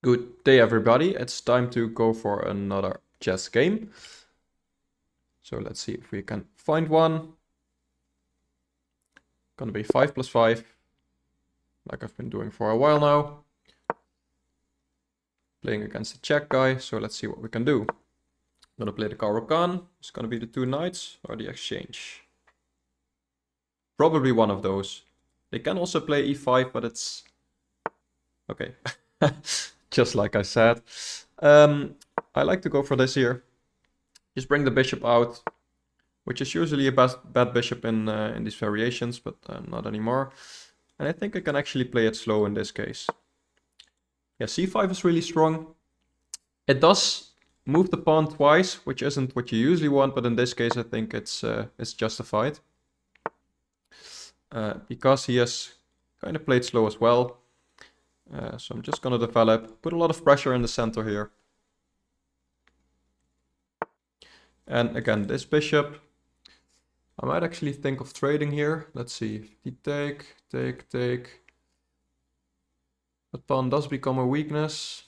Good day, everybody. It's time to go for another chess game. So let's see if we can find one. Gonna be 5 plus 5, like I've been doing for a while now. Playing against the Czech guy, so let's see what we can do. Gonna play the Caro-Kann. It's gonna be the 2 knights or the exchange. Probably one of those. They can also play e5, but it's... okay. Just like I said. I like to go for this here. Just bring the bishop out, which is usually a bad bishop in these variations, but not anymore. And I think I can actually play it slow in this case. Yeah, c5 is really strong. It does move the pawn twice, which isn't what you usually want, but in this case I think it's justified. Because he has kind of played slow as well. So I'm just going to develop, put a lot of pressure in the center here. And again, this bishop, I might actually think of trading here. Let's see, he take. The pawn does become a weakness.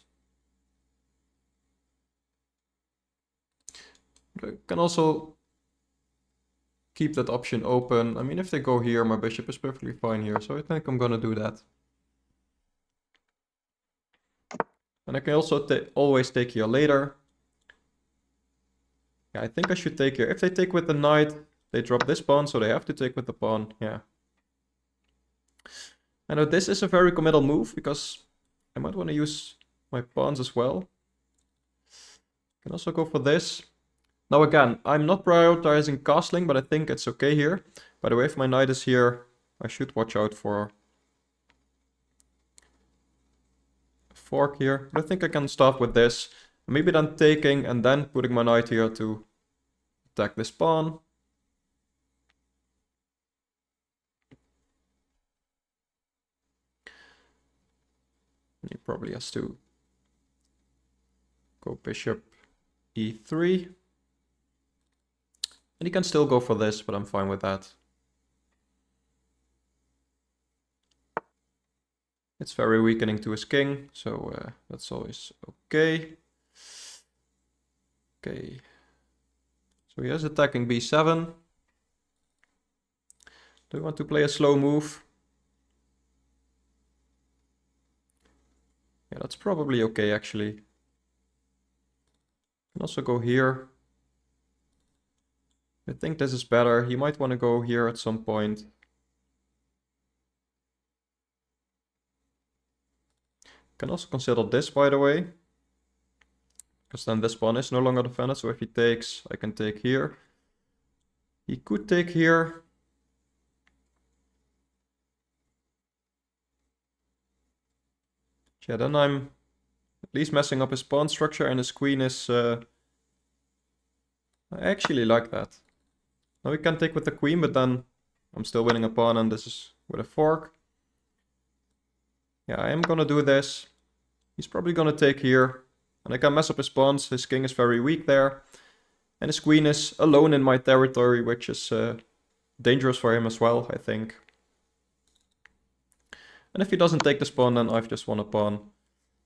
I can also keep that option open. I mean, if they go here, my bishop is perfectly fine here, so I think I'm gonna do that. And I can also always take here later. Yeah, I think I should take here. If they take with the knight, they drop this pawn, so they have to take with the pawn. Yeah. I know this is a very committal move, because I might want to use my pawns as well. I can also go for this. Now again, I'm not prioritizing castling, but I think it's okay here. By the way, if my knight is here, I should watch out for a fork here. But I think I can start with this. Maybe then taking and then putting my knight here to attack this pawn. And he probably has to go bishop e3. And he can still go for this, but I'm fine with that. It's very weakening to his king, so that's always okay. Okay. So he is attacking b7. Do we want to play a slow move? Yeah, that's probably okay, actually. Can also go here. I think this is better. He might want to go here at some point. Can also consider this, by the way. Because then this pawn is no longer defended, so if he takes, I can take here. He could take here. Yeah, then I'm at least messing up his pawn structure, and his queen is... I actually like that. Now we can take with the queen, but then I'm still winning a pawn, and this is with a fork. Yeah, I am gonna do this. He's probably gonna take here. And I can mess up his pawns. His king is very weak there. And his queen is alone in my territory, which is dangerous for him as well, I think. And if he doesn't take this pawn, then I've just won a pawn.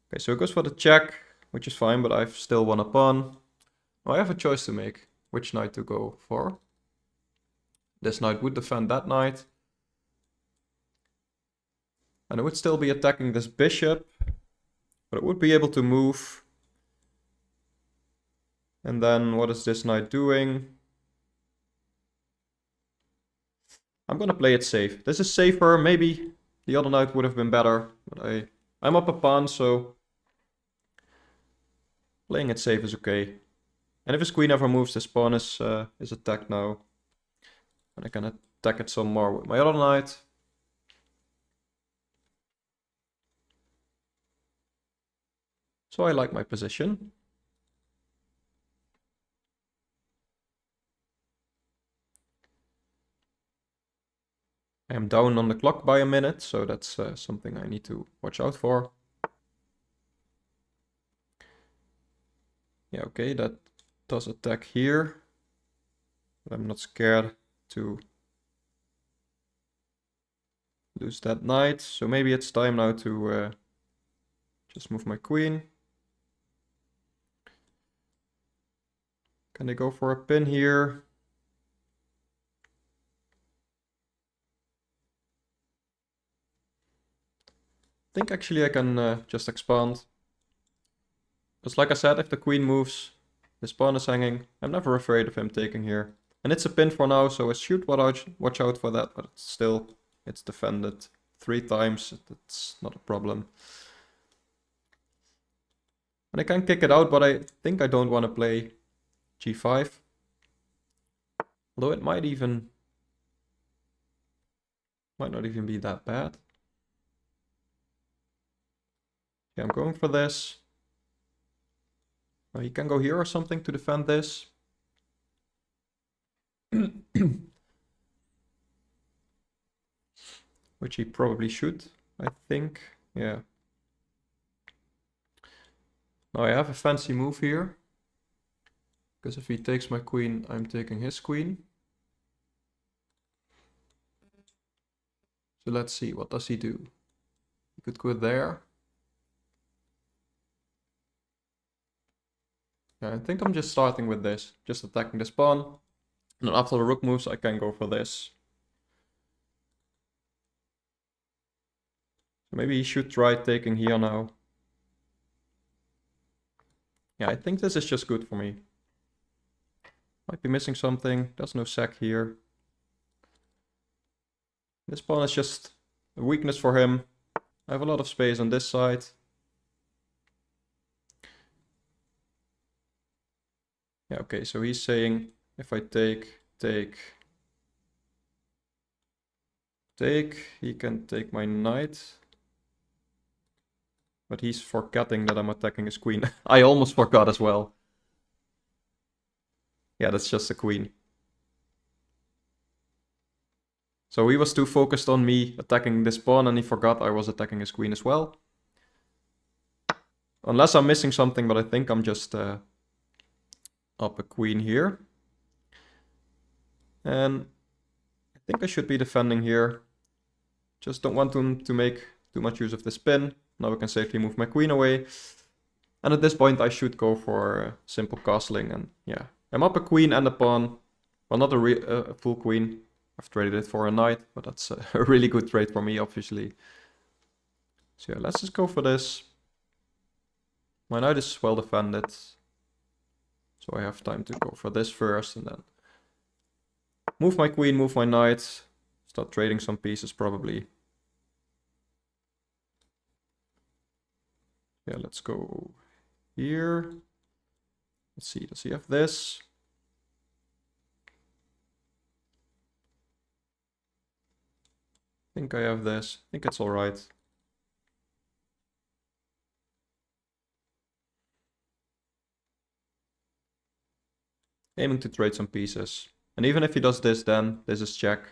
Okay, so it goes for the check, which is fine, but I've still won a pawn. Now I have a choice to make, which knight to go for. This knight would defend that knight. And I would still be attacking this bishop, but it would be able to move. And then what is this knight doing? I'm gonna play it safe. This is safer. Maybe the other knight would have been better, but I'm up a pawn, so playing it safe is okay. And if his queen ever moves, this pawn is attacked now. And I can attack it some more with my other knight. So I like my position. I am down on the clock by a minute, so that's something I need to watch out for. Yeah, okay, that does attack here. But I'm not scared to lose that knight. So maybe it's time now to Just move my queen. Can they go for a pin here? I think actually I can just expand. Because like I said, if the queen moves, this pawn is hanging. I'm never afraid of him taking here. And it's a pin for now, so I should watch out for that, but still, it's defended 3 times. It's not a problem. And I can kick it out, but I think I don't want to play g5. Although it might not even be that bad. Yeah, I'm going for this. He can go here or something to defend this. Which he probably should, I think. Yeah. Now I have a fancy move here. Because if he takes my queen, I'm taking his queen. So let's see, what does he do? He could go there. Yeah, I think I'm just starting with this. Just attacking this pawn. And then after the rook moves, I can go for this. So maybe he should try taking here now. Yeah, I think this is just good for me. Might be missing something. There's no sack here. This pawn is just a weakness for him. I have a lot of space on this side. Yeah, okay, so he's saying if I take, he can take my knight. But he's forgetting that I'm attacking his queen. I almost forgot as well. Yeah, that's just a queen. So he was too focused on me attacking this pawn and he forgot I was attacking his queen as well. Unless I'm missing something, but I think I'm just up a queen here. And I think I should be defending here. Just don't want him to make too much use of this pin. Now I can safely move my queen away. And at this point I should go for simple castling. And yeah, I'm up a queen and a pawn. Well, not a full queen. I've traded it for a knight, but that's a really good trade for me, obviously. So yeah, let's just go for this. My knight is well defended. So I have time to go for this first and then move my queen, move my knight. Start trading some pieces probably. Yeah, let's go here. Let's see, does he have this? I think I have this. I think it's all right. Aiming to trade some pieces. And even if he does this, then this is check.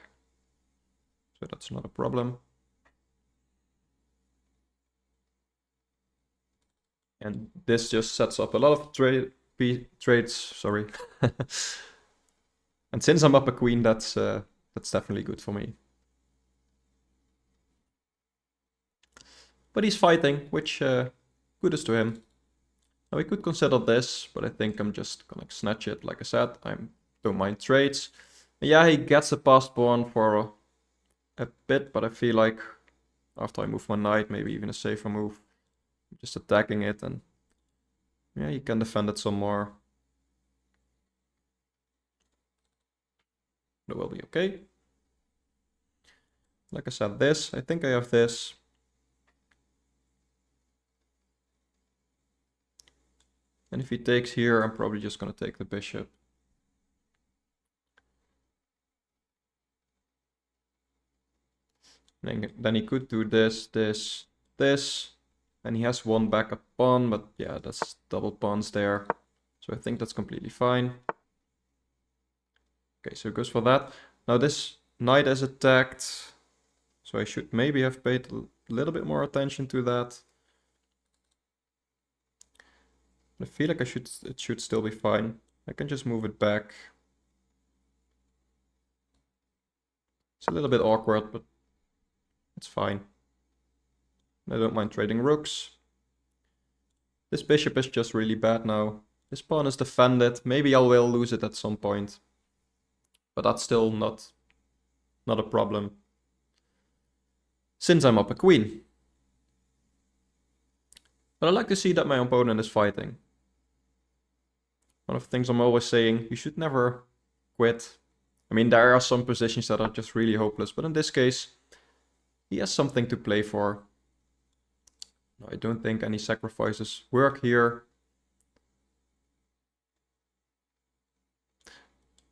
So that's not a problem. And this just sets up a lot of trades, sorry. And since I'm up a queen, that's definitely good for me. But he's fighting, which kudos to him. Now we could consider this, but I think I'm just gonna snatch it. Like I said, I don't mind trades. And yeah, he gets a passed pawn for a bit, but I feel like after I move my knight, maybe even a safer move. Just attacking it and yeah, you can defend it some more. That will be okay. Like I said, this, I think I have this. And if he takes here, I'm probably just going to take the bishop. Then he could do this, this, this. And he has one backup pawn, but yeah, that's double pawns there. So I think that's completely fine. Okay, so it goes for that. Now this knight is attacked. So I should maybe have paid a little bit more attention to that. I feel like it should still be fine. I can just move it back. It's a little bit awkward, but it's fine. I don't mind trading rooks. This bishop is just really bad now. This pawn is defended. Maybe I will lose it at some point. But that's still not a problem. Since I'm up a queen. But I like to see that my opponent is fighting. One of the things I'm always saying, you should never quit. I mean, there are some positions that are just really hopeless, but in this case, he has something to play for. I don't think any sacrifices work here.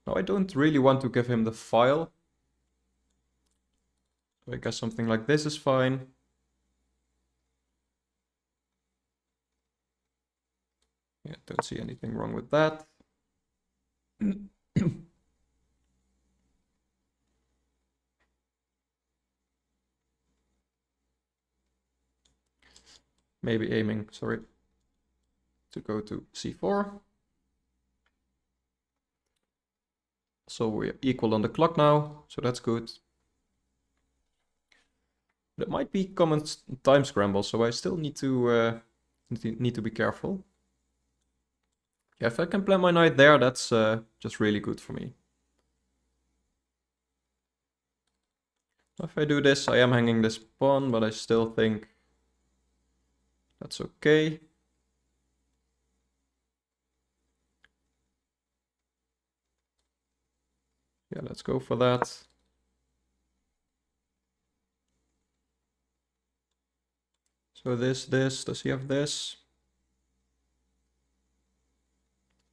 No, I don't really want to give him the file. So I guess something like this is fine. Yeah, don't see anything wrong with that. Maybe aiming, sorry, to go to c4. So we're equal on the clock now, so that's good. But it might be common time scramble, so I still need to be careful. Yeah, if I can plant my knight there, that's just really good for me. If I do this, I am hanging this pawn, but I still think that's okay. Yeah, let's go for that. So this, does he have this?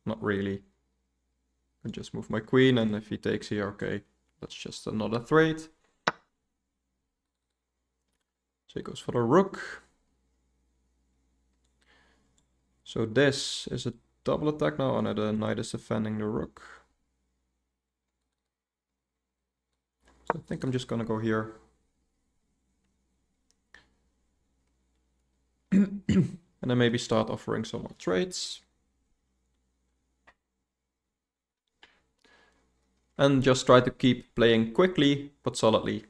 Not really. I just move my queen, and if he takes here, okay, that's just another trade. So he goes for the rook. So this is a double attack now, and the knight is defending the rook. So I think I'm just gonna go here. And then maybe start offering some more trades. And just try to keep playing quickly, but solidly.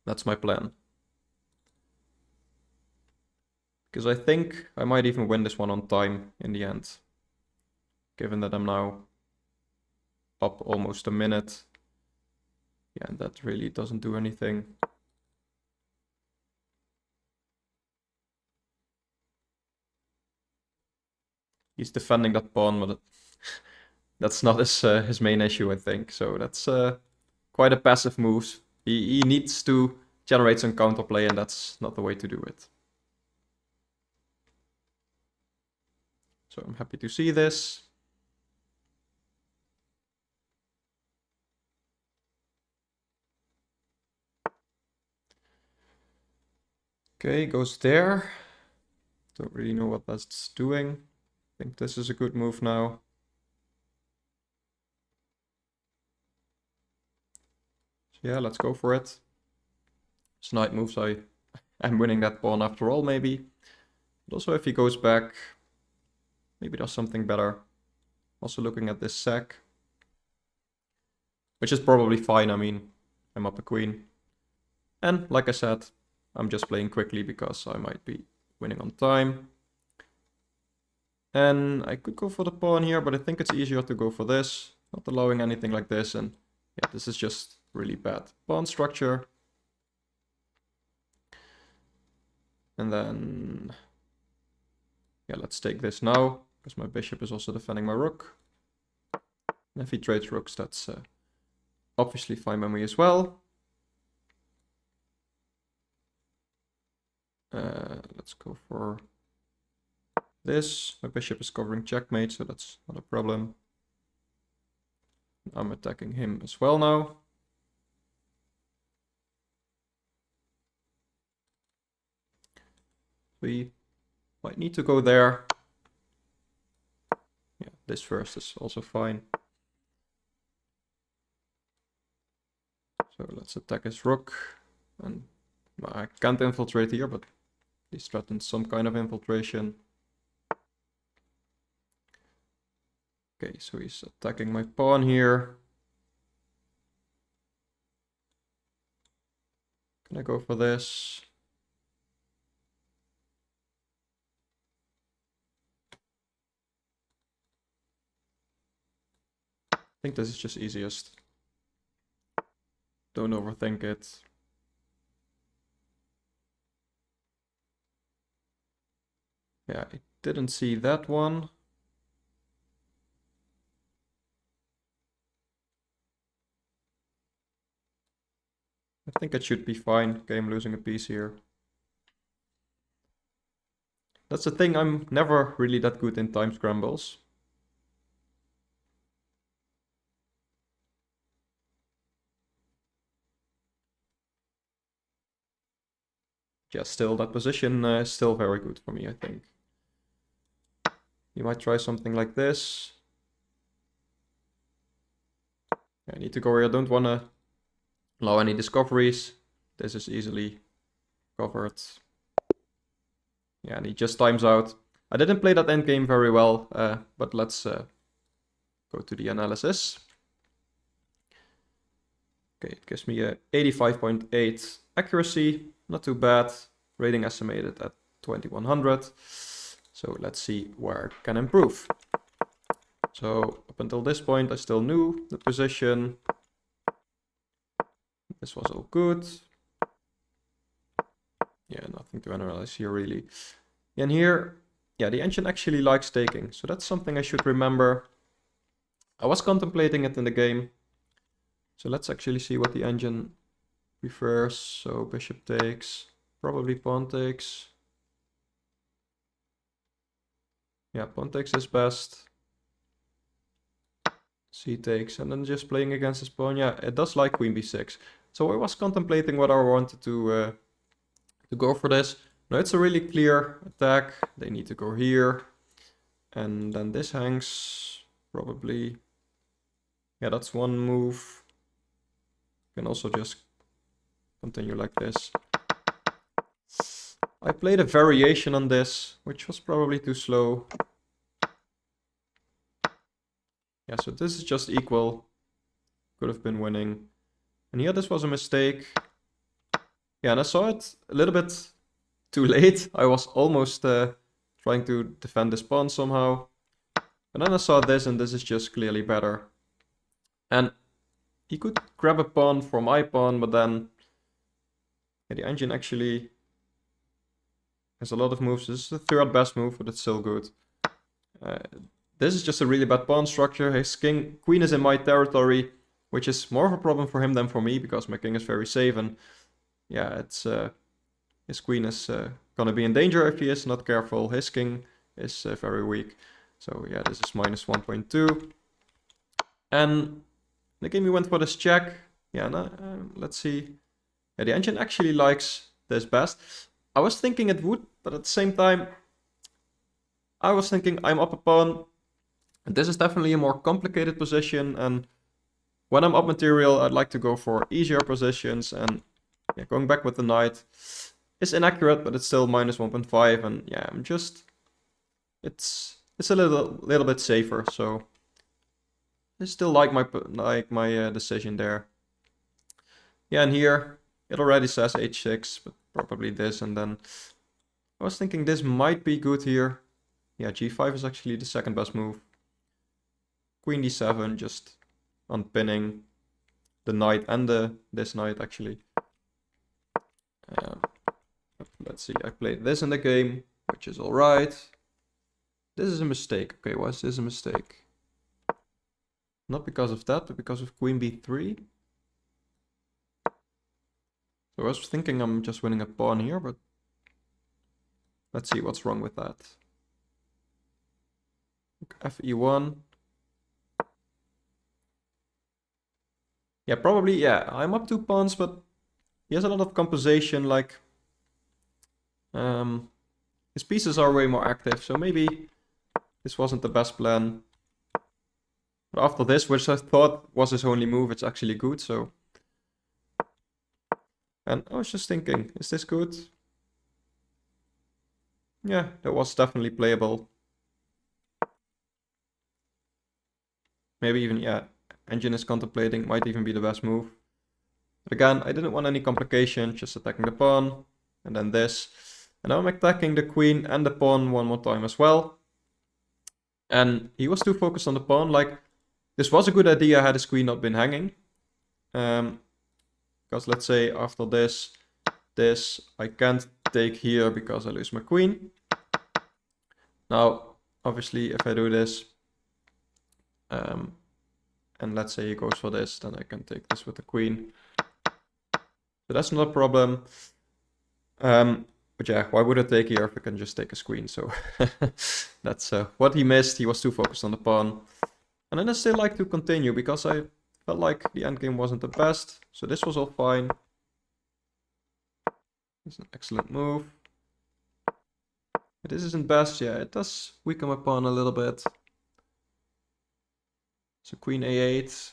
That's my plan. Because I think I might even win this one on time in the end. Given that I'm now up almost a minute. Yeah, and that really doesn't do anything. He's defending that pawn, but that's not his main issue, I think. So that's quite a passive move. He needs to generate some counterplay, and that's not the way to do it. So I'm happy to see this. Okay, goes there. Don't really know what that's doing. I think this is a good move now. So yeah, let's go for it. This knight moves, I'm winning that pawn after all, maybe. But also if he goes back, maybe there's something better. Also looking at this sack. Which is probably fine, I mean, I'm up a queen. And like I said, I'm just playing quickly because I might be winning on time. And I could go for the pawn here, but I think it's easier to go for this. Not allowing anything like this, and yeah, this is just really bad pawn structure. And then, yeah, let's take this now, because my bishop is also defending my rook. And if he trades rooks, that's obviously fine by me as well. Let's go for this. My bishop is covering checkmate, so that's not a problem. I'm attacking him as well now. We might need to go there. Yeah, this first is also fine. So let's attack his rook. And well, I can't infiltrate here, but he's threatened some kind of infiltration. Okay, so he's attacking my pawn here. Can I go for this? think this is just easiest. Don't overthink it. Yeah, I didn't see that one. I think it should be fine. Okay, I'm losing a piece here. That's the thing, I'm never really that good in time scrambles. Yeah, still, that position is still very good for me, I think. You might try something like this. I need to go here. I don't want to allow any discoveries. This is easily covered. Yeah, and he just times out. I didn't play that endgame very well, but let's go to the analysis. Okay, it gives me a 85.8 accuracy, not too bad. Rating estimated at 2100. So let's see where it can improve. So up until this point, I still knew the position. This was all good. Yeah, nothing to analyze here really. And here, yeah, the engine actually likes taking. So that's something I should remember. I was contemplating it in the game. So let's actually see what the engine prefers. So bishop takes, probably pawn takes. Yeah, pawn takes is best. C takes, and then just playing against his pawn. Yeah, it does like queen b6. So I was contemplating whether I wanted to go for this. Now it's a really clear attack. They need to go here. And then this hangs, probably. Yeah, that's one move. You can also just continue like this. I played a variation on this, which was probably too slow. Yeah, so this is just equal. Could have been winning. And here this was a mistake. Yeah, and I saw it a little bit too late. I was almost trying to defend this pawn somehow. And then I saw this, and this is just clearly better. And he could grab a pawn for my pawn, but then yeah, the engine actually has a lot of moves. This is the third best move, but it's still good. This is just a really bad pawn structure. His queen is in my territory, which is more of a problem for him than for me, because my king is very safe. And yeah, it's his queen is gonna be in danger if he is not careful. His king is very weak. So yeah, this is minus 1.2. And the game we went for this check. Yeah, let's see. Yeah, the engine actually likes this best. I was thinking it would, but at the same time, I was thinking I'm up a pawn. This is definitely a more complicated position, and when I'm up material, I'd like to go for easier positions. And yeah, going back with the knight is inaccurate, but it's still minus 1.5. And yeah, I'm just it's a little bit safer. So I still like my decision there. Yeah, and here it already says h6, but probably this. And then I was thinking this might be good here. Yeah, g5 is actually the second best move. Queen d7, just unpinning the knight and this knight actually. Let's see, I played this in the game, which is alright. This is a mistake. Okay, why is this a mistake? Not because of that, but because of queen b3. So I was thinking I'm just winning a pawn here, but let's see what's wrong with that. fe1. Yeah, probably, yeah, I'm up 2 pawns, but he has a lot of compensation, like his pieces are way more active, so maybe this wasn't the best plan. But after this, which I thought was his only move, it's actually good, so. And I was just thinking, is this good? Yeah, that was definitely playable. Maybe even, yeah, engine is contemplating, might even be the best move. But again, I didn't want any complication, just attacking the pawn, and then this. And now I'm attacking the queen and the pawn one more time as well. And he was too focused on the pawn, like, This was a good idea had his queen not been hanging. Because let's say after this, I can't take here because I lose my queen. Now, obviously, if I do this, and let's say he goes for this, then I can take this with the queen. So that's not a problem. But yeah, why would I take here if I can just take his queen? So that's what he missed. He was too focused on the pawn. And then I still like to continue because I felt like the endgame wasn't the best. So this was all fine. It's an excellent move. But this isn't best. Yeah, it does weaken my pawn a little bit. So queen a8.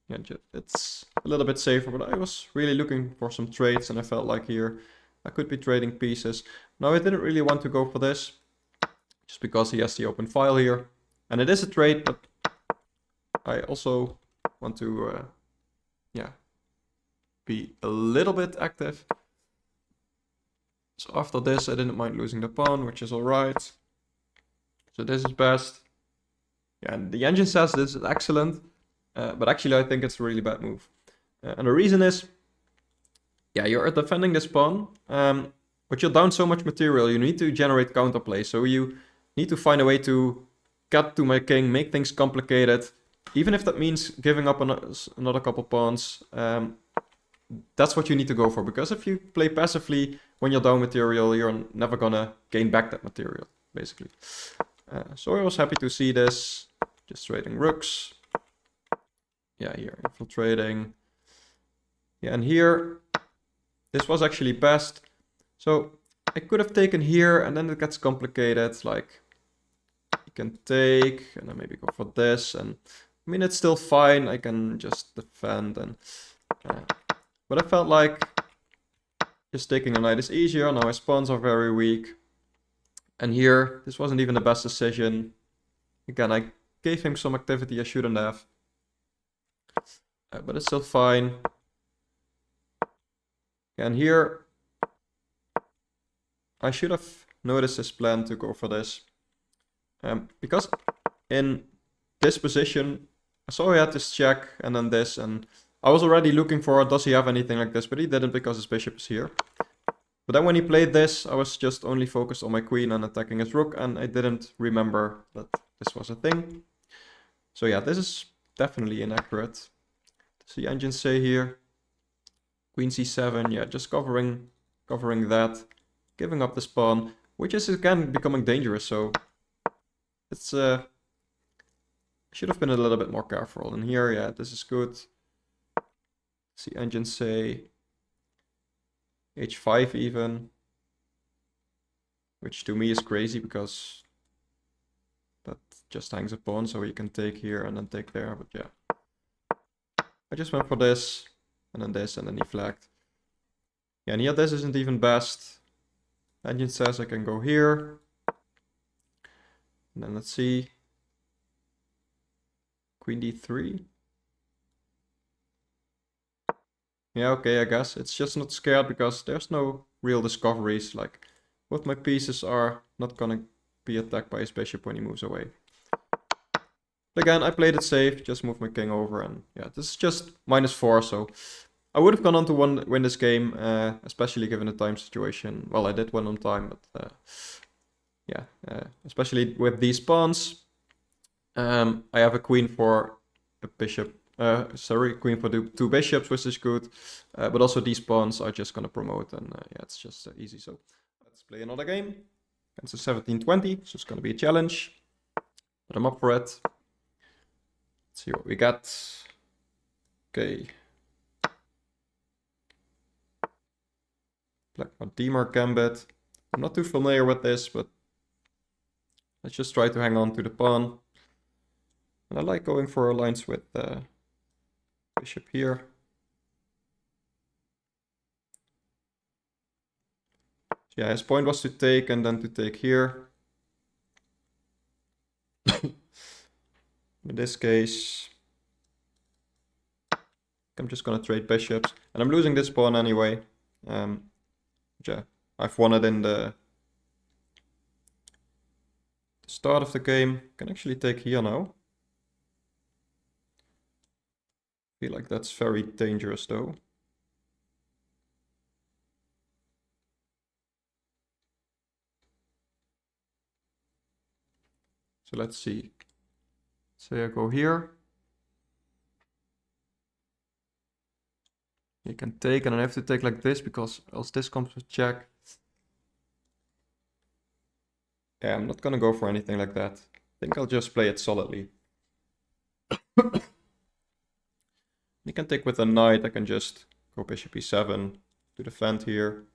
Yeah, it's a little bit safer, but I was really looking for some trades and I felt like here I could be trading pieces. Now I didn't really want to go for this, just because he has the open file here. And it is a trade, but I also want to, yeah, be a little bit active. So after this, I didn't mind losing the pawn, which is alright. So this is best. Yeah, and the engine says this is excellent, but actually I think it's a really bad move. And the reason is, yeah, you're defending this pawn, but you're down so much material, you need to generate counterplay. So you need to find a way to cut to my king, make things complicated, even if that means giving up another couple pawns. That's what you need to go for, because if you play passively when you're down material, you're never gonna gain back that material, basically. So I was happy to see this, just trading rooks. Yeah, here, infiltrating. Yeah, and here, this was actually best. So I could have taken here, and then it gets complicated, like you can take, and then maybe go for this, and I mean, it's still fine, I can just defend, and but I felt like just taking a knight is easier. Now his pawns are very weak. And here, this wasn't even the best decision. Again, I gave him some activity I shouldn't have. But it's still fine. And here, I should have noticed his plan to go for this. Because in this position, I saw he had this check and then this, and I was already looking for, does he have anything like this? But he didn't because his bishop is here. But then when he played this, I was just only focused on my queen and attacking his rook, and I didn't remember that this was a thing. So yeah, this is definitely inaccurate. Does the engine say here? Queen c7, yeah, just covering that, giving up this pawn, which is again becoming dangerous, so it's should have been a little bit more careful. And here, yeah, this is good. See engine say h5 even, which to me is crazy because that just hangs a pawn, so you can take here and then take there. But yeah, I just went for this and then this, and then he flagged. Yeah, and here this isn't even best. Engine says I can go here, and then let's see, queen d3. Yeah, okay, I guess. It's just not scared because there's no real discoveries. Like, both my pieces are not gonna be attacked by his bishop when he moves away. But again, I played it safe, just moved my king over, and yeah, this is just -4, so I would have gone on to win this game, especially given the time situation. Well, I did win on time, but yeah, especially with these pawns. I have a queen for a bishop. Sorry, queen for the 2 bishops, which is good. But also these pawns are just gonna promote, and yeah, it's just easy. So let's play another game. It's a 17-20, so it's gonna be a challenge. But I'm up for it. Let's see what we got. Okay. Black Vladimir Gambit. I'm not too familiar with this, but let's just try to hang on to the pawn. And I like going for lines with bishop here. So yeah, his point was to take and then to take here. In this case, I'm just gonna trade bishops, and I'm losing this pawn anyway. Yeah, I've won it in the start of the game. Can actually take here now. Feel like that's very dangerous though. So let's see. Say I go here. You can take, and I have to take like this because else this comes with check. Yeah, I'm not gonna go for anything like that. I think I'll just play it solidly. You can take with a knight. I can just go bishop e7 to defend here.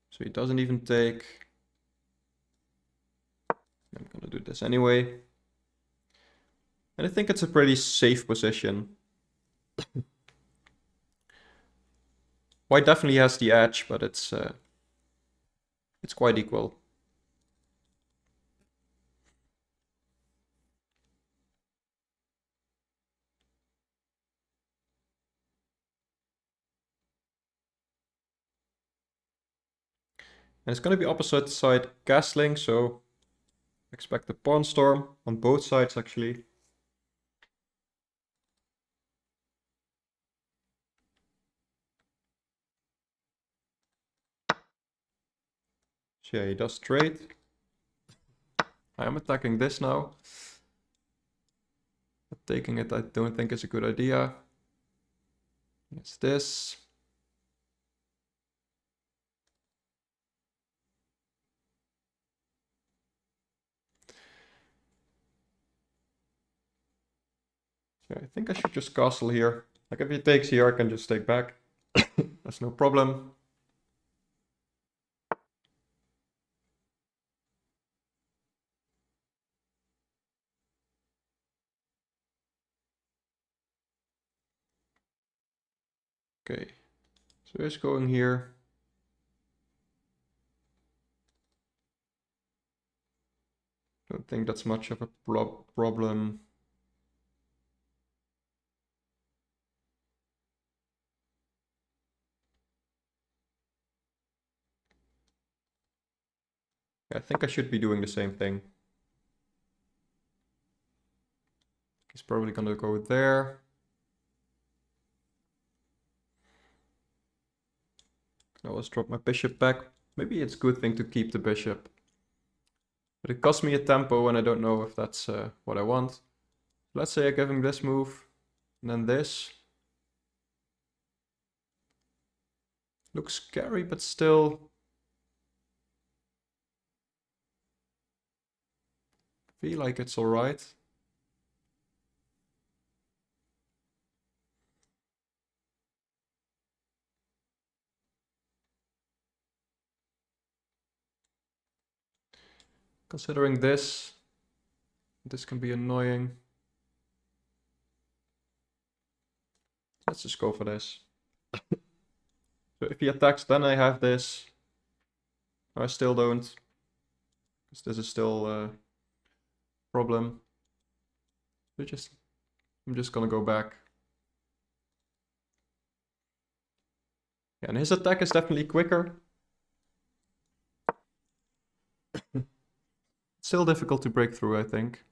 So he doesn't even take. I'm gonna do this anyway. And I think it's a pretty safe position. White definitely has the edge, but it's quite equal. And it's going to be opposite side castling, so expect a pawn storm on both sides actually. So yeah, he does trade. I am attacking this now. But taking it I don't think is a good idea. It's this. So I think I should just castle here. Like if he takes here, I can just take back. That's no problem. Okay, so he's going here. Don't think that's much of a problem. I think I should be doing the same thing. He's probably gonna go there. I always drop my bishop back. Maybe it's a good thing to keep the bishop. But it costs me a tempo and I don't know if that's what I want. Let's say I give him this move, and then this. Looks scary, but still feel like it's alright. Considering this can be annoying. Let's just go for this. So if he attacks, then I have this. I still don't, because this is still a problem. So I'm just gonna go back. Yeah, and his attack is definitely quicker. Still difficult to break through, I think.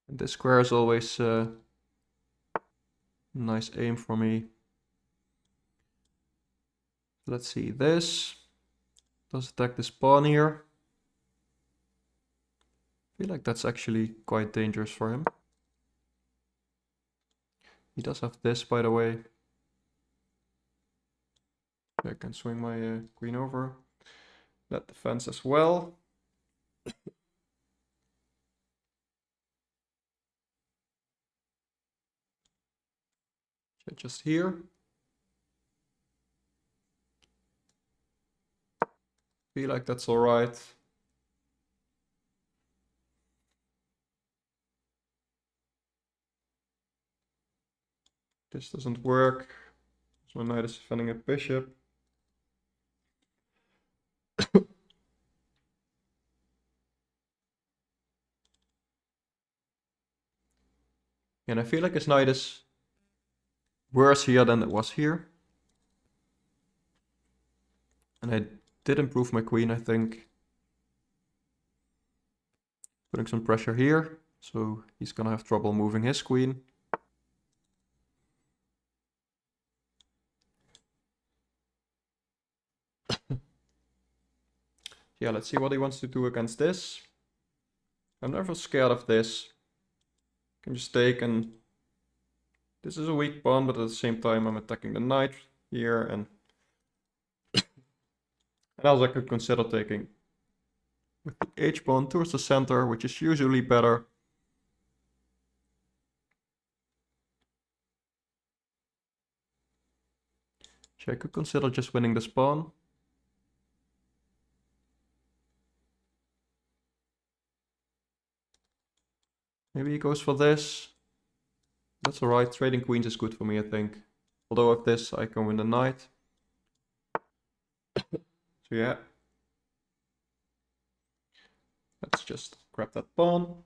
And this square is always nice aim for me. Let's see, this does attack this pawn here. I feel like that's actually quite dangerous for him. He does have this, by the way. I can swing my queen over. That defends as well. So just here. Feel like that's alright. This doesn't work. So my knight is defending a bishop. And I feel like his knight is worse here than it was here. And I did improve my queen, I think. Putting some pressure here, so he's gonna have trouble moving his queen. Yeah, let's see what he wants to do against this. I'm never scared of this. Can just take, and this is a weak pawn, but at the same time I'm attacking the knight here, and also I could consider taking with the h-pawn towards the center, which is usually better. So I could consider just winning this pawn. Maybe he goes for this. That's alright, trading queens is good for me, I think. Although with this I can win the knight. So yeah. Let's just grab that pawn.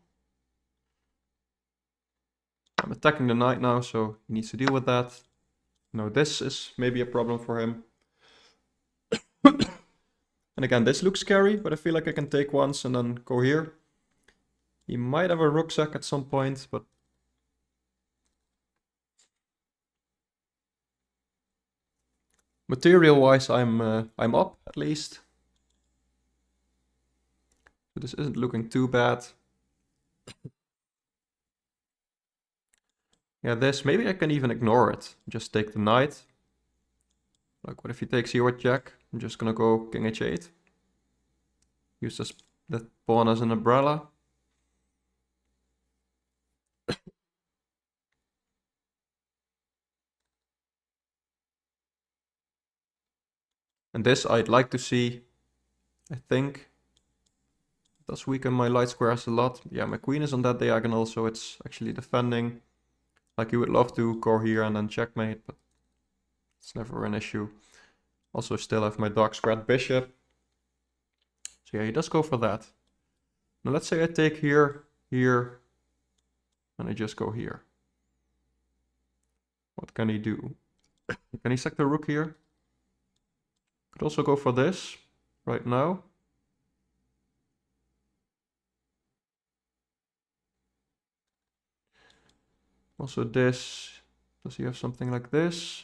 I'm attacking the knight now, so he needs to deal with that. No, this is maybe a problem for him. And again, this looks scary, but I feel like I can take once and then go here. He might have a rucksack at some point, but material-wise, I'm up at least. So this isn't looking too bad. Yeah, this, maybe I can even ignore it. Just take the knight. Like, what if he takes here with jack? I'm just gonna go king h8. Use this, that pawn as an umbrella. And this I'd like to see, I think. It does weaken my light squares a lot. Yeah, my queen is on that diagonal, so it's actually defending. Like you would love to go here and then checkmate, but it's never an issue. Also still have my dark squared bishop. So yeah, he does go for that. Now let's say I take here, here, and I just go here. What can he do? Can he sack the rook here? Could also go for this right now. Also this. Does he have something like this?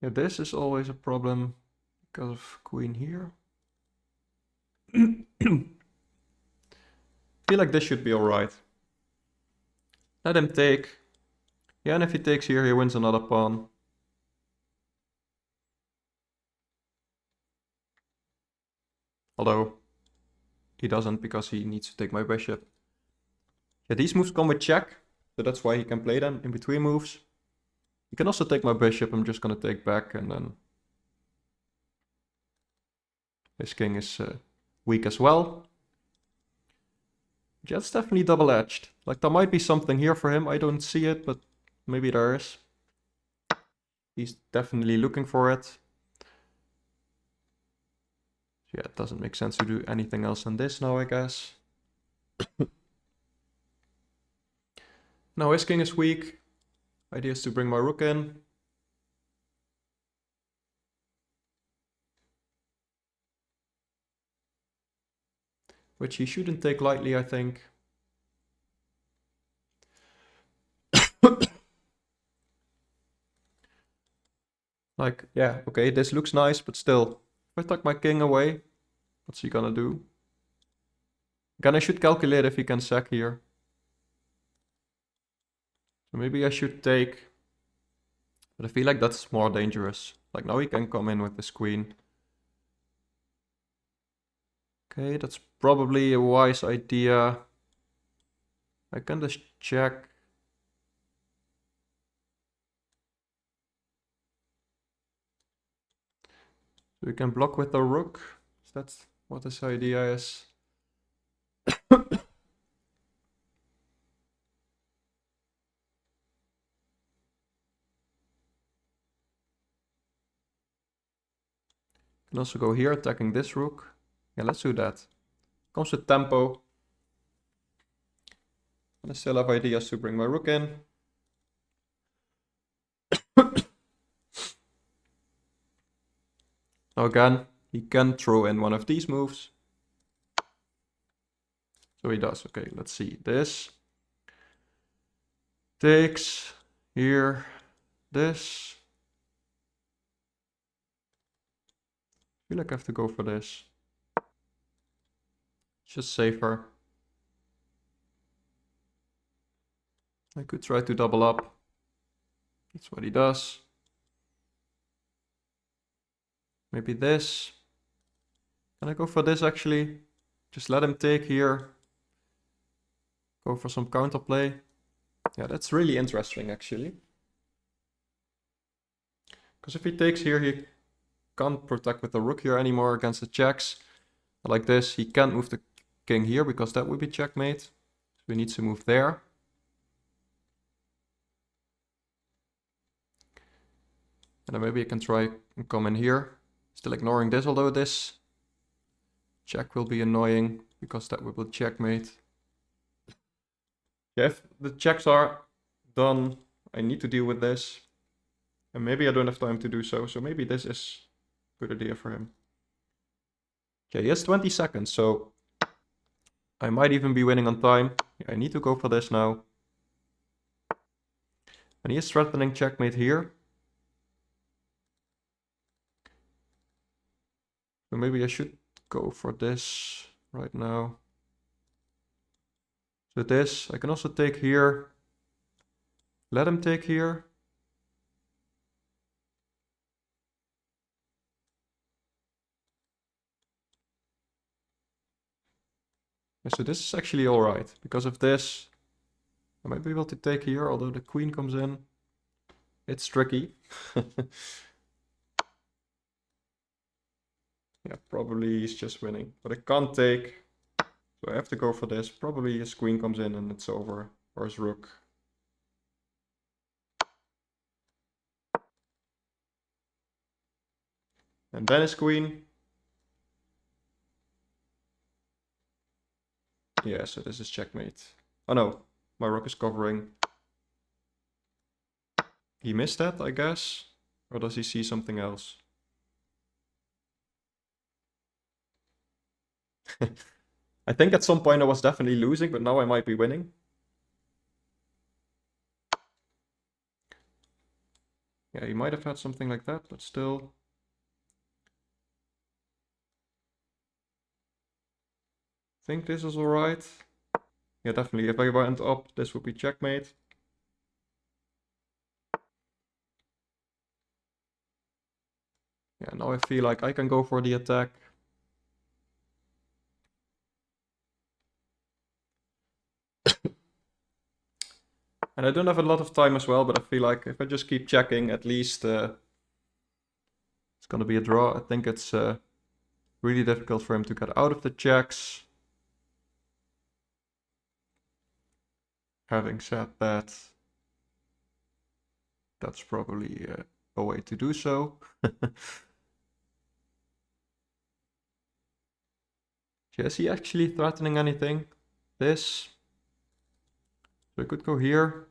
Yeah, this is always a problem because of queen here. Feel like this should be alright. Let him take. Yeah, and if he takes here, he wins another pawn. Although he doesn't, because he needs to take my bishop. Yeah, these moves come with check, so that's why he can play them in between moves. He can also take my bishop. I'm just gonna take back, and then his king is weak as well. Yeah, it's definitely double-edged. Like, there might be something here for him. I don't see it, but maybe there is. He's definitely looking for it. Yeah, it doesn't make sense to do anything else than this now, I guess. Now his king is weak. Idea is to bring my rook in. Which he shouldn't take lightly, I think. Like, yeah, okay, this looks nice, but still. If I tuck my king away, what's he gonna do? Again, I should calculate if he can sack here. So maybe I should take. But I feel like that's more dangerous. Like, now he can come in with this queen. Okay, that's probably a wise idea. I can just check. So we can block with the rook. So that's what this idea is. Can also go here, attacking this rook. Yeah, let's do that. Comes with tempo. And I still have ideas to bring my rook in. Now again, he can throw in one of these moves. So he does. Okay, let's see. This takes here, this. I feel like I have to go for this. It's just safer. I could try to double up. That's what he does. Maybe this. Can I go for this actually? Just let him take here. Go for some counterplay. Yeah, that's really interesting actually. Because if he takes here, he can't protect with the rook here anymore against the checks. Like this, he can't move the king here because that would be checkmate. So we need to move there. And then maybe I can try and come in here. Still ignoring this, although this check will be annoying because that will checkmate. Yeah, if the checks are done, I need to deal with this. And maybe I don't have time to do so, so maybe this is a good idea for him. Okay, he has 20 seconds, so I might even be winning on time. Yeah, I need to go for this now. And he is threatening checkmate here. So maybe I should go for this right now. So this, I can also take here. Let him take here. So this is actually alright. Because of this, I might be able to take here, although the queen comes in. It's tricky. Yeah, probably he's just winning. But I can't take. So I have to go for this. Probably his queen comes in and it's over. Or his rook. And then his queen. Yeah, so this is checkmate. Oh no, my rook is covering. He missed that, I guess? Or does he see something else? I think at some point I was definitely losing, but now I might be winning. Yeah, he might have had something like that, but still. I think this is alright. Yeah, definitely. If I went up, this would be checkmate. Yeah, now I feel like I can go for the attack. And I don't have a lot of time as well, but I feel like if I just keep checking, at least it's gonna be a draw. I think it's really difficult for him to get out of the checks. Having said that, that's probably a way to do so. Is he actually threatening anything? This. So I could go here.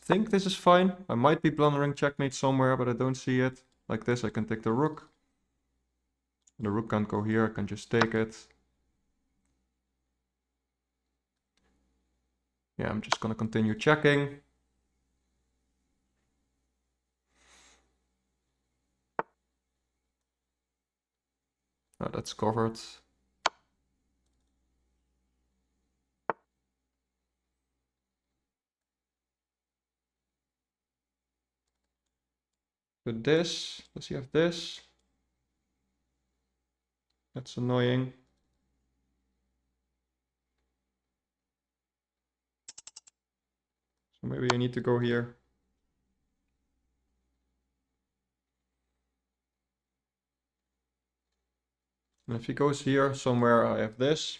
I think this is fine. I might be blundering checkmate somewhere, but I don't see it. Like this, I can take the rook. The rook can't go here, I can just take it. Yeah, I'm just gonna continue checking. Oh, that's covered. So this, does he have this? That's annoying. So maybe I need to go here. And if he goes here somewhere, I have this.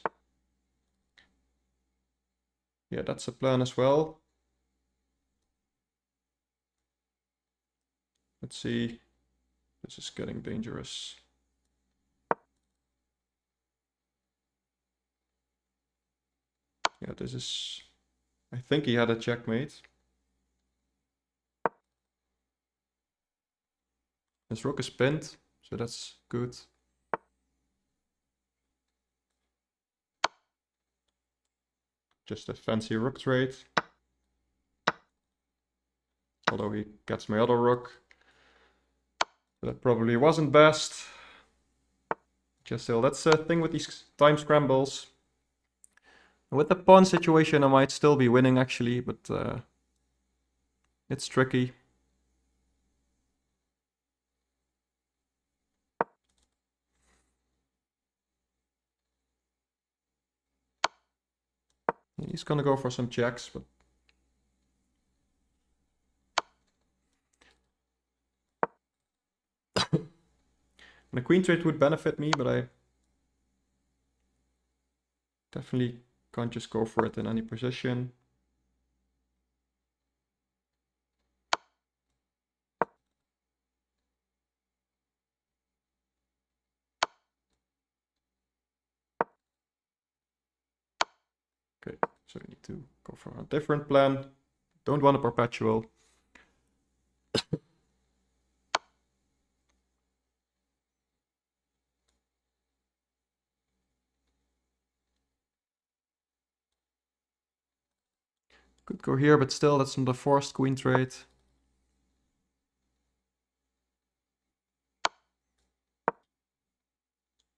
Yeah, that's a plan as well. Let's see. This is getting dangerous. Yeah, this is... I think he had a checkmate. His rook is pinned, so that's good. Just a fancy rook trade. Although he gets my other rook. That probably wasn't best. Just still, that's the thing with these time scrambles. With the pawn situation, I might still be winning actually, but it's tricky. He's gonna go for some checks, but the queen trade would benefit me, but I definitely can't just go for it in any position. Okay, so I need to go for a different plan. Don't want a perpetual. Could go here, but still, that's not a forced queen trade.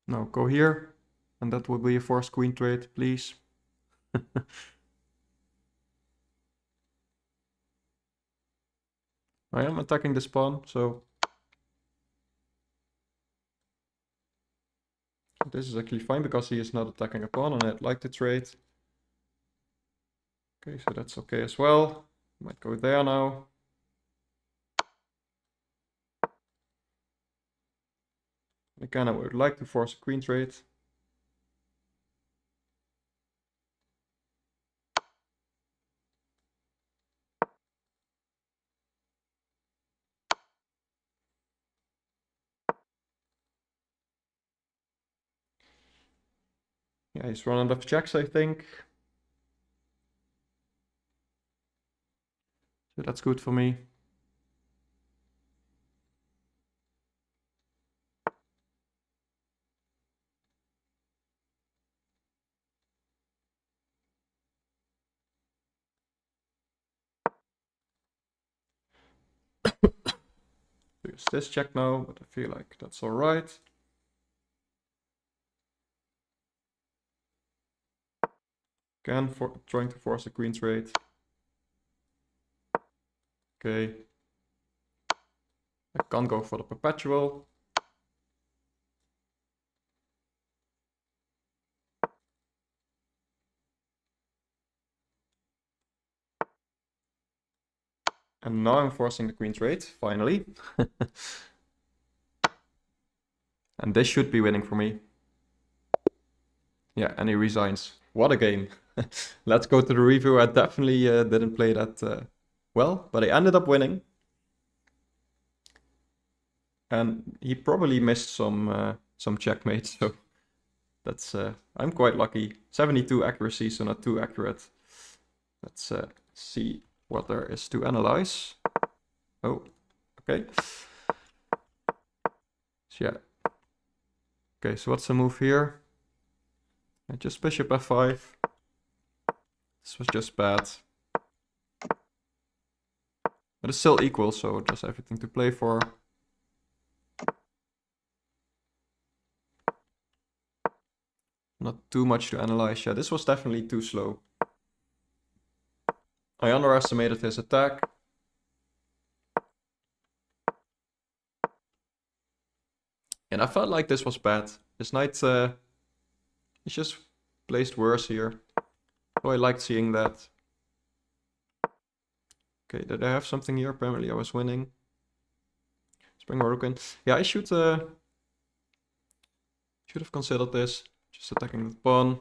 No, go here, and that would be a forced queen trade, please. I am attacking this pawn, so this is actually fine because he is not attacking a pawn and I'd like to trade. Okay, so that's okay as well. Might go there now. Again, I would like to force a queen trade. Yeah, he's run out of checks, I think. So that's good for me. There's this check now, but I feel like that's all right. Again, trying to force a queen trade. Okay. I can't go for the perpetual. And now I'm forcing the queen trade, finally. And this should be winning for me. Yeah, and he resigns. What a game. Let's go to the review. I definitely didn't play that well, but I ended up winning. And he probably missed some checkmates, so that's I'm quite lucky. 72 accuracy, so not too accurate. Let's see what there is to analyze. Oh, okay. So yeah. Okay, so what's the move here? Just bishop f5. This was just bad. But it's still equal, so there's everything to play for. Not too much to analyze. Yeah, this was definitely too slow. I underestimated his attack. And I felt like this was bad. This knight is just placed worse here. Oh, I liked seeing that. Okay, did I have something here? Apparently I was winning. Let's bring my rook in. Yeah, I should have considered this. Just attacking the pawn.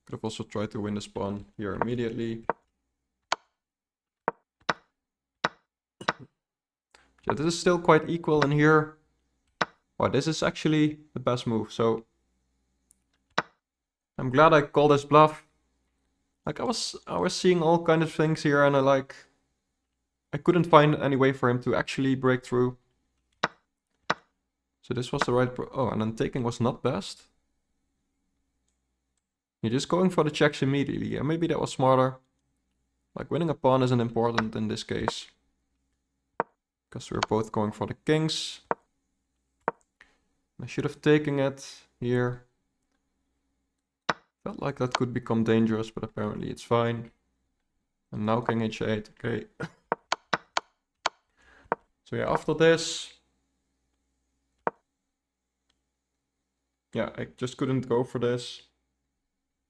Could have also tried to win this pawn here immediately. So this is still quite equal in here. Well, this is actually the best move, so I'm glad I called this bluff. Like I was seeing all kind of things here, and I couldn't find any way for him to actually break through. So this was the right oh, and then taking was not best. You're just going for the checks immediately. Yeah, maybe that was smarter. Like winning a pawn isn't important in this case, because we're both going for the kings. I should have taken it here. Felt like that could become dangerous, but apparently it's fine. And now king h8, okay. So yeah, after this, yeah, I just couldn't go for this.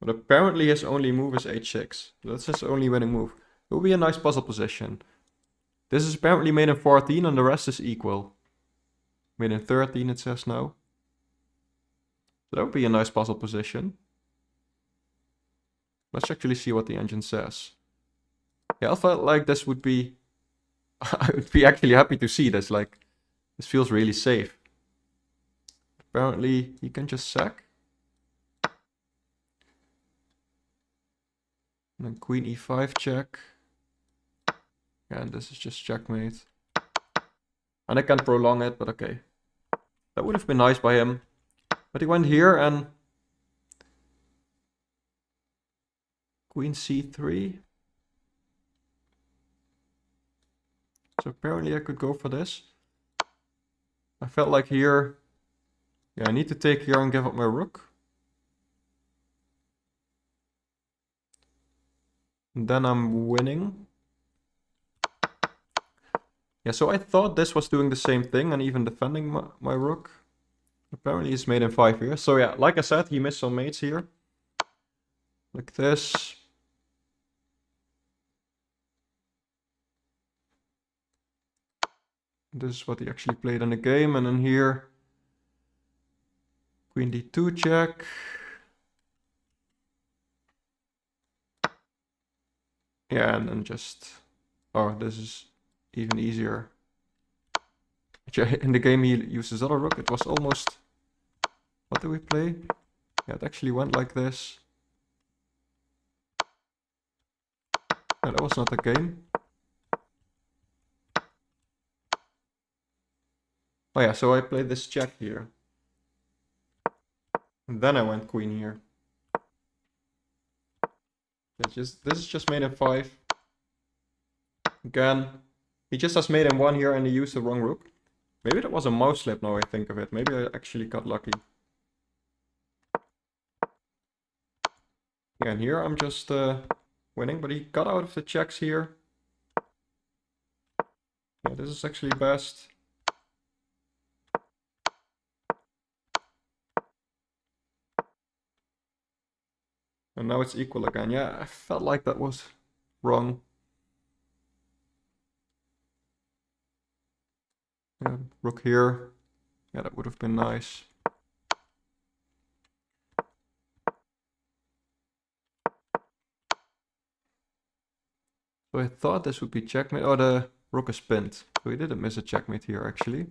But apparently his only move is h6. That's his only winning move. It will be a nice puzzle position. This is apparently made in 14 and the rest is equal. Made in 13 it says now. So that would be a nice puzzle position. Let's actually see what the engine says. Yeah, I felt like this would be... I would be actually happy to see this. Like, this feels really safe. Apparently he can just sack. And then queen e5 check. Yeah, and this is just checkmate. And I can't prolong it, but okay. That would have been nice by him. But he went here and... queen c3. So apparently I could go for this. I felt like here... yeah, I need to take here and give up my rook. And then I'm winning. Yeah, so I thought this was doing the same thing and even defending my rook. Apparently it's made in 5 here. So yeah, like I said, he missed some mates here. Like this. This is what he actually played in the game. And then here, queen d2 check. Yeah, and then just... oh, this is even easier. In the game he used his other rook. It was almost... what did we play? Yeah, it actually went like this. Yeah, that was not a game. Oh yeah, so I played this check here. And then I went queen here. This is just made in 5. Again, he just has made in 1 here and he used the wrong rook. Maybe that was a mouse slip now I think of it. Maybe I actually got lucky. Yeah, and here I'm just winning, but he got out of the checks here. Yeah, this is actually best. And now it's equal again. Yeah, I felt like that was wrong. Yeah, rook here. Yeah, that would have been nice. So I thought this would be checkmate. Oh, the rook is pinned. So he didn't miss a checkmate here, actually.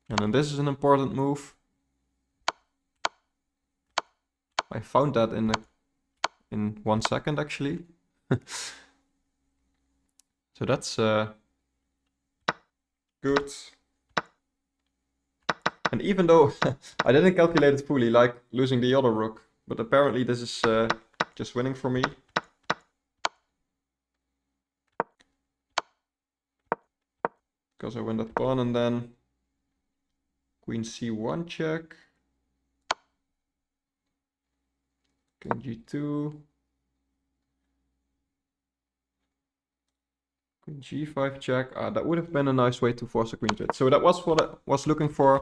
And then this is an important move. I found that in 1 second, actually. So that's good. And even though I didn't calculate it fully, like losing the other rook, but apparently this is just winning for me. Because I win that pawn and then queen c1 check. King g2. Queen g5 check. That would have been a nice way to force a queen trade. So that was what I was looking for.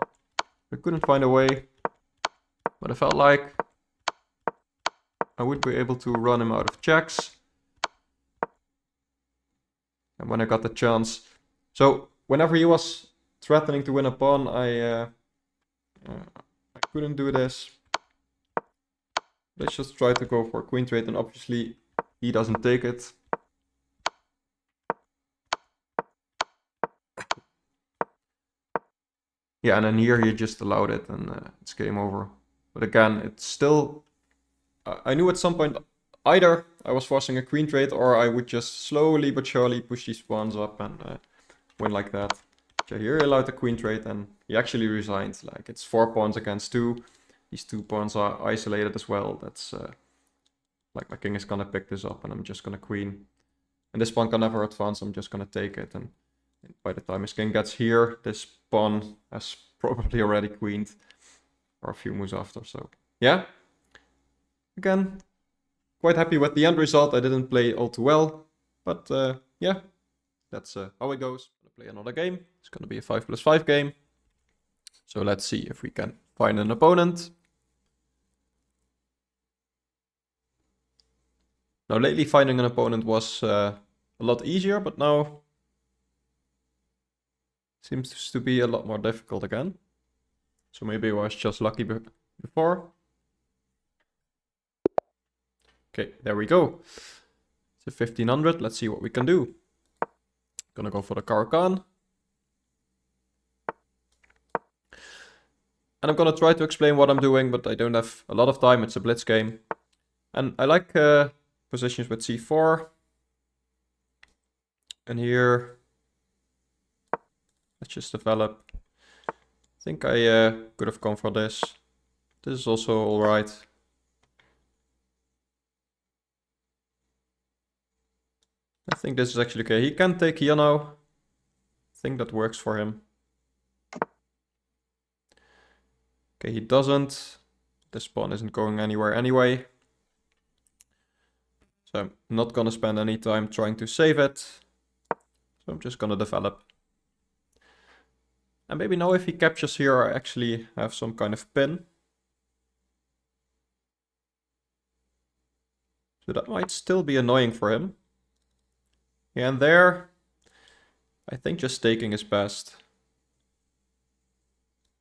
I couldn't find a way. But I felt like I would be able to run him out of checks. And when I got the chance. So whenever he was threatening to win a pawn, I couldn't do this. Let's just try to go for a queen trade, and obviously he doesn't take it. Yeah, and then here he just allowed it, and it's game over. But again, it's still... I knew at some point either I was forcing a queen trade, or I would just slowly but surely push these pawns up and win like that. So here he allowed the queen trade, and he actually resigned. Like, it's 4 pawns against 2. These 2 pawns are isolated as well. That's... like, my king is gonna pick this up, and I'm just gonna queen. And this pawn can never advance, I'm just gonna take it. And by the time his king gets here, this pawn has probably already queened. Or a few moves after, so... yeah. Again, quite happy with the end result. I didn't play all too well. But yeah, that's how it goes. I'm gonna play another game. It's gonna be a 5+5 game. So let's see if we can find an opponent. Now lately finding an opponent was a lot easier, but now seems to be a lot more difficult again. So maybe I was just lucky before. Okay, there we go. It's a 1500. Let's see what we can do. Gonna go for the Caro-Kann. And I'm gonna try to explain what I'm doing, but I don't have a lot of time. It's a blitz game. And I like positions with c4. And here, let's just develop. I think I could have gone for this. This is also alright. I think this is actually okay. He can take here now. I think that works for him. Okay, he doesn't. This pawn isn't going anywhere anyway. So I'm not gonna spend any time trying to save it. So I'm just gonna develop. And maybe now if he captures here, I actually have some kind of pin. So that might still be annoying for him. Yeah, and there, I think just taking is best.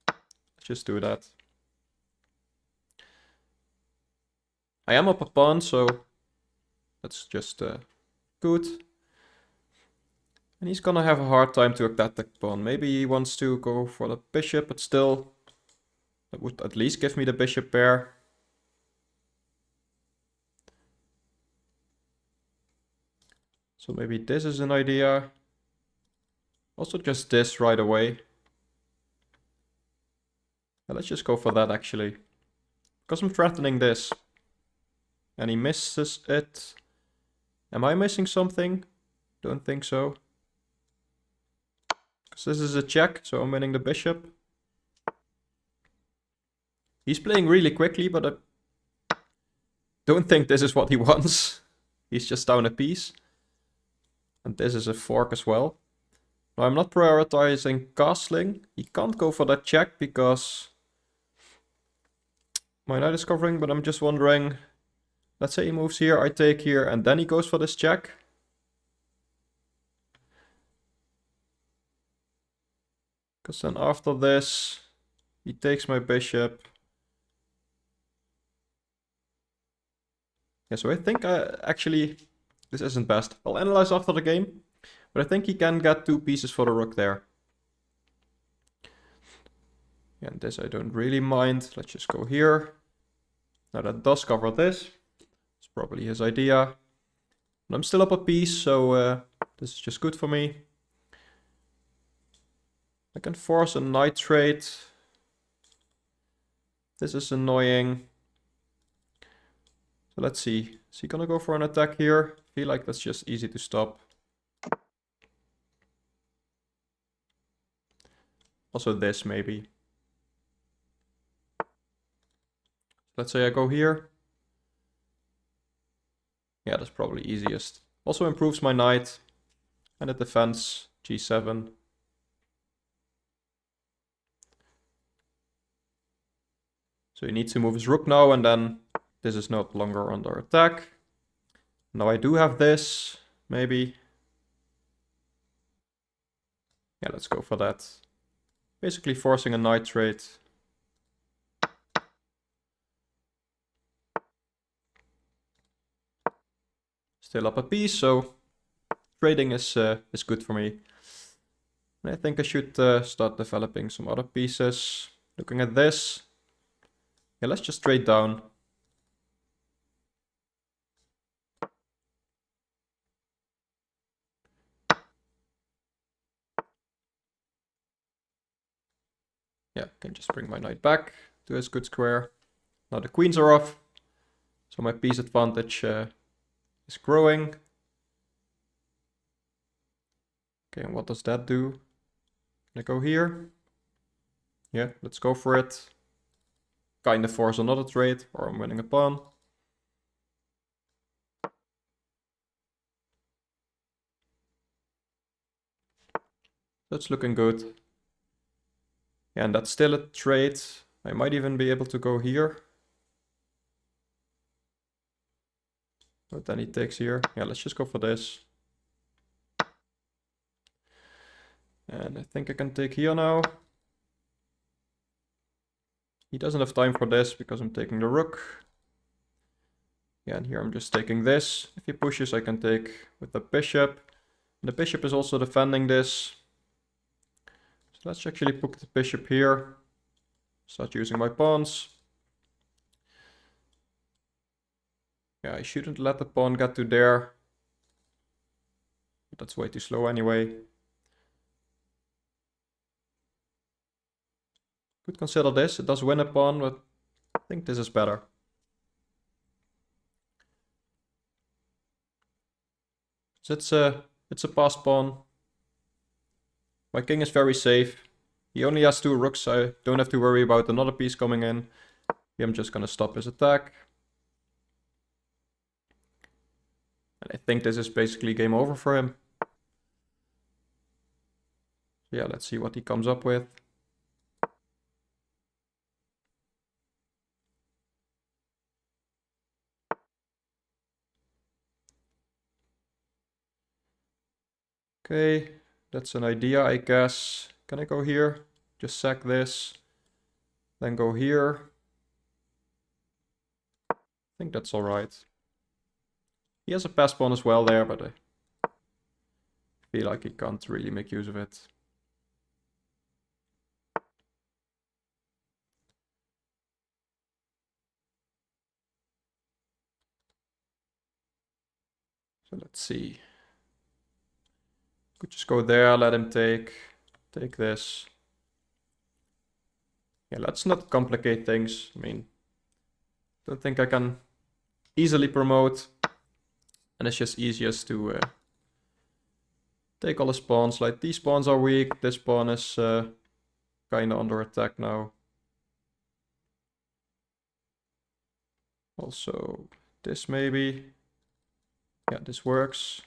Let's just do that. I am up a pawn, so that's just good. And he's gonna have a hard time to attack the pawn. Maybe he wants to go for the bishop, but still, that would at least give me the bishop pair. So maybe this is an idea. Also just this right away. Now let's just go for that actually. Because I'm threatening this. And he misses it. Am I missing something? Don't think so. Because this is a check, so I'm winning the bishop. He's playing really quickly, but I don't think this is what he wants. He's just down a piece. And this is a fork as well. Now I'm not prioritizing castling. He can't go for that check because my knight is covering, but I'm just wondering... Let's say he moves here, I take here, and then he goes for this check. Because then after this, he takes my bishop. Yeah, so I think actually this isn't best. I'll analyze after the game, but I think he can get 2 pieces for the rook there. Yeah, and this I don't really mind. Let's just go here. Now that does cover this. It's probably his idea. But I'm still up a piece, so this is just good for me. I can force a knight trade. This is annoying. So let's see. Is he gonna go for an attack here? I feel like that's just easy to stop. Also this maybe. Let's say I go here. Yeah, that's probably easiest. Also improves my knight. And it defends g7. So he needs to move his rook now, and then this is no longer under attack. Now I do have this, maybe. Yeah, let's go for that. Basically forcing a knight trade. Still up a piece, so trading is good for me. And I think I should start developing some other pieces. Looking at this. Yeah, let's just trade down. Yeah, can just bring my knight back to his good square. Now the queens are off, so my piece advantage is growing. Okay, and what does that do? Can I go here? Yeah, let's go for it. Kinda force another trade, or I'm winning a pawn. That's looking good. Yeah, and that's still a trade. I might even be able to go here. But then he takes here. Yeah, let's just go for this. And I think I can take here now. He doesn't have time for this because I'm taking the rook. Yeah, and here I'm just taking this. If he pushes, I can take with the bishop. And the bishop is also defending this. So let's actually put the bishop here. Start using my pawns. Yeah, I shouldn't let the pawn get to there. But that's way too slow anyway. Could consider this. It does win a pawn, but I think this is better. So it's a passed pawn. My king is very safe. He only has 2 rooks, so I don't have to worry about another piece coming in. Here I'm just gonna stop his attack. And I think this is basically game over for him. So yeah, let's see what he comes up with. Okay, that's an idea, I guess. Can I go here? Just sack this. Then go here. I think that's alright. He has a pass pawn as well there, but I feel like he can't really make use of it. So let's see. Could just go there, let him take this. Yeah, let's not complicate things. I mean, don't think I can easily promote. And it's just easiest to take all his pawns. Like, these pawns are weak. This pawn is kind of under attack now. Also, this maybe. Yeah, this works.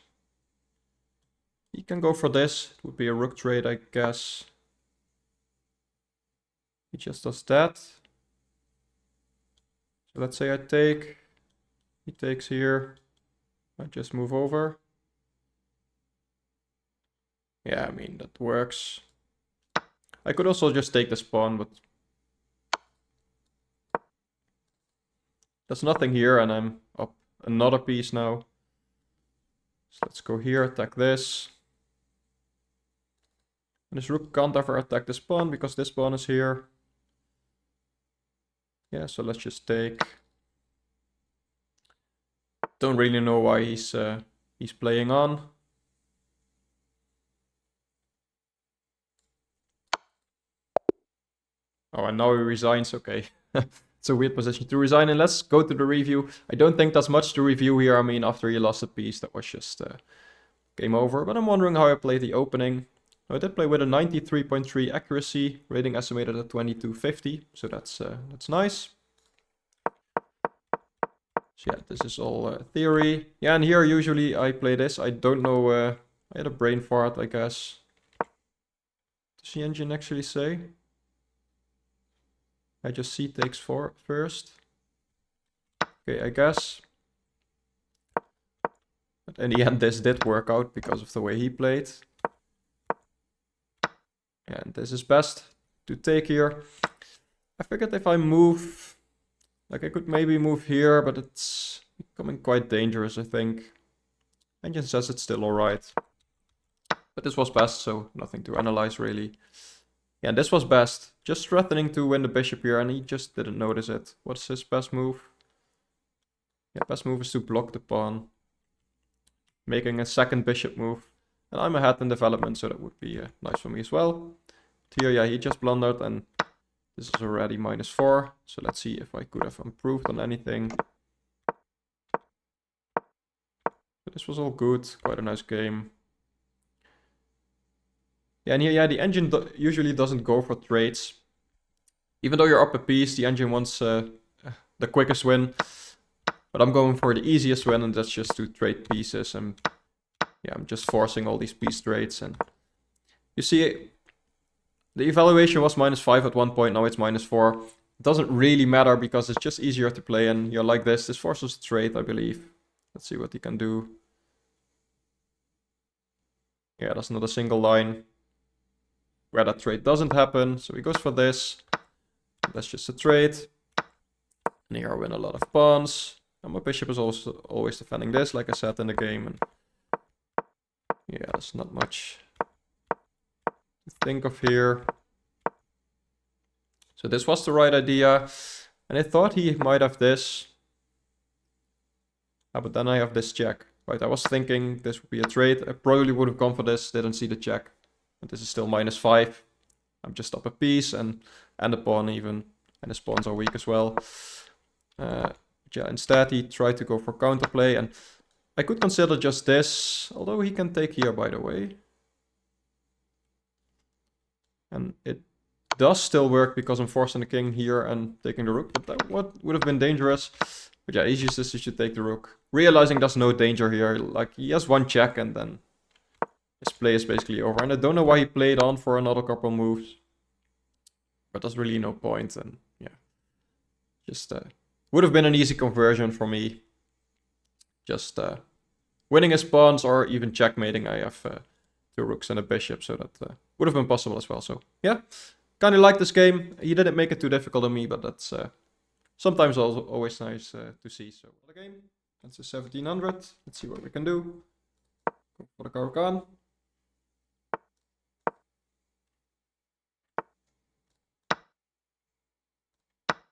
He can go for this. It would be a rook trade, I guess. He just does that. So let's say I take. He takes here. I just move over. Yeah, I mean, that works. I could also just take this pawn, but there's nothing here, and I'm up another piece now. So let's go here, attack this. And this rook can't ever attack this pawn because this pawn is here. Yeah, so let's just take. Don't really know why he's playing on. Oh, and now he resigns. Okay. It's a weird position to resign. And let's go to the review. I don't think there's much to review here. I mean, after he lost a piece, that was just game over. But I'm wondering how I played the opening. I did play with a 93.3 accuracy, rating estimated at 2250. So that's nice. So yeah, this is all theory. Yeah, and here usually I play this. I don't know. I had a brain fart, I guess. Does the engine actually say? I just c takes 4 first. Okay, I guess. But in the end, this did work out because of the way he played. And this is best to take here. I figured if I move, like I could maybe move here, but it's becoming quite dangerous, I think. Engine says it's still alright. But this was best, so nothing to analyze really. Yeah, and this was best. Just threatening to win the bishop here, and he just didn't notice it. What's his best move? Yeah, best move is to block the pawn. Making a second bishop move. And I'm ahead in development, so that would be nice for me as well. Here, yeah, he just blundered, and this is already -4. So let's see if I could have improved on anything. But this was all good. Quite a nice game. Yeah, and here, yeah, the engine usually doesn't go for trades. Even though you're up a piece, the engine wants the quickest win. But I'm going for the easiest win, and that's just to trade pieces. And yeah, I'm just forcing all these piece trades. And you see, the evaluation was -5 at one point, now it's -4. It doesn't really matter because it's just easier to play, and you're like this. This forces a trade, I believe. Let's see what he can do. Yeah, there's not a single line where that trade doesn't happen. So he goes for this. That's just a trade. And here I win a lot of pawns. And my bishop is also always defending this, like I said in the game. And yeah, there's not much to think of here. So this was the right idea. And I thought he might have this. But then I have this check. Right, I was thinking this would be a trade. I probably would have gone for this, didn't see the check. But this is still -5. I'm just up a piece and a pawn even. And his pawns are weak as well. Yeah, instead he tried to go for counterplay, and I could consider just this, although he can take here, by the way. And it does still work because I'm forcing the king here and taking the rook, but that would have been dangerous. But yeah, easiest is you should take the rook. Realizing there's no danger here, like he has one check and then his play is basically over. And I don't know why he played on for another couple moves, but there's really no point. And yeah, just would have been an easy conversion for me. Just winning his pawns or even checkmating. I have 2 rooks and a bishop, so that would have been possible as well. So yeah, kind of like this game. He didn't make it too difficult on me, but that's sometimes also always nice to see. So what a game. That's a 1700. Let's see what we can do. Go for the Caro-Kann.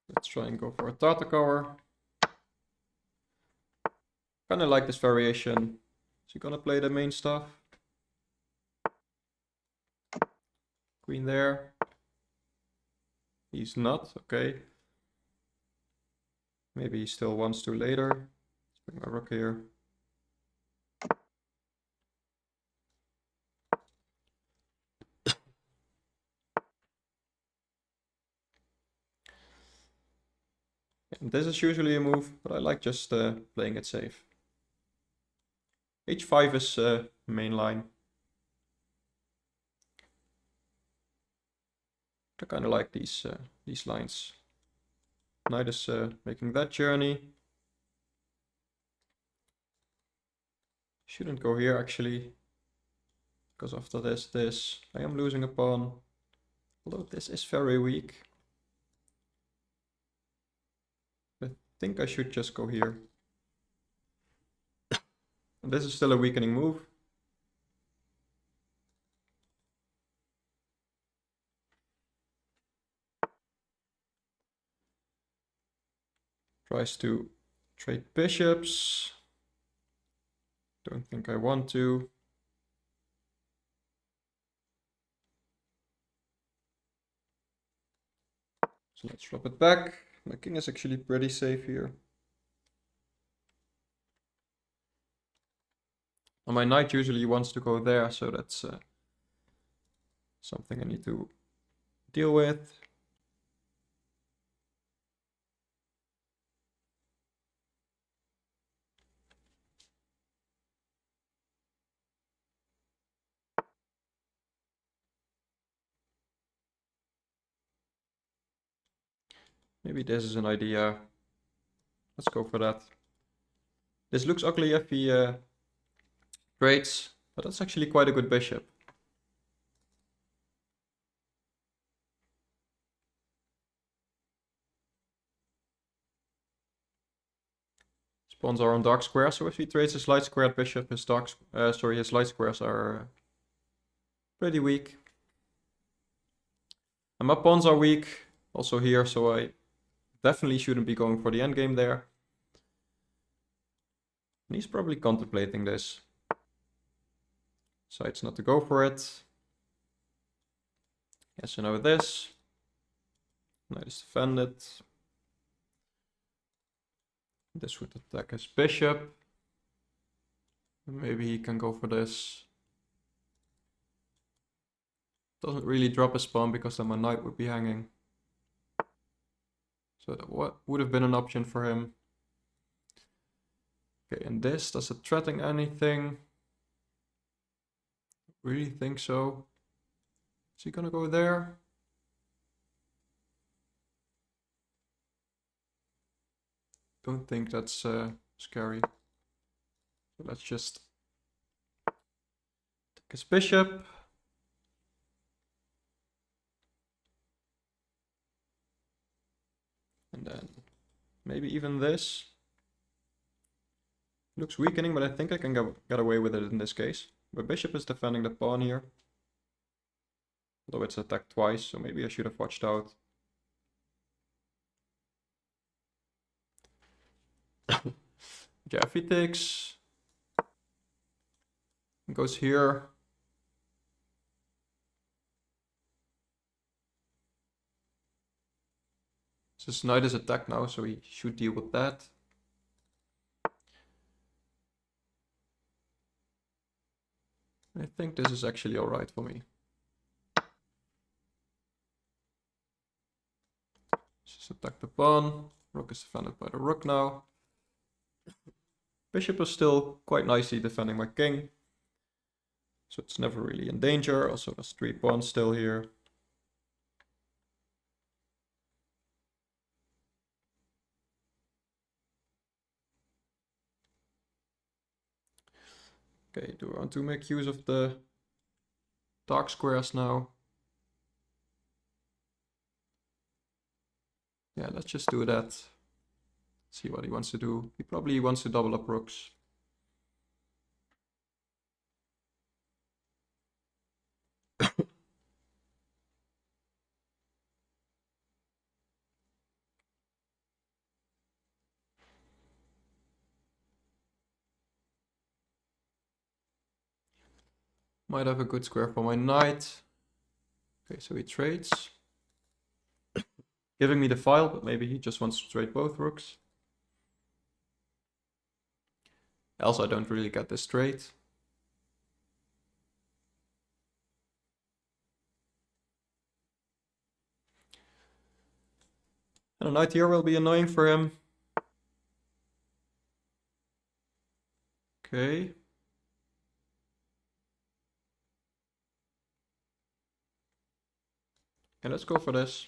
Let's try and go for a Tartakower. Kind of like this variation. Is he gonna play the main stuff? Queen there. He's not, okay. Maybe he still wants to later. Let's bring my rook here. And this is usually a move, but I like just playing it safe. H5 is main line. I kind of like these lines. Knight is making that journey. Shouldn't go here actually, because after this, I am losing a pawn. Although this is very weak. I think I should just go here. And this is still a weakening move. Tries to trade bishops. Don't think I want to. So let's drop it back. My king is actually pretty safe here. And my knight usually wants to go there, so that's something I need to deal with. Maybe this is an idea. Let's go for that. This looks ugly if he trades, but that's actually quite a good bishop. His pawns are on dark squares, so if he trades his light squared bishop, his light squares are pretty weak. And my pawns are weak also here, so I definitely shouldn't be going for the endgame there. And he's probably contemplating this. Decides not to go for it. Yes, so now this. Knight is defended. This would attack his bishop. Maybe he can go for this. Doesn't really drop his pawn because then my knight would be hanging. So that would have been an option for him. Okay, and this, does it threaten anything? Really think so. Is he gonna go there? Don't think that's scary. So let's just take his bishop. And then maybe even this. Looks weakening, but I think I can get away with it in this case. My bishop is defending the pawn here. Although it's attacked twice, so maybe I should have watched out. Yeah, if he takes... goes here. His knight is attacked now, so he should deal with that. I think this is actually alright for me. Just attack the pawn. Rook is defended by the rook now. Bishop is still quite nicely defending my king. So it's never really in danger. Also there's 3 pawns still here. Okay, do I want to make use of the dark squares now? Yeah, let's just do that. See what he wants to do. He probably wants to double up rooks. Might have a good square for my knight. Okay, so he trades. Giving me the file, but maybe he just wants to trade both rooks. Else I don't really get this trade. And a knight here will be annoying for him. Okay. And let's go for this.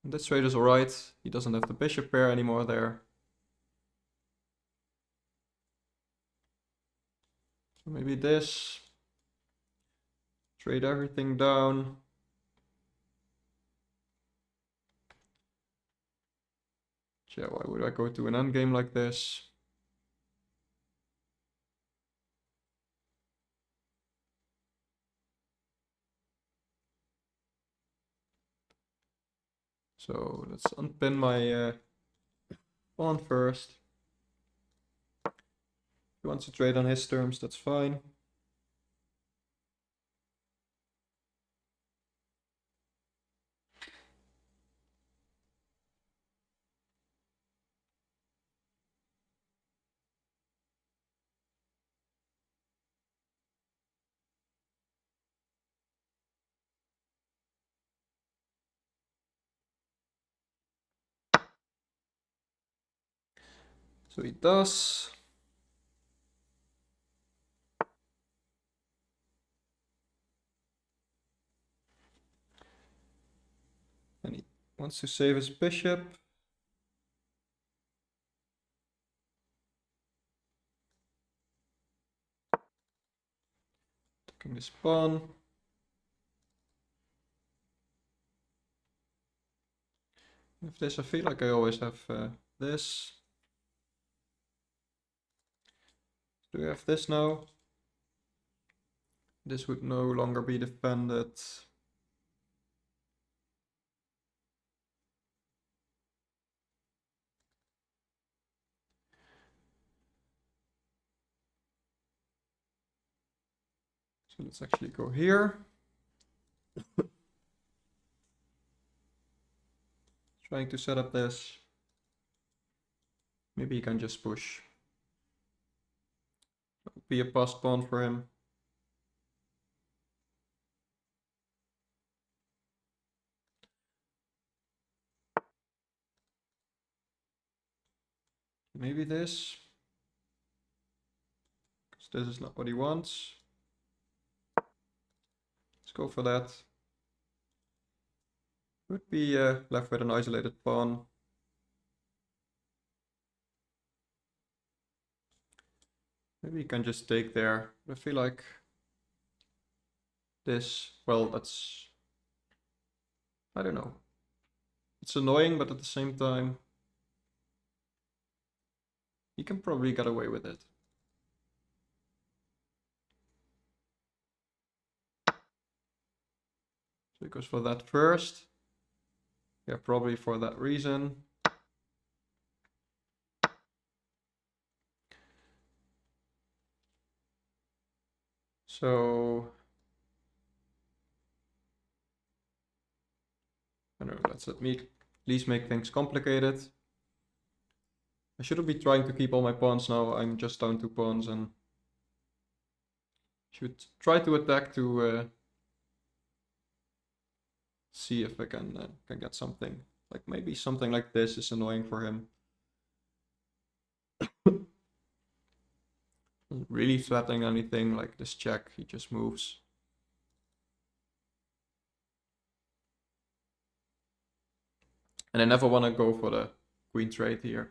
This trade is alright. He doesn't have the bishop pair anymore there. So maybe this. Trade everything down. Yeah, why would I go to an endgame like this? So let's unpin my pawn first. If he wants to trade on his terms, that's fine. So he does. And he wants to save his bishop. Taking this pawn. With this, I feel like I always have this. Do we have this now? This would no longer be defended. So let's actually go here. Trying to set up this. Maybe he can just push. That would be a passed pawn for him. Maybe this. Because this is not what he wants. Let's go for that. Would be left with an isolated pawn. Maybe you can just take there. But I feel like this, well, that's, I don't know. It's annoying, but at the same time, you can probably get away with it. So he goes for that first. Yeah, probably for that reason. So, I don't know, let's at least make things complicated. I shouldn't be trying to keep all my pawns now. I'm just down 2 pawns and should try to attack to see if I can get something. Like maybe something like this is annoying for him. Isn't really threatening anything like this check. He just moves. And I never want to go for the queen trade here.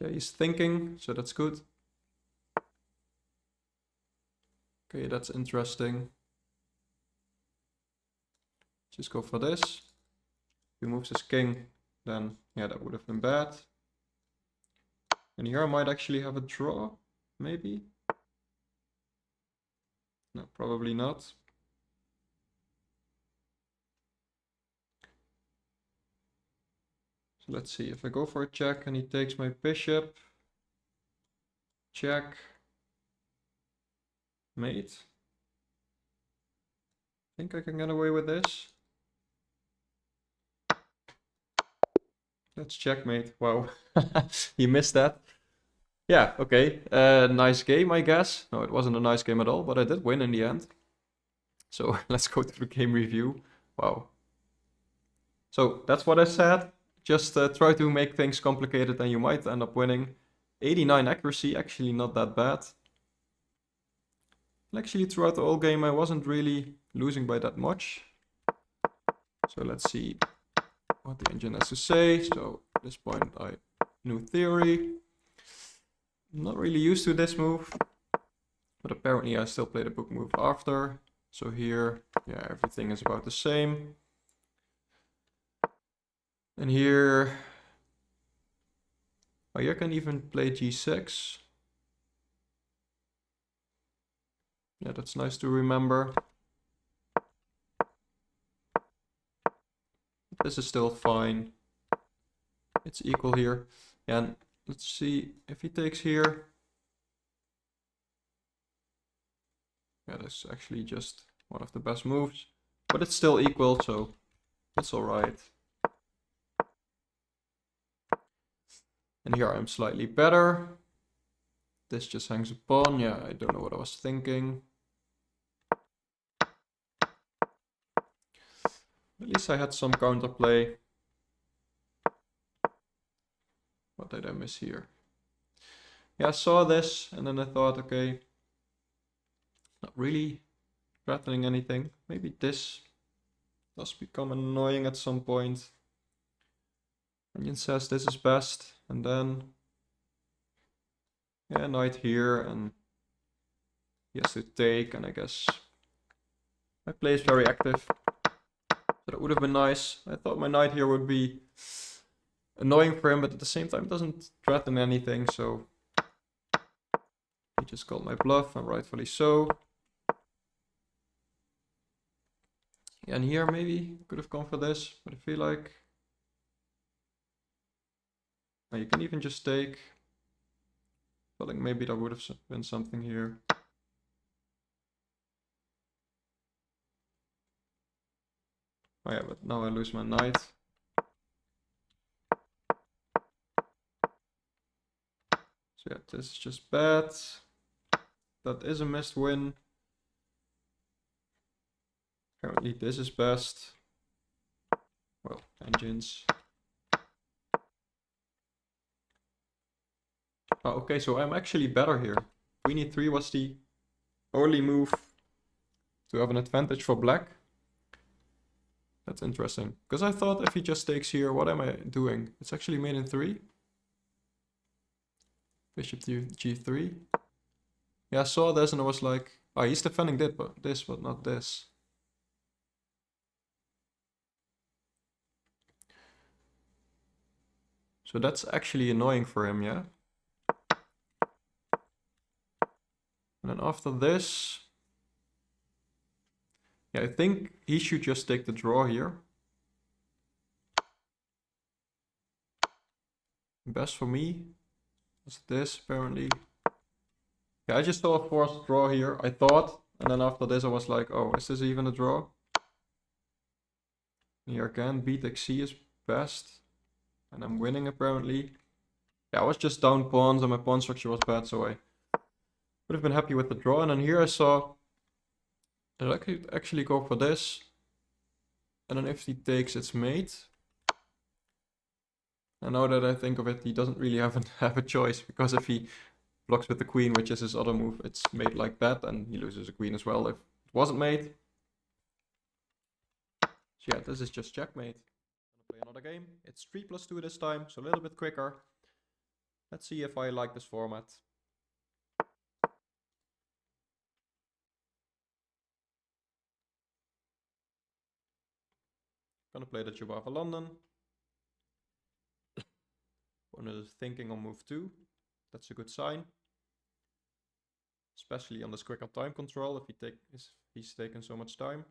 Okay, he's thinking, so that's good. Okay, that's interesting. Just go for this. If he moves his king, then yeah, that would have been bad. And here I might actually have a draw, maybe. No, probably not. So let's see, if I go for a check and he takes my bishop, check, mate. Think I can get away with this. That's checkmate. Wow, he missed that. Yeah, okay. Nice game, I guess. No, it wasn't a nice game at all, but I did win in the end. So let's go to the game review. Wow. So that's what I said. Just try to make things complicated and you might end up winning. 89 accuracy, actually not that bad. And actually throughout the whole game I wasn't really losing by that much. So let's see what the engine has to say. So at this point I knew theory. I'm not really used to this move, but apparently I still play the book move after. So here, yeah, everything is about the same. And here, oh, you can even play g6. Yeah, that's nice to remember. This is still fine. It's equal here. And let's see if he takes here. Yeah, that's actually just one of the best moves. But it's still equal, so it's alright. And here I'm slightly better. This just hangs a pawn. Yeah, I don't know what I was thinking. At least I had some counterplay. What did I miss here? Yeah, I saw this and then I thought, okay, not really threatening anything. Maybe this does become annoying at some point. Onion says this is best, and then yeah, knight here, and he has to take, and I guess my play is very active. So that would have been nice. I thought my knight here would be annoying for him, but at the same time it doesn't threaten anything, so he just called my bluff, and rightfully so. Yeah, and here maybe could have gone for this, but I feel like you can even just take. I feel like maybe there would have been something here. Oh yeah, but now I lose my knight. So yeah, this is just bad. That is a missed win. Apparently this is best. Well, engines. Oh, okay, so I'm actually better here. Queen e3 was the only move to have an advantage for black. That's interesting. Because I thought if he just takes here, what am I doing? It's actually made in 3. Bishop to g3. Yeah, I saw this and I was like, oh, he's defending this, but not this. So that's actually annoying for him, yeah? And then after this, yeah, I think he should just take the draw here. Best for me is this, apparently. Yeah, I just saw a forced draw here, I thought. And then after this I was like, oh, is this even a draw? Here again, beat xc is best. And I'm winning apparently. Yeah, I was just down pawns and my pawn structure was bad, so I would have been happy with the draw. And then here I saw that I could actually go for this. And then if he takes, it's mate. And now that I think of it, he doesn't really have a choice, because if he blocks with the queen, which is his other move, it's made like that, and he loses a queen as well if it wasn't made. So yeah, this is just checkmate. I'm gonna play another game. It's 3+2 this time, so a little bit quicker. Let's see if I like this format. Gonna play the Chihuahua London. Opponent is thinking on move 2. That's a good sign. Especially on this quicker time control, if he's taken so much time.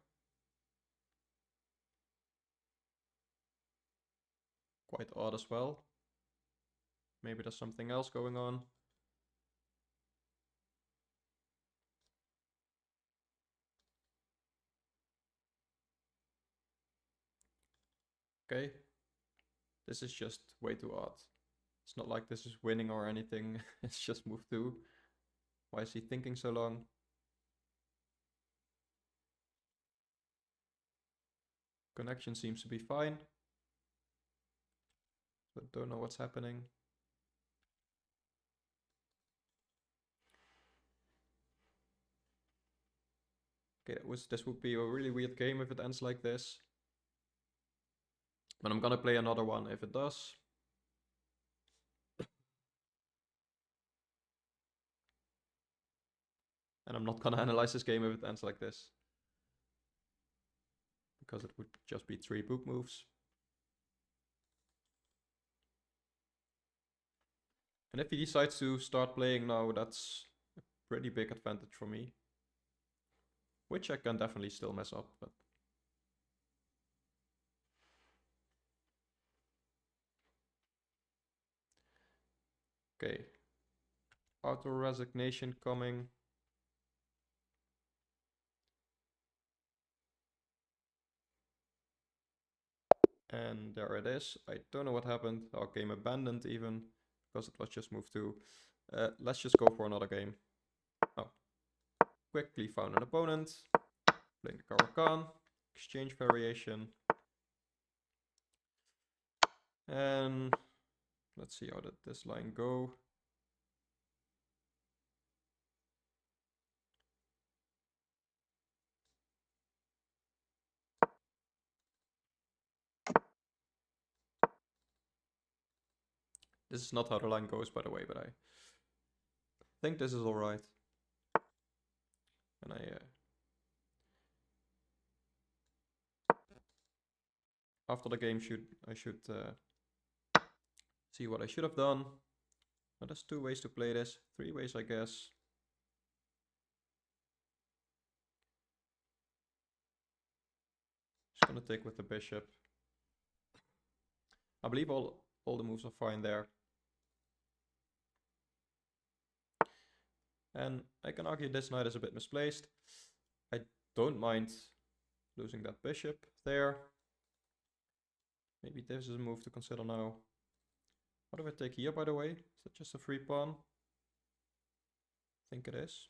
Quite odd as well. Maybe there's something else going on. Okay. This is just way too odd. It's not like this is winning or anything. It's just move 2. Why is he thinking so long? Connection seems to be fine. But don't know what's happening. Okay, this would be a really weird game if it ends like this. But I'm gonna play another one if it does. And I'm not gonna analyze this game if it ends like this, because it would just be 3 boot moves. And if he decides to start playing now, that's a pretty big advantage for me. Which I can definitely still mess up, but... Okay. Auto resignation coming. And there it is. I don't know what happened. Our game abandoned even, because it was just move 2. Let's just go for another game. Oh. Quickly found an opponent. Playing the Caro-Kann. Exchange variation. And let's see how did this line go. This is not how the line goes, by the way, but I think this is alright. And after the game I should see what I should have done. Now there's 2 ways to play this, 3 ways I guess. Just gonna take with the bishop. I believe all the moves are fine there. And I can argue this knight is a bit misplaced. I don't mind losing that bishop there. Maybe this is a move to consider now. What do I take here, by the way? Is that just a free pawn? I think it is.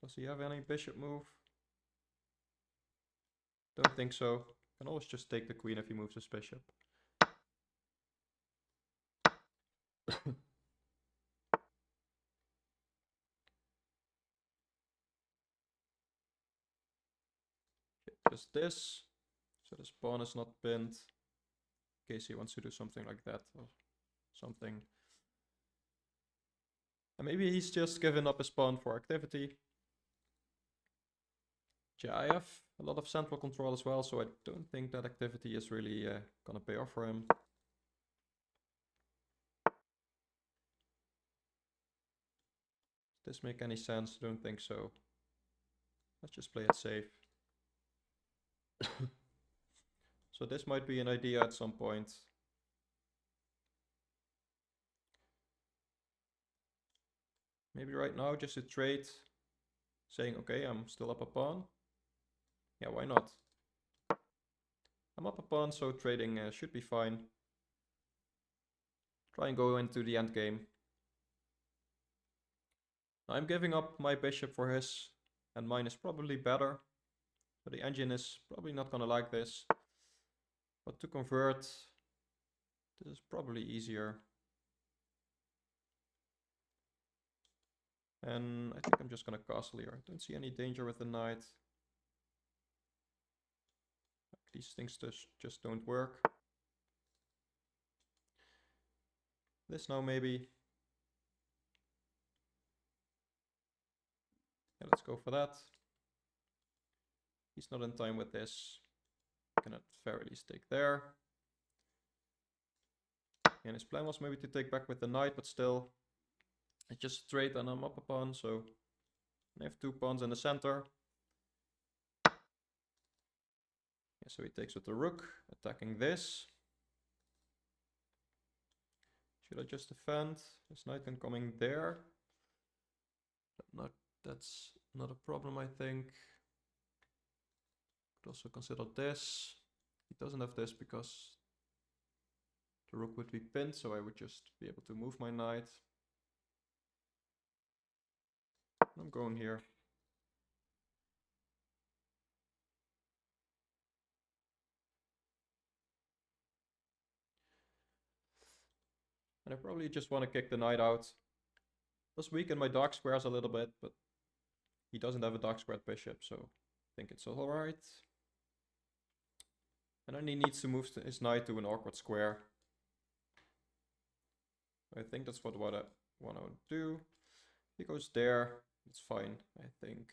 Does he have any bishop move? Don't think so. Can always just take the queen if he moves his bishop. Just this. So this pawn is not pinned. In case he wants to do something like that or something. And maybe he's just given up his pawn for activity. Yeah, I have a lot of central control as well, so I don't think that activity is really gonna pay off for him. Does this make any sense? Don't think so. Let's just play it safe. So this might be an idea at some point. Maybe right now just to trade, saying, okay, I'm still up a pawn. Yeah, why not? I'm up a pawn, so trading should be fine. Try and go into the end game. I'm giving up my bishop for his, and mine is probably better. But the engine is probably not gonna like this. But to convert, this is probably easier. And I think I'm just gonna castle here. I don't see any danger with the knight. These things just don't work. This now maybe. Yeah, let's go for that. He's not in time with this. I can at very least take there. And his plan was maybe to take back with the knight, but still. It's just straight and I'm up a pawn, so I have 2 pawns in the center. Yeah, so he takes with the rook, attacking this. Should I just defend? His knight incoming there. That's not a problem, I think. Could also consider this. He doesn't have this because the rook would be pinned, so I would just be able to move my knight. I'm going here. And I probably just want to kick the knight out. Does weaken my dark squares a little bit, but he doesn't have a dark squared bishop, so I think it's alright. And then he needs to move his knight to an awkward square. I think that's what I want to do. He goes there, it's fine, I think.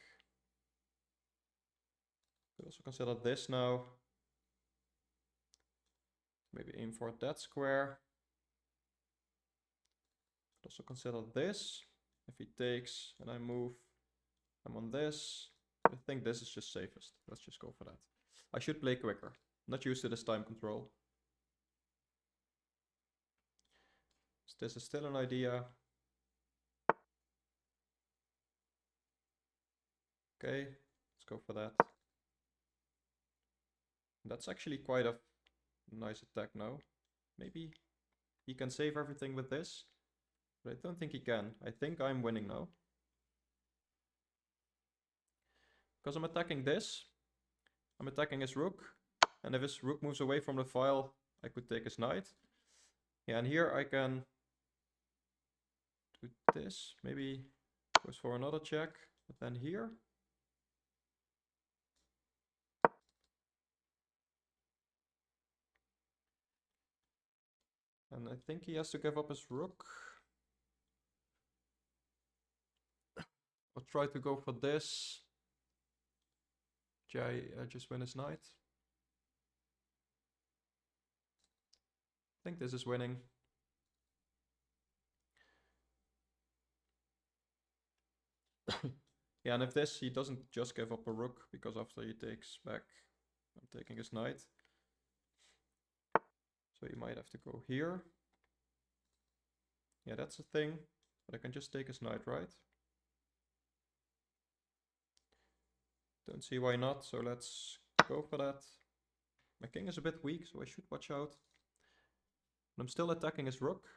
Could also consider this now. Maybe aim for that square. Could also consider this. If he takes and I move, I'm on this. I think this is just safest. Let's just go for that. I should play quicker. Not used to this time control. So this is still an idea. Okay, let's go for that. That's actually quite a nice attack now. Maybe he can save everything with this. But I don't think he can. I think I'm winning now. Because I'm attacking this. I'm attacking his rook. And if his rook moves away from the file, I could take his knight. Yeah, and here I can do this. Maybe goes for another check. But then here. And I think he has to give up his rook. I'll try to go for this. Just win his knight. I think this is winning. Yeah, and if this, he doesn't just give up a rook, because after he takes back, I'm taking his knight. So he might have to go here. Yeah, that's a thing. But I can just take his knight, right? Don't see why not, so let's go for that. My king is a bit weak, so I should watch out. But I'm still attacking his rook.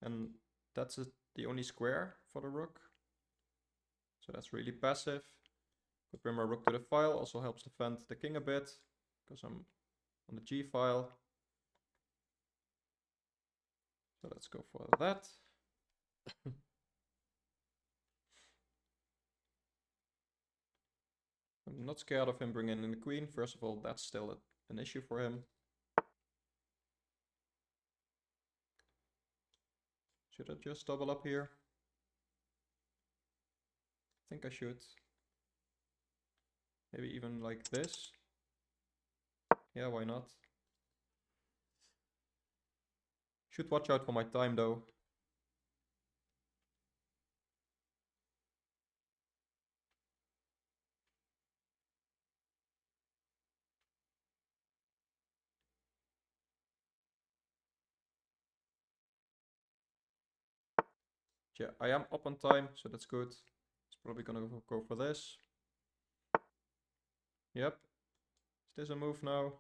And that's the only square for the rook. So that's really passive. Could bring my rook to the file, also helps defend the king a bit, because I'm on the g file. So let's go for that. I'm not scared of him bringing in the queen. First of all, that's still an issue for him. Should I just double up here? I think I should. Maybe even like this. Yeah, why not? Should watch out for my time though. Yeah, I am up on time, so that's good. He's probably gonna go for this. Yep. Is this a move now?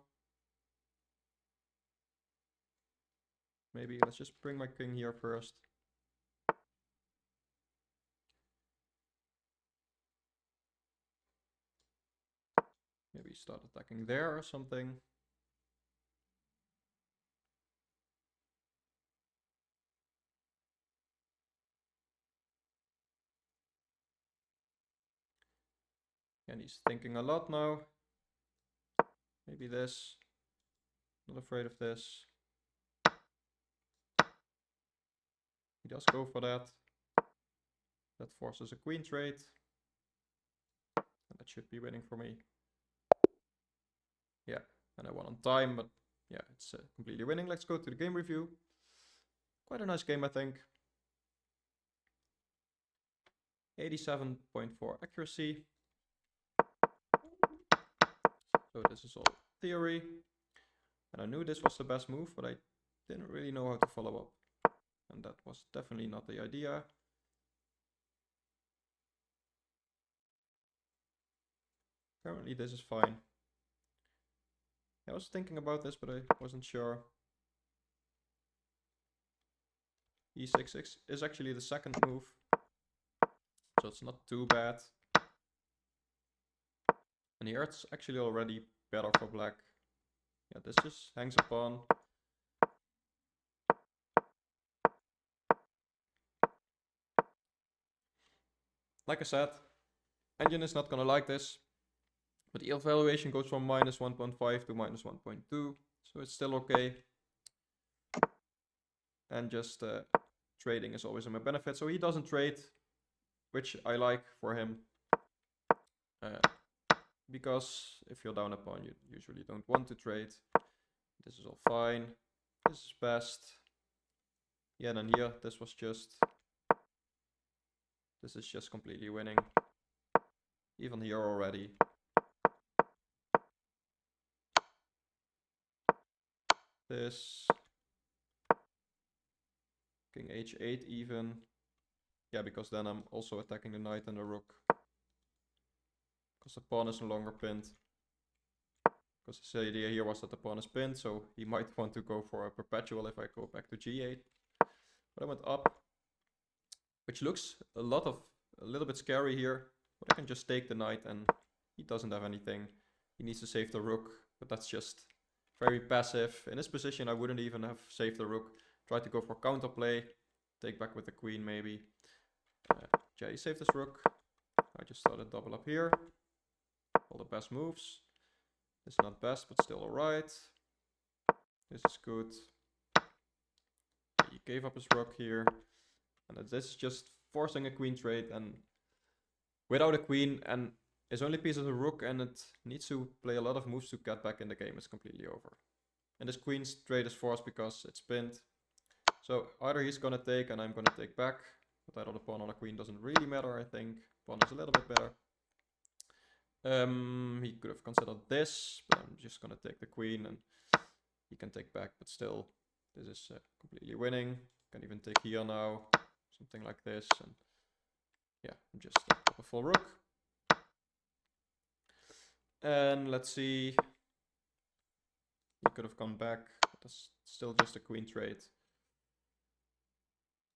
Maybe let's just bring my king here first. Maybe start attacking there or something. And he's thinking a lot now. Maybe this. Not afraid of this. He does go for that. That forces a queen trade. And that should be winning for me. Yeah, and I won on time, but yeah, it's completely winning. Let's go to the game review. Quite a nice game, I think. 87.4 accuracy. So this is all theory. And I knew this was the best move, but I didn't really know how to follow up. And that was definitely not the idea. Apparently this is fine. I was thinking about this, but I wasn't sure. E6 is actually the second move, so it's not too bad. And here it's actually already better for black. Yeah, this just hangs a pawn. Like I said, engine is not gonna like this, but the evaluation goes from minus 1.5 to minus 1.2, so it's still okay. And just trading is always in my benefit, so he doesn't trade, which I like for him. Because if you're down a pawn, you usually don't want to trade. This is all fine. This is best. Yeah, then here, this is just completely winning. Even here already. This. King h8 even. Yeah, because then I'm also attacking the knight and the rook. Because the pawn is no longer pinned. Because the idea here was that the pawn is pinned, so he might want to go for a perpetual if I go back to g8. But I went up, which looks a little bit scary here. But I can just take the knight and he doesn't have anything. He needs to save the rook, but that's just very passive. In this position I wouldn't even have saved the rook. Try to go for counterplay, take back with the queen maybe. Yeah, he saved his rook. I just started double up here. All the best moves. It's not best, but still alright. This is good. He gave up his rook here. And this is just forcing a queen trade, and without a queen and his only piece is a rook, and it needs to play a lot of moves to get back in the game. It's completely over. And this queen trade is forced because it's pinned. So either he's gonna take and I'm gonna take back. But either the pawn or the queen doesn't really matter, I think. Pawn is a little bit better. He could have considered this, but I'm just gonna take the queen and he can take back, but still, this is completely winning. Can even take here now, something like this, and yeah, I'm just up a full rook. And let's see, he could have gone back, but that's still just a queen trade.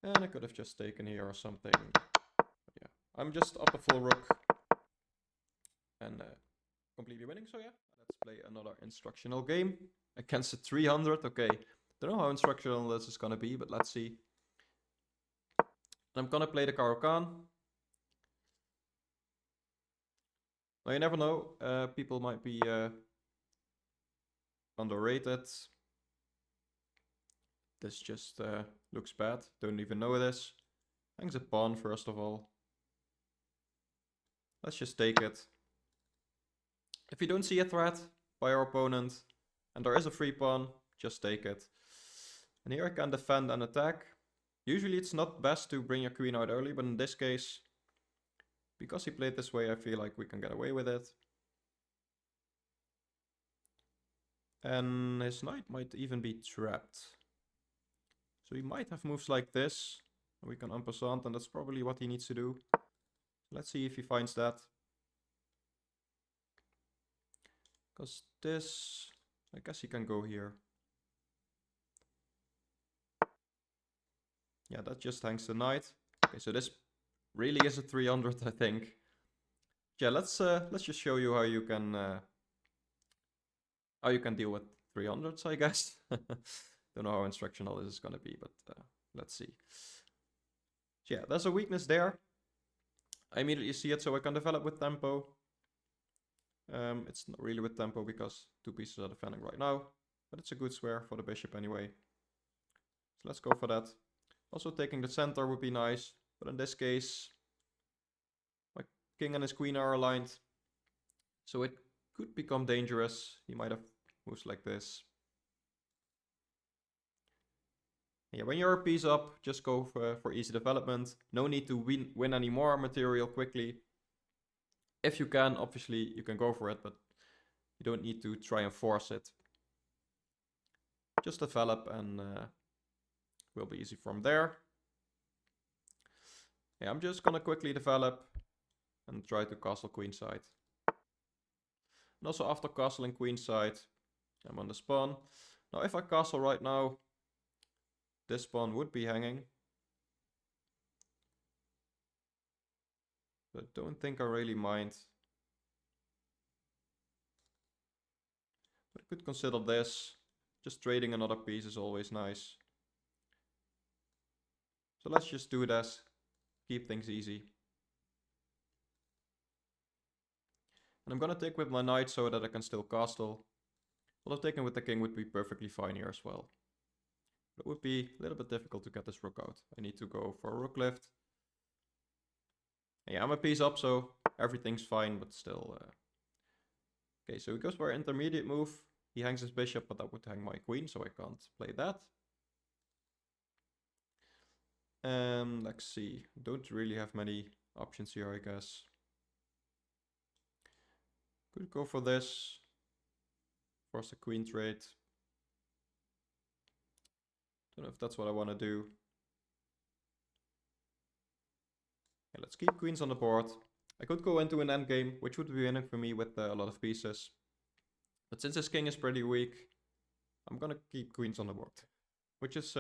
And I could have just taken here or something. But yeah, I'm just up a full rook and completely winning. So yeah, let's play another instructional game against a 300. Okay, don't know how instructional this is gonna be, but let's see. I'm gonna play the Caro-Kann. Now you never know, people might be underrated. This just looks bad, don't even know this. Hangs a pawn first of all. Let's just take it. If you don't see a threat by our opponent, and there is a free pawn, just take it. And here I can defend and attack. Usually it's not best to bring your queen out early, but in this case, because he played this way, I feel like we can get away with it. And his knight might even be trapped. So he might have moves like this. And we can en passant, and that's probably what he needs to do. Let's see if he finds that. Because this, I guess he can go here. Yeah, that just hangs the knight. Okay, so this really is a 300, I think. Yeah, let's just show you how you can deal with 300s, I guess. Don't know how instructional this is gonna be, but let's see. So yeah, there's a weakness there. I immediately see it, so I can develop with tempo. It's not really with tempo because two pieces are defending right now, but it's a good square for the bishop anyway. So let's go for that. Also taking the center would be nice, but in this case, my king and his queen are aligned, so it could become dangerous. He might have moves like this. Yeah, when you're a piece up, just go for easy development. No need to win any more material quickly. If you can, obviously, you can go for it, but you don't need to try and force it. Just develop and will be easy from there. Yeah, I'm just gonna quickly develop and try to castle queenside. And also after castling queenside, I'm on the pawn. Now if I castle right now, this pawn would be hanging. But I don't think I really mind. But I could consider this. Just trading another piece is always nice. So let's just do this. Keep things easy. And I'm gonna take with my knight so that I can still castle. Although taking with the king would be perfectly fine here as well. But it would be a little bit difficult to get this rook out. I need to go for a rook lift. Yeah, I'm a piece up, so everything's fine, but still. Okay, so he goes for an intermediate move. He hangs his bishop, but that would hang my queen, so I can't play that. Let's see. Don't really have many options here, I guess. Could go for this. Force a queen trade. Don't know if that's what I want to do. Yeah, let's keep queens on the board. I could go into an endgame, which would be winning for me with a lot of pieces. But since this king is pretty weak, I'm gonna keep queens on the board. Which is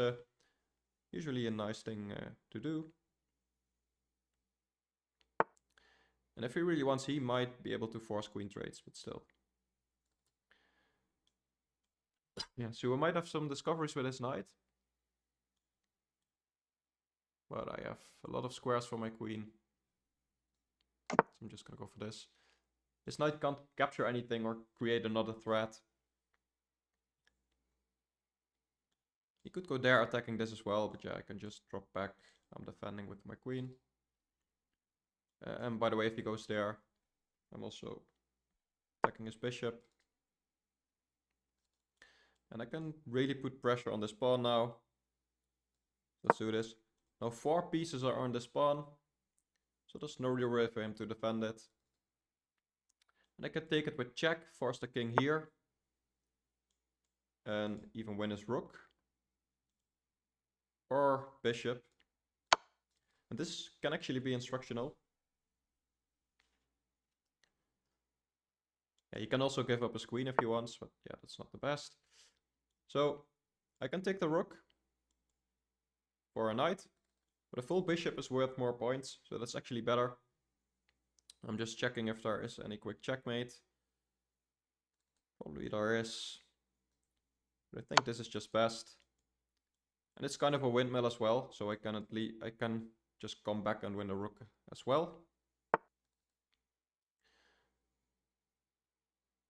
usually a nice thing to do. And if he really wants, he might be able to force queen trades, but still. Yeah, so we might have some discoveries with his knight. But I have a lot of squares for my queen. So I'm just gonna go for this. His knight can't capture anything or create another threat. He could go there attacking this as well, but yeah, I can just drop back. I'm defending with my queen. And by the way, if he goes there, I'm also attacking his bishop. And I can really put pressure on this pawn now. Let's do this. Now 4 pieces are on this pawn, so there's no real way for him to defend it. And I can take it with check, force the king here, and even win his rook. Or bishop. And this can actually be instructional. Yeah, he can also give up his queen if he wants, but yeah, that's not the best. So I can take the rook for a knight, but a full bishop is worth more points, so that's actually better. I'm just checking if there is any quick checkmate. Probably there is, but I think this is just best. And it's kind of a windmill as well, so I can just come back and win the rook as well.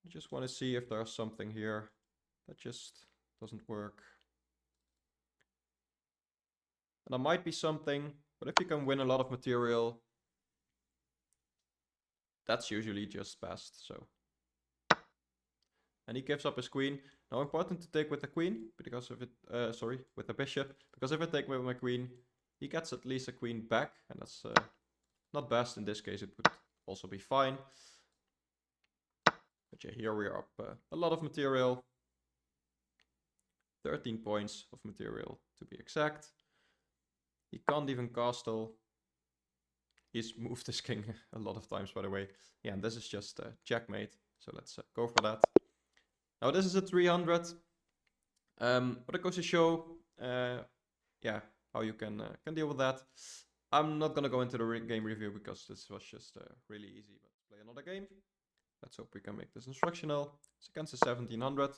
I just want to see if there's something here that just doesn't work. And there might be something, but if you can win a lot of material, that's usually just best, so. And he gives up his queen. Now important to take with the queen, because if it, with the bishop, because if I take with my queen, he gets at least a queen back, and that's not best. In this case, it would also be fine. But yeah, here we are up a lot of material. 13 points of material to be exact. He can't even castle. He's moved his king a lot of times, by the way. Yeah, and this is just checkmate. So let's go for that. Now this is a 300. But it goes to show, yeah, how you can deal with that. I'm not gonna go into the game review because this was just really easy. But play another game. Let's hope we can make this instructional. It's against the 1700.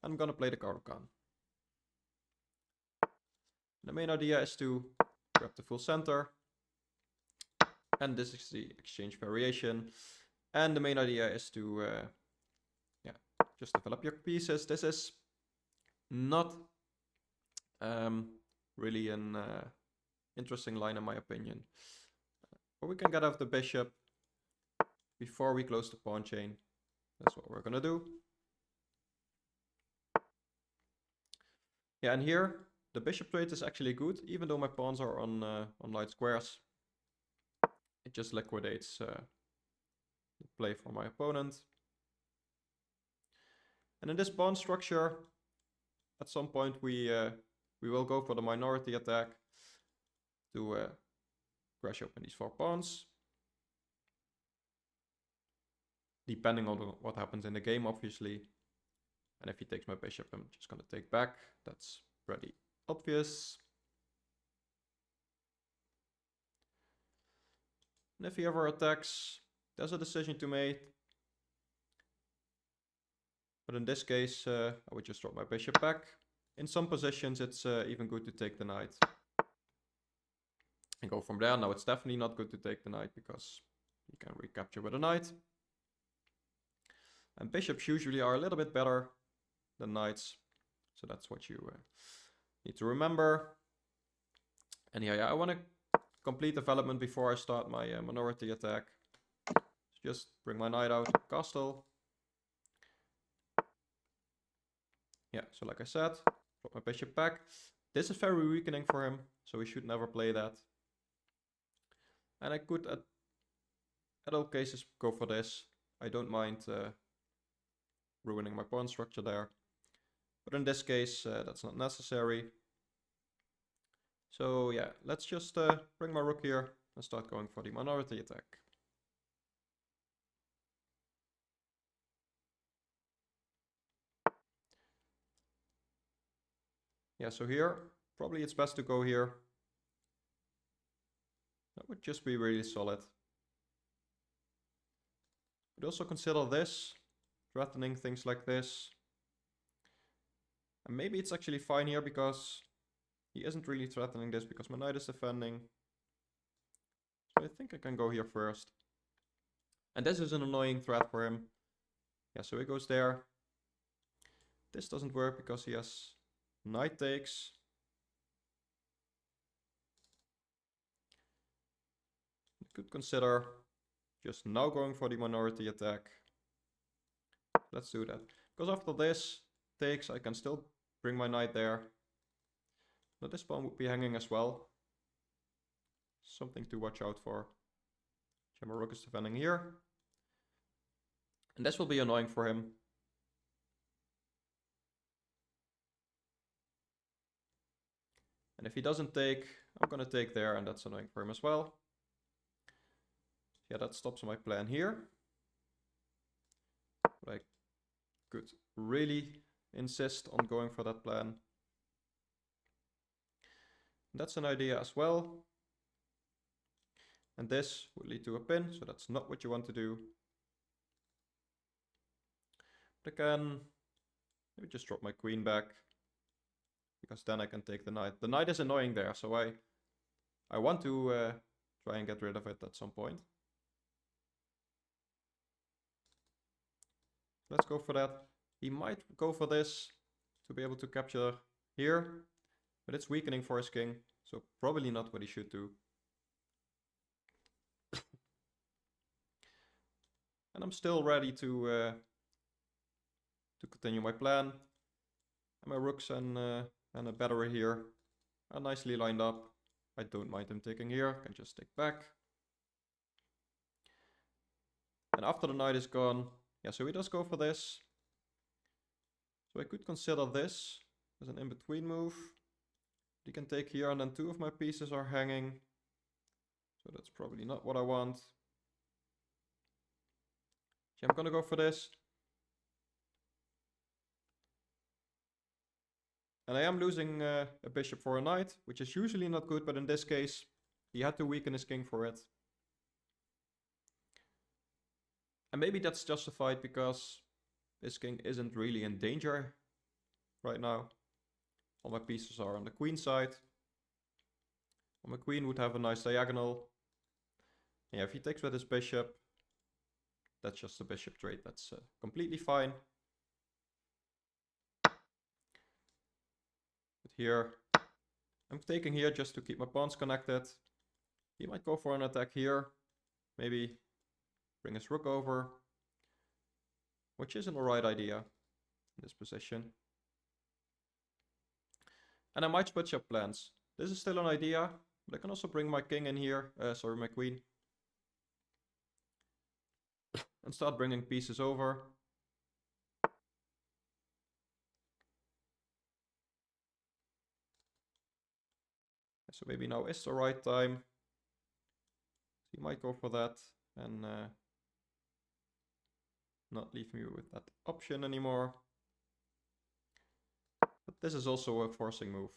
I'm gonna play the Caro-Kann. The main idea is to grab the full center. And this is the exchange variation. And the main idea is to, yeah, just develop your pieces. This is not really an interesting line in my opinion. But we can get off the bishop before we close the pawn chain. That's what we're gonna do. Yeah, and here the bishop trade is actually good, even though my pawns are on light squares. It just liquidates the play for my opponent. And in this pawn structure, at some point we will go for the minority attack to crash open these 4 pawns. Depending on what happens in the game, obviously. And if he takes my bishop, I'm just going to take back. That's pretty obvious. And if he ever attacks, there's a decision to make. But in this case, I would just drop my bishop back. In some positions, it's even good to take the knight. And go from there. Now, it's definitely not good to take the knight because you can recapture with a knight. And bishops usually are a little bit better than knights. So that's what you need to remember. And yeah, I want to complete development before I start my minority attack. Just bring my knight out, castle. Yeah, so like I said, drop my bishop back. This is very weakening for him, so he should never play that. And I could, at all cases, go for this. I don't mind ruining my pawn structure there. But in this case, that's not necessary. So yeah, let's just bring my rook here and start going for the minority attack. Yeah, so here, probably it's best to go here. That would just be really solid. But also consider this, threatening things like this. And maybe it's actually fine here because he isn't really threatening this because my knight is defending. So I think I can go here first. And this is an annoying threat for him. Yeah, so he goes there. This doesn't work because he has knight takes. You could consider just now going for the minority attack. Let's do that. Because after this takes, I can still bring my knight there. But this pawn would be hanging as well. Something to watch out for. My rook is defending here. And this will be annoying for him. And if he doesn't take, I'm going to take there, and that's annoying for him as well. Yeah, that stops my plan here. But I could really insist on going for that plan. That's an idea as well. And this would lead to a pin, so that's not what you want to do. But I can maybe just drop my queen back, because then I can take the knight. The knight is annoying there, so I want to try and get rid of it at some point. Let's go for that. He might go for this to be able to capture here, but it's weakening for his king, so probably not what he should do. And I'm still ready to continue my plan. And my rooks and a battery here are nicely lined up. I don't mind him taking here, I can just take back. And after the knight is gone, yeah, so he does go for this. So I could consider this as an in-between move. He can take here, and then two of my pieces are hanging. So that's probably not what I want. So I'm gonna go for this. And I am losing a bishop for a knight, which is usually not good, but in this case, he had to weaken his king for it. And maybe that's justified because his king isn't really in danger right now. All my pieces are on the queen side. Well, my queen would have a nice diagonal. Yeah, if he takes with his bishop, that's just a bishop trade. That's completely fine. But here, I'm taking here just to keep my pawns connected. He might go for an attack here. Maybe bring his rook over, which isn't the right idea in this position. And I might switch up plans. This is still an idea, but I can also bring my king in here, sorry, my queen. And start bringing pieces over. So maybe now is the right time. So you might go for that and not leave me with that option anymore. But this is also a forcing move.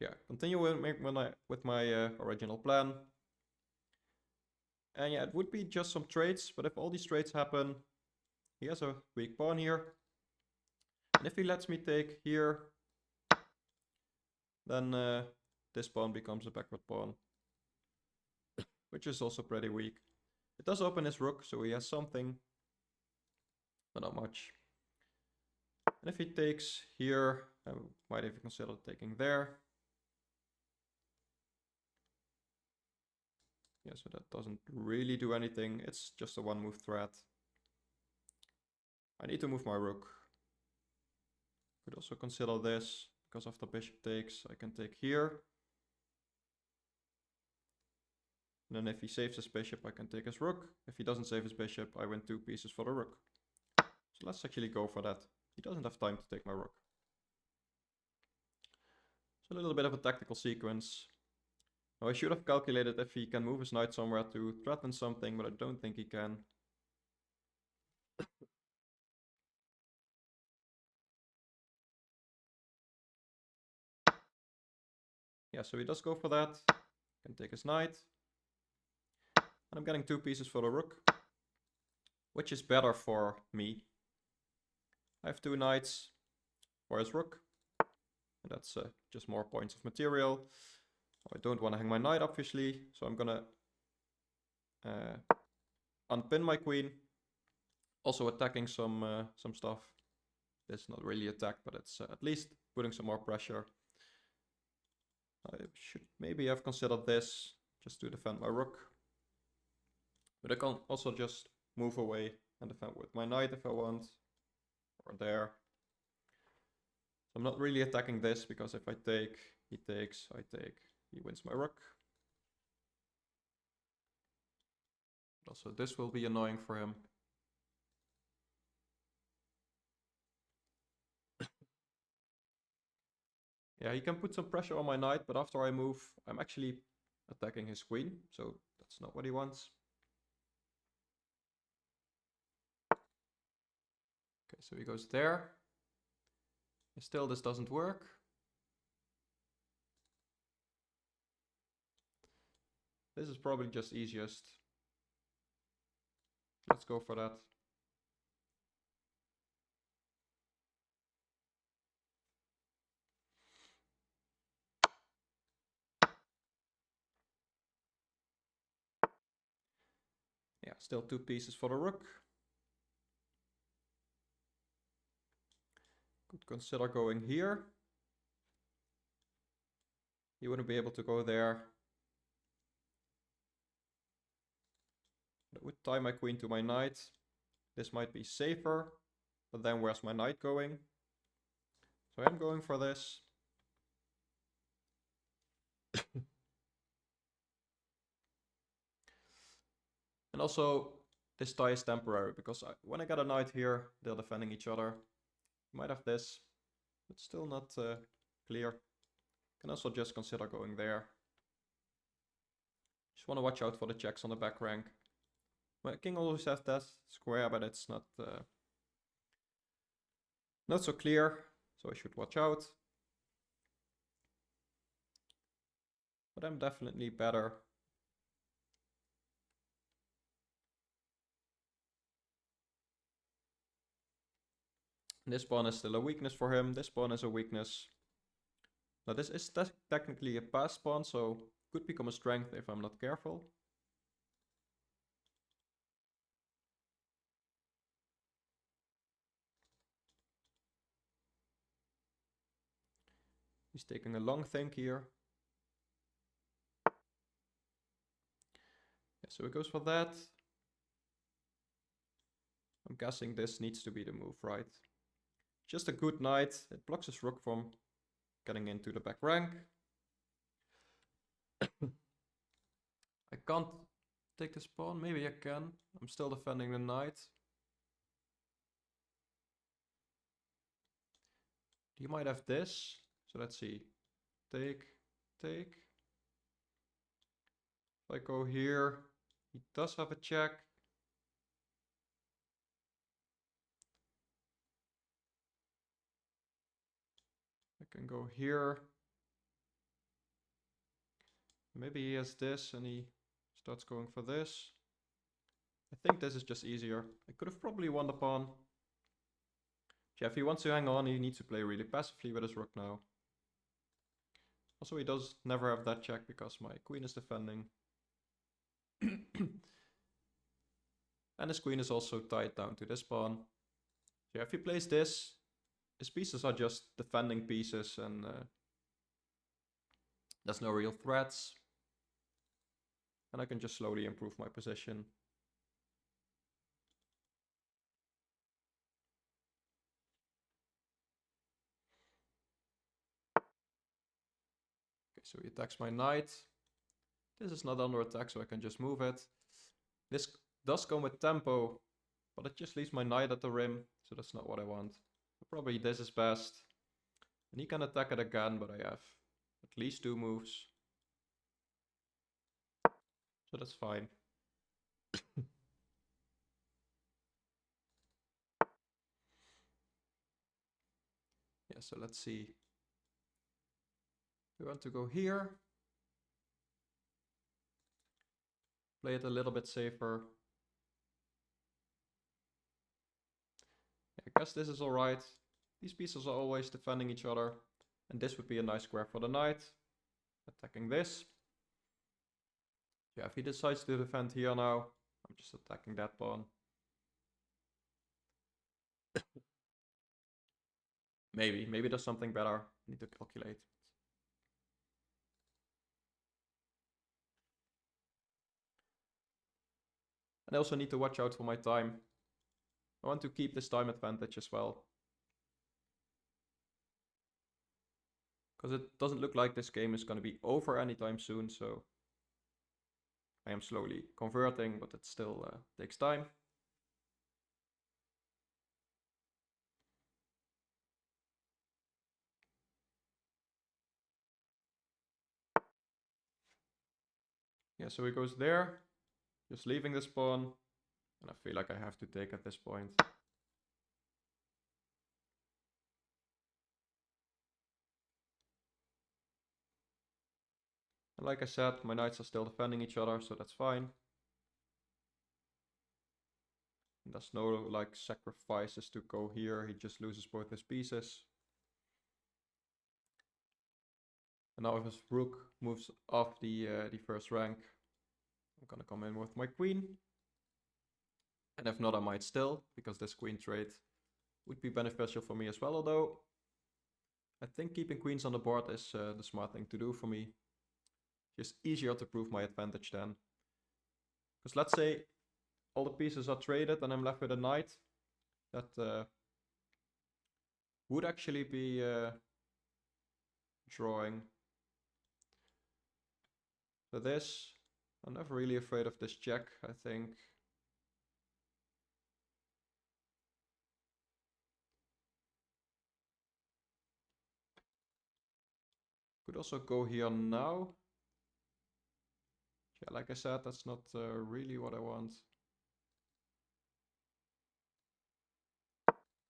Yeah, continue with my original plan. And yeah, it would be just some trades, but if all these trades happen, he has a weak pawn here. And if he lets me take here, then this pawn becomes a backward pawn, which is also pretty weak. It does open his rook, so he has something, but not much. And if he takes here, I might even consider taking there. Yeah, so that doesn't really do anything. It's just a one move threat. I need to move my rook. Could also consider this, because after bishop takes, I can take here. And then if he saves his bishop, I can take his rook. If he doesn't save his bishop, I win two pieces for the rook. So let's actually go for that. He doesn't have time to take my rook. So a little bit of a tactical sequence. Now I should have calculated if he can move his knight somewhere to threaten something, but I don't think he can. Yeah, so he does go for that. Can take his knight. And I'm getting two pieces for the rook, which is better for me. I have two knights for his rook. And that's just more points of material. I don't want to hang my knight, obviously, so I'm gonna unpin my queen. Also attacking some stuff. This is not really attack, but it's at least putting some more pressure. I should maybe have considered this just to defend my rook. But I can also just move away and defend with my knight if I want. Or there. So I'm not really attacking this, because if I take, he takes, I take, he wins my rook. But also this will be annoying for him. Yeah, he can put some pressure on my knight, but after I move, I'm actually attacking his queen, so that's not what he wants. Okay, so he goes there. And still this doesn't work. This is probably just easiest. Let's go for that. Yeah, still 2 pieces for the rook. Could consider going here. He wouldn't be able to go there. That would tie my queen to my knight. This might be safer, but then where's my knight going? So I'm going for this. And also, this tie is temporary, because when I got a knight here, they're defending each other. Might have this, but still not clear. Can also just consider going there. Just want to watch out for the checks on the back rank. My king always has that square, but it's not so clear, so I should watch out. But I'm definitely better. This pawn is still a weakness for him. This pawn is a weakness. Now this is technically a pass pawn, so could become a strength if I'm not careful. He's taking a long think here. Yeah, so he goes for that. I'm guessing this needs to be the move, right? Just a good knight. It blocks his rook from getting into the back rank. I can't take this pawn. Maybe I can. I'm still defending the knight. You might have this. So let's see. Take, take. If I go here, he does have a check. I can go here. Maybe he has this and he starts going for this. I think this is just easier. I could have probably won the pawn. Yeah, if he wants to hang on, he needs to play really passively with his rook now. Also, he does never have that check because my queen is defending. And his queen is also tied down to this pawn. So yeah, if he plays this, his pieces are just defending pieces and there's no real threats. And I can just slowly improve my position. Okay, so he attacks my knight. This is not under attack, so I can just move it. This does come with tempo, but it just leaves my knight at the rim, so that's not what I want. But probably this is best. And he can attack it again, but I have at least 2 moves. So that's fine. Yeah, so let's see. We want to go here. Play it a little bit safer. I guess this is alright. These pieces are always defending each other. And this would be a nice square for the knight. Attacking this. Yeah, if he decides to defend here now, I'm just attacking that pawn. Maybe there's something better. Need to calculate. And I also need to watch out for my time. I want to keep this time advantage as well. Because it doesn't look like this game is going to be over anytime soon, so I am slowly converting, but it still takes time. Yeah, so he goes there, just leaving this pawn, and I feel like I have to take at this point. And like I said, my knights are still defending each other, so that's fine. And there's no like sacrifices to go here, he just loses both his pieces. And now if his rook moves off the first rank, I'm gonna come in with my queen. And if not, I might still, because this queen trade would be beneficial for me as well, although I think keeping queens on the board is the smart thing to do for me. Just easier to prove my advantage then. Because let's say all the pieces are traded and I'm left with a knight, that would actually be drawing. So this, I'm never really afraid of this check, I think. Could also go here now. Yeah, like I said, that's not really what I want.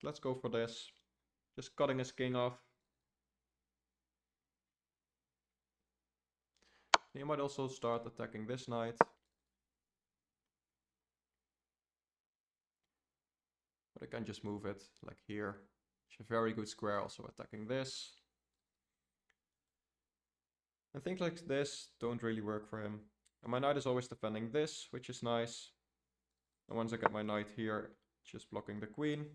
Let's go for this. Just cutting his king off. He might also start attacking this knight. But I can just move it like here. It's a very good square, also attacking this. And things like this don't really work for him. And my knight is always defending this, which is nice. And once I get my knight here, just blocking the queen.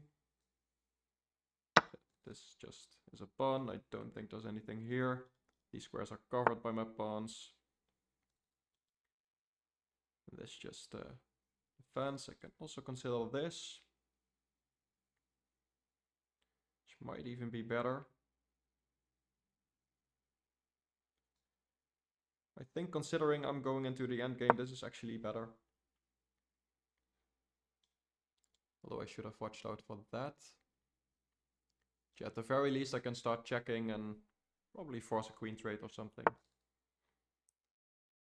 This just is a pawn. I don't think there's anything here. These squares are covered by my pawns. And this just defense. I can also consider this, which might even be better. I think considering I'm going into the endgame, this is actually better. Although I should have watched out for that. Yeah, at the very least I can start checking and probably force a queen trade or something.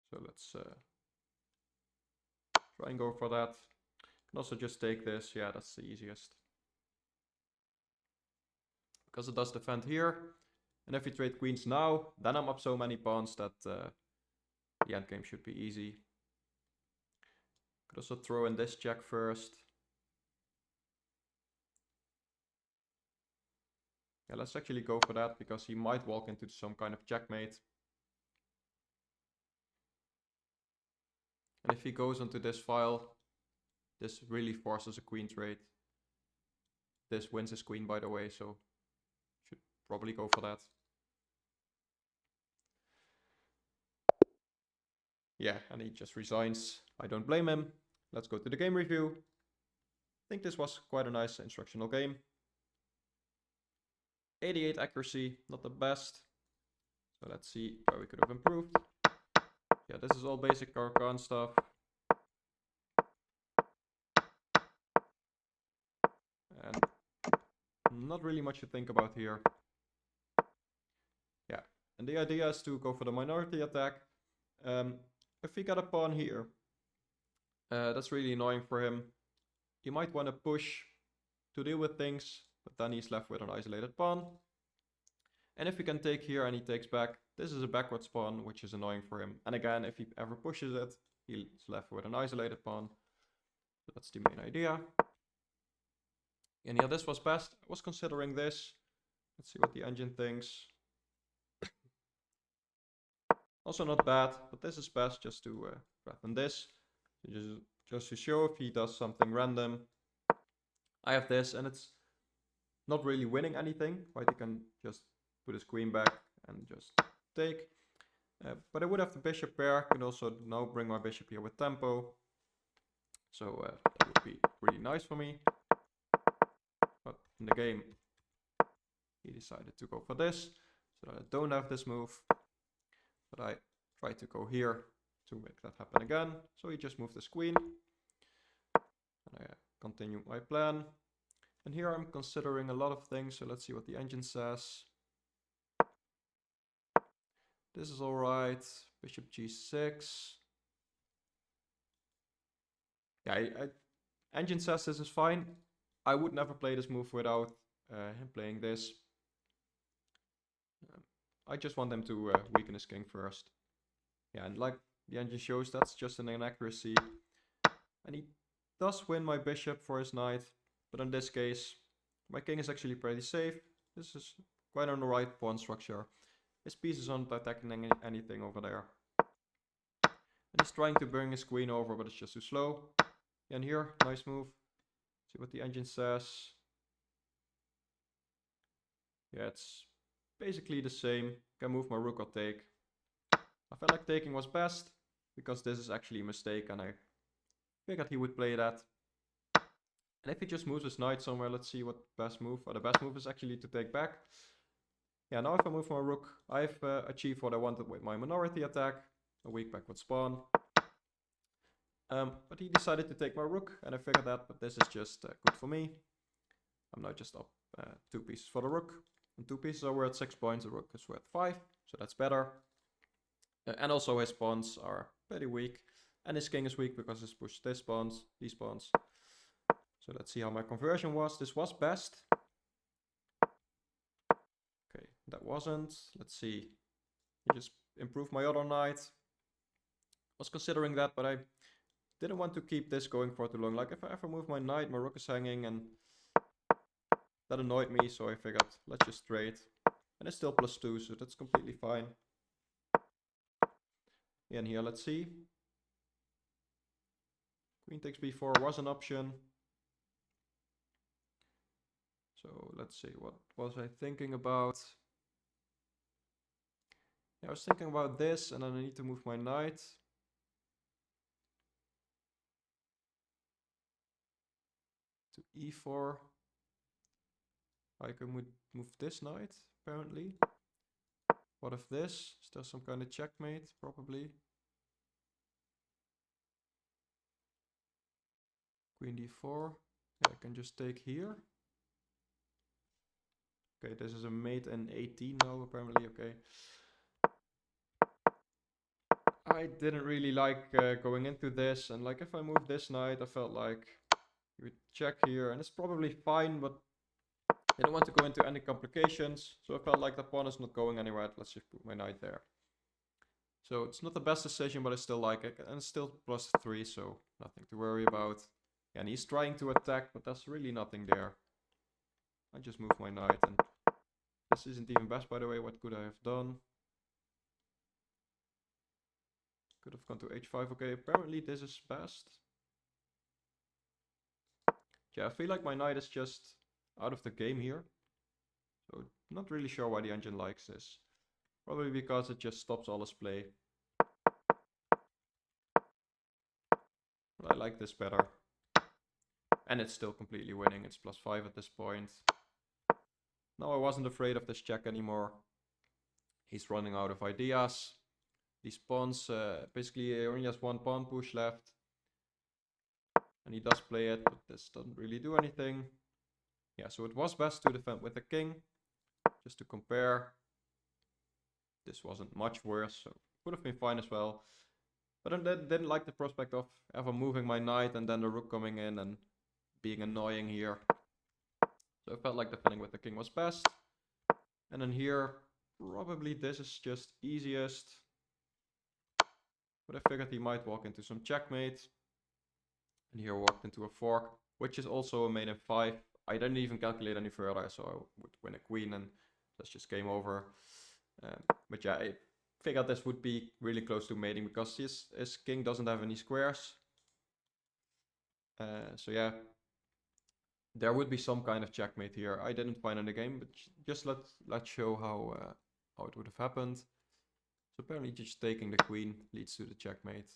So let's try and go for that. Can also just take this. Yeah, that's the easiest. Because it does defend here. And if you trade queens now, then I'm up so many pawns that the endgame should be easy. Could also throw in this check first. Yeah, let's actually go for that, because he might walk into some kind of checkmate. And if he goes onto this file, this really forces a queen trade. This wins his queen, by the way, so should probably go for that. Yeah, and he just resigns. I don't blame him. Let's go to the game review. I think this was quite a nice instructional game. 88 accuracy, not the best. So let's see where we could have improved. Yeah, this is all basic Caro-Kann stuff. And not really much to think about here. Yeah, and the idea is to go for the minority attack. If we got a pawn here, that's really annoying for him. He might want to push to deal with things, but then he's left with an isolated pawn. And if we can take here and he takes back, this is a backwards pawn, which is annoying for him. And again, if he ever pushes it, he's left with an isolated pawn. So that's the main idea. And yeah, this was best. I was considering this. Let's see what the engine thinks. Also not bad, but this is best just to threaten this. Just to show if he does something random. I have this, and it's not really winning anything, right? He can just put his queen back and just take. But I would have the bishop pair. Could also now bring my bishop here with tempo. So that would be really nice for me. But in the game, he decided to go for this. So that I don't have this move. But I try to go here to make that happen again. So he just moved his queen. And I continue my plan. And here I'm considering a lot of things. So let's see what the engine says. This is alright. Bishop g6. Yeah, engine says this is fine. I would never play this move without him playing this. I just want him to weaken his king first. Yeah, and like the engine shows, that's just an inaccuracy. And he does win my bishop for his knight. But in this case, my king is actually pretty safe. This is quite on the right pawn structure. His piece is not attacking anything over there. And he's trying to bring his queen over, but it's just too slow. And here, nice move. See what the engine says. Yeah, it's basically the same. Can move my rook or take. I felt like taking was best, because this is actually a mistake, and I figured he would play that. And if he just moves his knight somewhere, let's see what the best move. The best move is actually to take back. Yeah, now if I move my rook, I've achieved what I wanted with my minority attack. A weak backward pawn. But he decided to take my rook, and I figured that, but this is just good for me. I'm now just up 2 pieces for the rook. And 2 pieces are worth 6 points, the rook is worth 5, so that's better. And also his pawns are pretty weak. And his king is weak because he's pushed these pawns. So let's see how my conversion was. This was best. Okay, that wasn't. Let's see. I just improved my other knight. Was considering that, but I didn't want to keep this going for too long. Like if I ever move my knight, my rook is hanging, and that annoyed me, so I figured let's just trade. And it's still +2, so that's completely fine. Yeah, and here let's see. Queen takes b4 was an option. So let's see, what was I thinking about? Yeah, I was thinking about this, and then I need to move my knight. To e4. I can move this knight, apparently. What if this? Is there some kind of checkmate? Probably. Queen d4. Yeah, I can just take here. Okay, this is a mate in 18 now, apparently. Okay. I didn't really like going into this, and like if I move this knight, I felt like you would check here, and it's probably fine, but I don't want to go into any complications, so I felt like the pawn is not going anywhere. Let's just put my knight there. So it's not the best decision, but I still like it, and it's still +3, so nothing to worry about. Yeah, and he's trying to attack, but there's really nothing there. I just move my knight, and this isn't even best, by the way. What could I have done? Could have gone to h5. Okay, apparently this is best. Yeah, I feel like my knight is just out of the game here. So not really sure why the engine likes this. Probably because it just stops all his play. But I like this better. And it's still completely winning. It's +5 at this point. Now I wasn't afraid of this check anymore. He's running out of ideas. These pawns, basically he only has 1 pawn push left. And he does play it, but this doesn't really do anything. Yeah, so it was best to defend with the king. Just to compare. This wasn't much worse, so it would have been fine as well. But I didn't like the prospect of ever moving my knight and then the rook coming in and being annoying here. So I felt like defending with the king was best. And then here, probably this is just easiest. But I figured he might walk into some checkmate. And here walked into a fork, which is also a mate in 5. I didn't even calculate any further, so I would win a queen and that's just game over. But yeah, I figured this would be really close to mating because his king doesn't have any squares. So yeah, there would be some kind of checkmate here. I didn't find in the game, but just let's show how it would have happened. So apparently just taking the queen leads to the checkmate.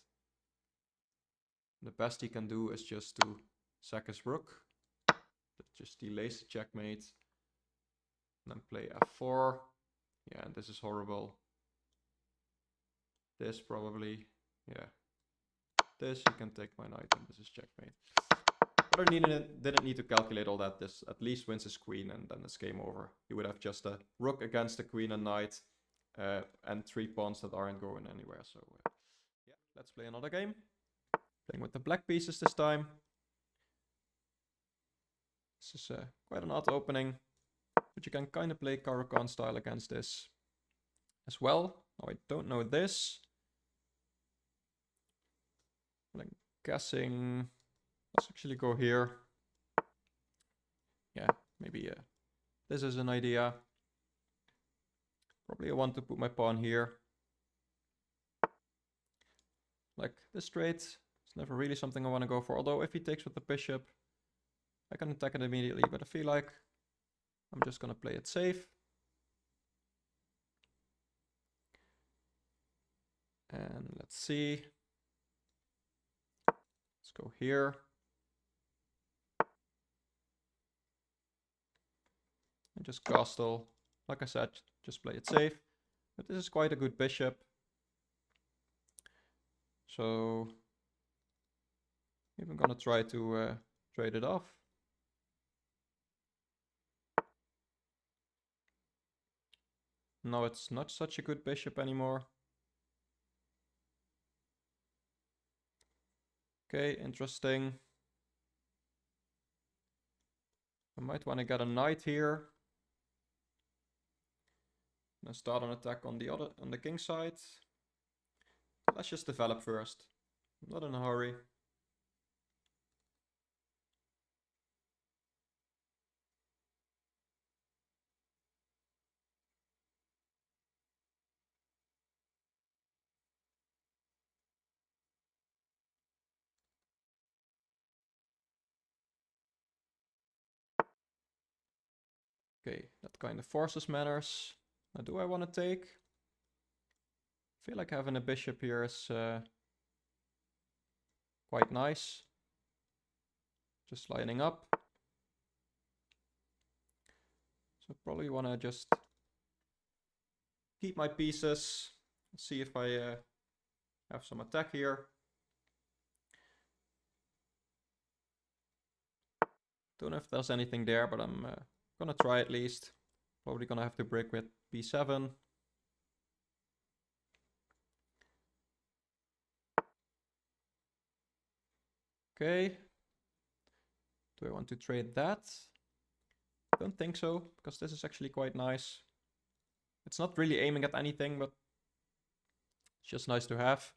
The best he can do is just to sack his rook. That just delays the checkmate. And then play f4. Yeah, and this is horrible. This probably, yeah. This, you can take my knight, and this is checkmate. But I didn't need to calculate all that. This at least wins his queen, and then it's game over. He would have just a rook against the queen and knight, and 3 pawns that aren't going anywhere. So yeah, let's play another game. Playing with the black pieces this time. This is quite an odd opening, but you can kind of play Caro-Kann style against this as well. Now I don't know this. I'm guessing let's actually go here. Yeah, maybe this is an idea. Probably I want to put my pawn here. Like this trade, it's never really something I want to go for. Although if he takes with the bishop, I can attack it immediately. But I feel like I'm just going to play it safe. And let's see. Let's go here. And just castle. Like I said, just play it safe. But this is quite a good bishop. So I'm gonna try to trade it off. No, it's not such a good bishop anymore. Okay, interesting. I might want to get a knight here. And start an attack on the king side. Let's just develop first. I'm not in a hurry. Okay, that kind of forces matters. Now, do I want to take? I feel like having a bishop here is quite nice. Just lining up. So probably want to just keep my pieces. See if I have some attack here. Don't know if there's anything there, but I'm gonna try at least. Probably gonna have to break with b7. Okay. Do I want to trade that? Don't think so, because this is actually quite nice. It's not really aiming at anything, but it's just nice to have.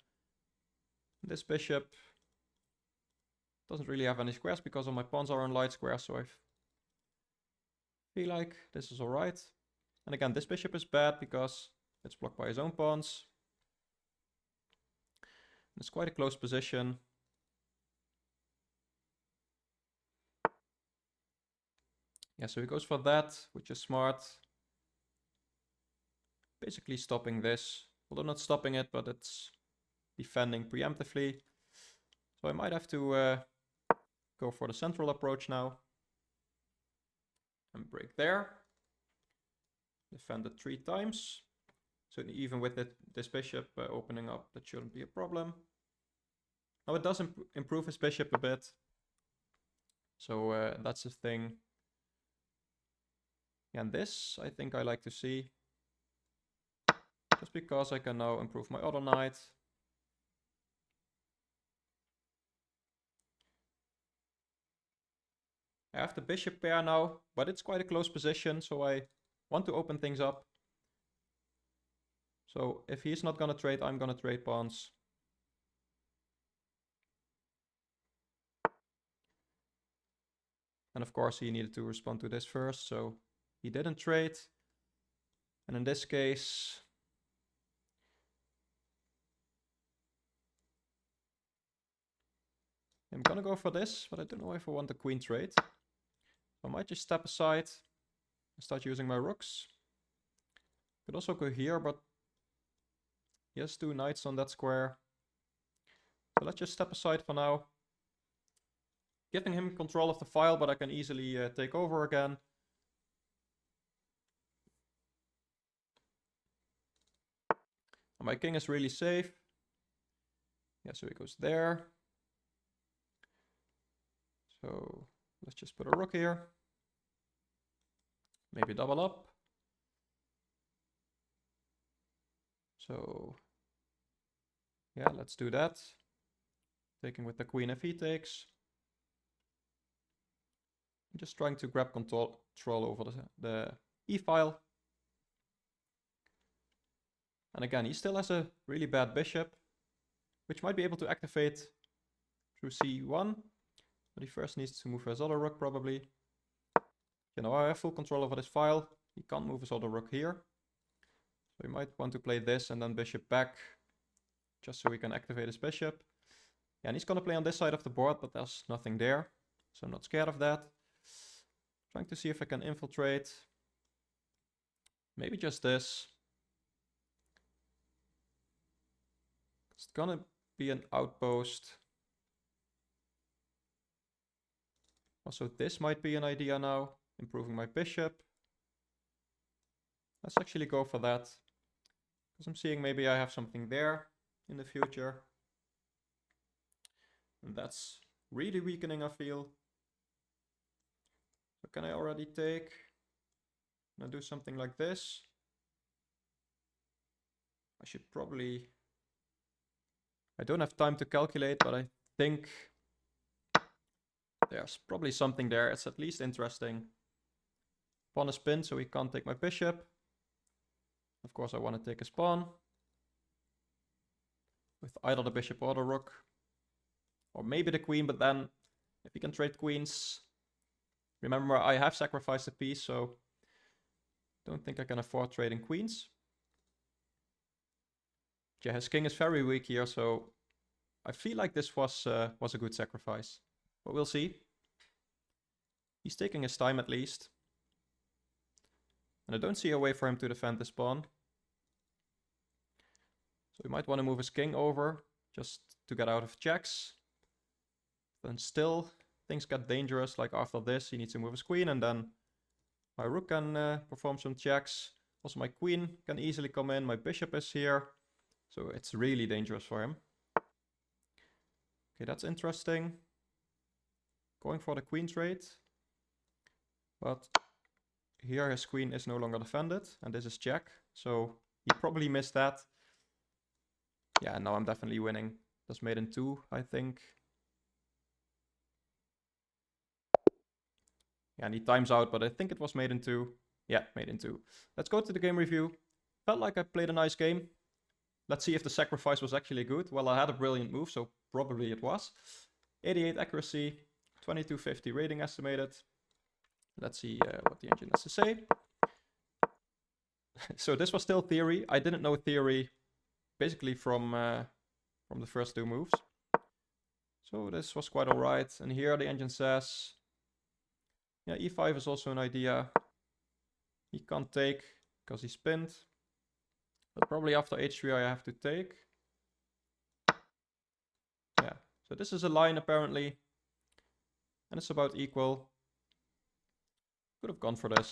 This bishop doesn't really have any squares because all my pawns are on light squares, so I feel like this is alright. And again, this bishop is bad because it's blocked by his own pawns. It's quite a close position. Yeah, so he goes for that, which is smart. Basically stopping this. Although not stopping it, but it's defending preemptively. So I might have to go for the central approach now. And break there. Defend it 3 times. So even with this bishop opening up, that shouldn't be a problem. Now it does improve his bishop a bit. So that's the thing. And this, I think I like to see. Just because I can now improve my other knight. I have the bishop pair now, but it's quite a close position, so I want to open things up. So if he's not gonna trade, I'm gonna trade pawns. And of course he needed to respond to this first, so he didn't trade. And in this case, I'm gonna go for this, but I don't know if I want the queen trade. I might just step aside and start using my rooks. Could also go here, but he has 2 knights on that square. So let's just step aside for now. Giving him control of the file, but I can easily take over again. And my king is really safe. Yeah, so he goes there. So let's just put a rook here. Maybe double up. So yeah, let's do that. Taking with the queen if he takes. I'm just trying to grab control over the e-file. And again, he still has a really bad bishop, which might be able to activate through c1. But he first needs to move his other rook probably. You know, I have full control over this file. He can't move his other rook here. So he might want to play this and then bishop back, just so he can activate his bishop. Yeah, and he's going to play on this side of the board, but there's nothing there. So I'm not scared of that. Trying to see if I can infiltrate. Maybe just this. It's gonna be an outpost. Also, this might be an idea now. Improving my bishop. Let's actually go for that. Because I'm seeing maybe I have something there in the future. And that's really weakening, I feel. So can I already take? Can I do something like this? I should probably... I don't have time to calculate, but I think there's probably something there. It's at least interesting. Pawn is pinned, so he can't take my bishop. Of course, I want to take his pawn. With either the bishop or the rook. Or maybe the queen, but then if he can trade queens... Remember, I have sacrificed a piece, so don't think I can afford trading queens. Yeah, his king is very weak here, so I feel like this was a good sacrifice. But we'll see. He's taking his time at least. And I don't see a way for him to defend this pawn. So he might want to move his king over, just to get out of checks. Then still, things get dangerous, like after this, he needs to move his queen, and then my rook can perform some checks. Also my queen can easily come in, my bishop is here. So it's really dangerous for him. Okay, that's interesting. Going for the queen trade. But here his queen is no longer defended, and this is check. So he probably missed that. Yeah, now I'm definitely winning. That's made in 2, I think. Yeah, and he times out, but I think it was made in 2. Yeah, made in 2. Let's go to the game review. Felt like I played a nice game. Let's see if the sacrifice was actually good. Well, I had a brilliant move, so probably it was. 88 accuracy, 2250 rating estimated. Let's see what the engine has to say. So this was still theory. I didn't know theory basically from the first 2 moves. So this was quite alright. And here the engine says, yeah, e5 is also an idea. He can't take because he's pinned. But probably after h3 I have to take. Yeah, so this is a line apparently. And it's about equal. Could have gone for this.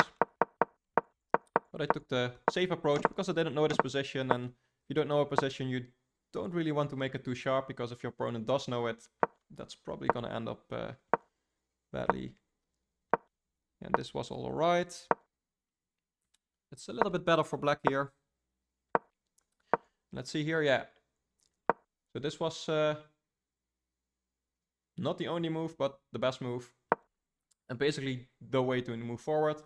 But I took the safe approach because I didn't know this position. And if you don't know a position, you don't really want to make it too sharp. Because if your opponent does know it, that's probably going to end up badly. And this was all alright. It's a little bit better for black here. Let's see here, yeah. So this was not the only move, but the best move. And basically the way to move forward.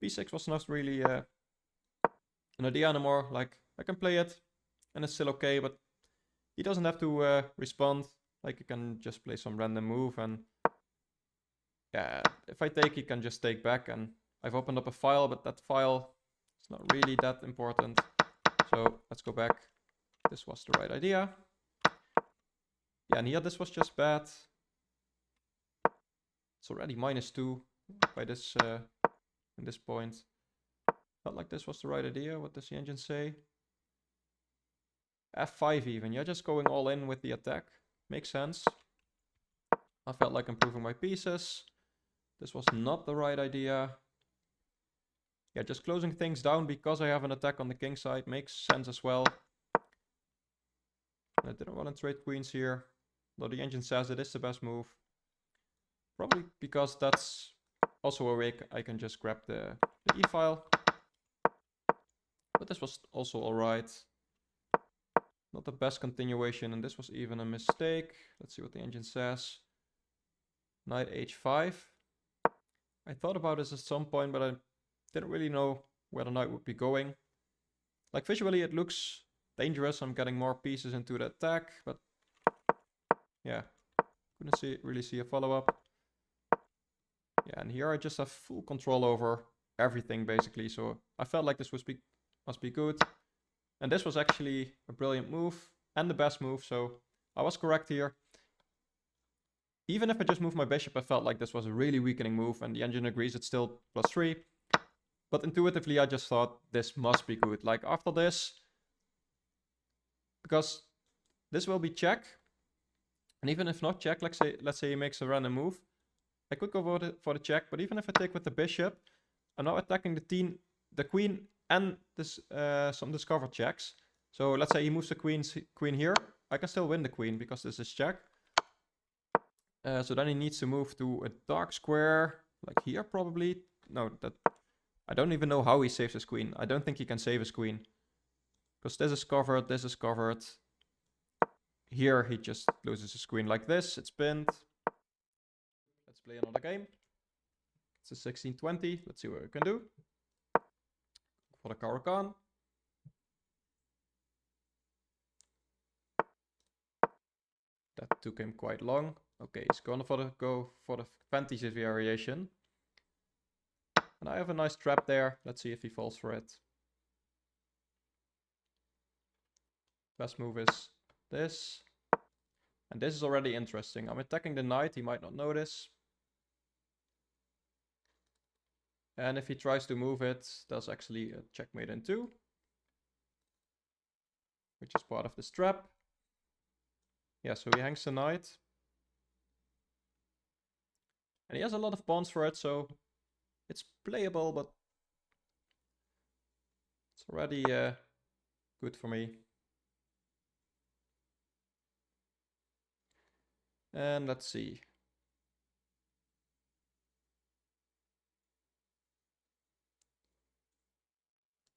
b6 was not really an idea anymore. Like, I can play it and it's still okay, but he doesn't have to respond. Like, you can just play some random move, and yeah, if I take, he can just take back. And I've opened up a file, but that file is not really that important. So let's go back. This was the right idea. Yeah, and here this was just bad. It's already -2. by this in this point. Felt like this was the right idea. What does the engine say? F5 even. Yeah, just going all in with the attack. Makes sense. I felt like improving my pieces. This was not the right idea. Yeah, just closing things down because I have an attack on the king side makes sense as well. I didn't want to trade queens here, though the engine says it is the best move. Probably because that's also a way I can just grab the e-file. But this was also alright. Not the best continuation, and this was even a mistake. Let's see what the engine says. Knight h5. I thought about this at some point, but I didn't really know where the knight would be going. Like visually it looks dangerous. I'm getting more pieces into the attack, but yeah, couldn't really see a follow-up. Yeah, and here I just have full control over everything basically, so I felt like this must be good. And this was actually a brilliant move and the best move, so I was correct here. Even if I just moved my bishop, I felt like this was a really weakening move, and the engine agrees it's still +3. But intuitively, I just thought this must be good. Like after this, because this will be check, and even if not check, let's say he makes a random move, I could go for the check. But even if I take with the bishop, I'm now attacking the queen, and this some discovered checks. So let's say he moves the queen here, I can still win the queen because this is check. So then he needs to move to a dark square, like here probably. No, I don't even know how he saves his queen. I don't think he can save his queen. Because this is covered, this is covered. Here he just loses his queen like this, it's pinned. Let's play another game. It's a 16-20, let's see what we can do. For the Caro-Kann. That took him quite long. Okay, he's gonna go for the fantasy variation. And I have a nice trap there. Let's see if he falls for it. Best move is this. And this is already interesting. I'm attacking the knight, he might not notice. And if he tries to move it, there's actually a checkmate in 2. Which is part of this trap. Yeah, so he hangs the knight. And he has a lot of pawns for it, so it's playable, but it's already good for me. And let's see.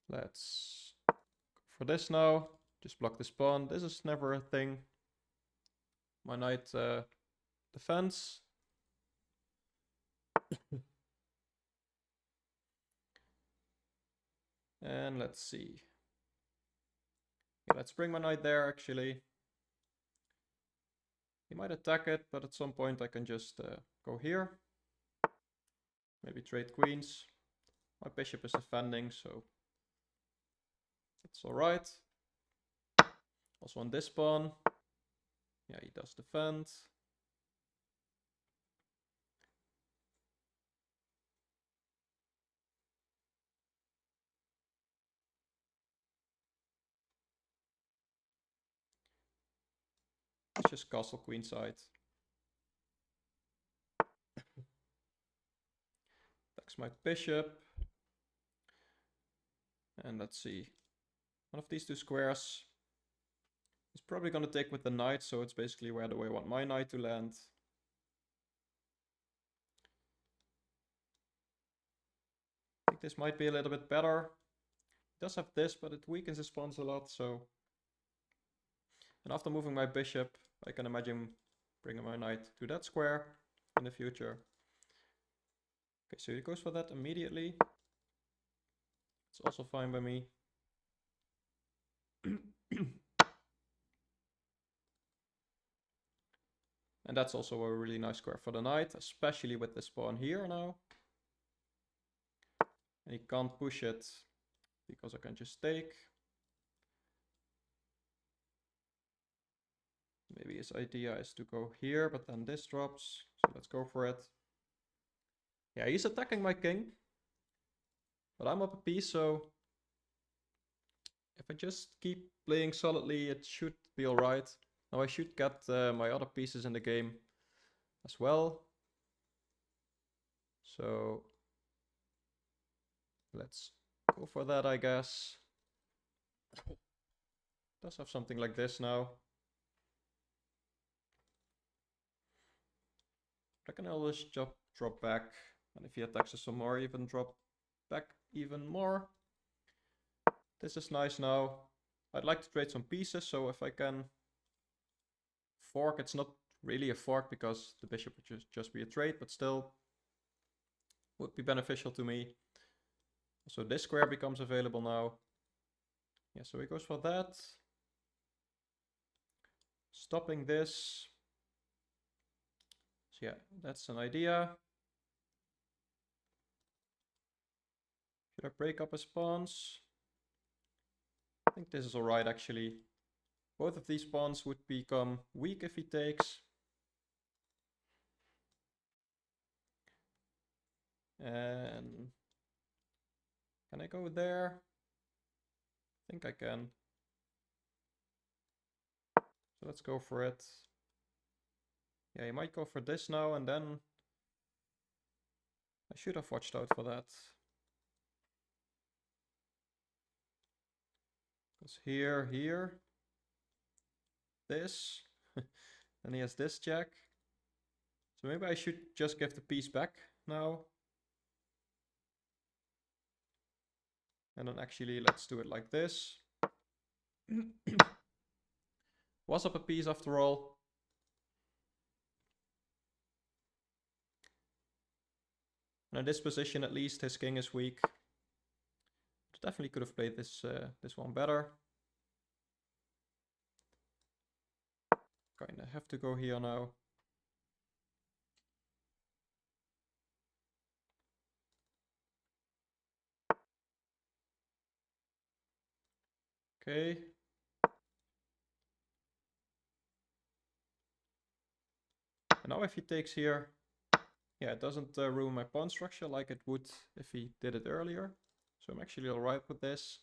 Let's go for this now. Just block this pawn. This is never a thing. My knight defends. And let's see. Yeah, let's bring my knight there actually. He might attack it, but at some point I can just go here. Maybe trade queens. My bishop is defending, so that's alright. Also on this pawn. Yeah, he does defend. It's just castle queen side. Attacks my bishop. And let's see. One of these two squares is probably going to take with the knight, so it's basically where do I want my knight to land. I think this might be a little bit better. It does have this, but it weakens his pawns a lot, so... And after moving my bishop, I can imagine bringing my knight to that square in the future. Okay, so he goes for that immediately. It's also fine by me. And that's also a really nice square for the knight, especially with this pawn here now. And he can't push it because I can just take. Maybe his idea is to go here, but then this drops. So let's go for it. Yeah, he's attacking my king. But I'm up a piece, so if I just keep playing solidly, it should be alright. Now I should get my other pieces in the game as well. So let's go for that, I guess. Does have something like this now. I can always drop back, and if he attacks us some more, even drop back even more. This is nice now. I'd like to trade some pieces, so if I can fork, it's not really a fork because the bishop would just be a trade, but still would be beneficial to me. So this square becomes available now. Yeah, so he goes for that. Stopping this. So yeah, that's an idea. Should I break up his pawns? I think this is alright actually. Both of these pawns would become weak if he takes. And can I go there? I think I can. So let's go for it. Yeah, he might go for this now, and then I should have watched out for that. Because here, this, and he has this jack. So maybe I should just give the piece back now. And then actually let's do it like this. Was up a piece after all. And in this position at least his king is weak. Definitely could have played this this one better. Kinda have to go here now. Okay. And now if he takes here, yeah, it doesn't ruin my pawn structure like it would if he did it earlier. So I'm actually alright with this.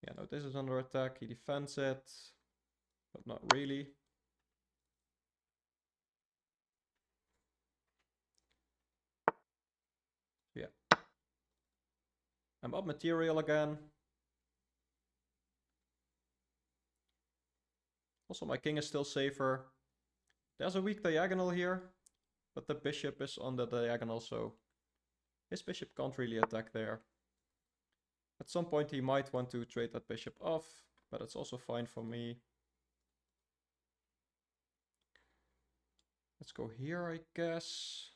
Yeah, no, this is under attack. He defends it, but not really. Yeah. I'm up material again. Also, my king is still safer. There's a weak diagonal here, but the bishop is on the diagonal, so his bishop can't really attack there. At some point he might want to trade that bishop off, but it's also fine for me. Let's go here, I guess.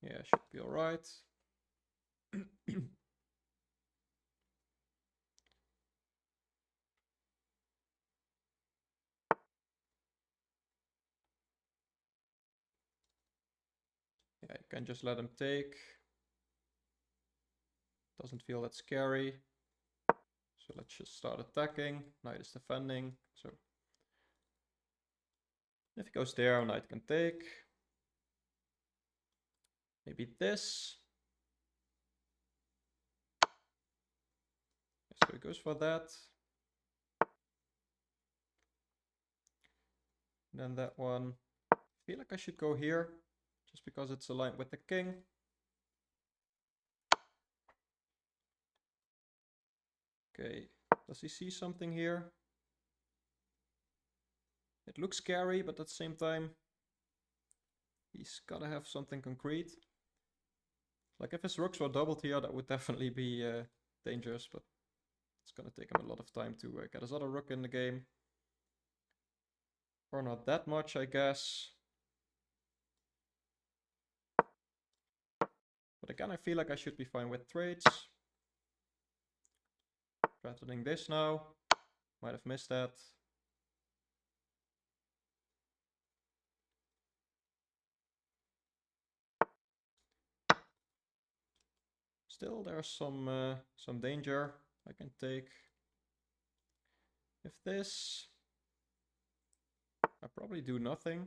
Yeah, should be alright. Yeah, you can just let him take. Doesn't feel that scary. So let's just start attacking. Knight is defending. So if he goes there, knight can take. Maybe this. So he goes for that. And then that one. I feel like I should go here, just because it's aligned with the king. Okay, does he see something here? It looks scary, but at the same time, he's gotta have something concrete. Like if his rooks were doubled here, that would definitely be dangerous, but it's gonna take him a lot of time to get his other rook in the game. Or not that much, I guess. But again, I feel like I should be fine with trades. Threatening this now. Might have missed that. Still, there's some danger I can take. If this, I probably do nothing.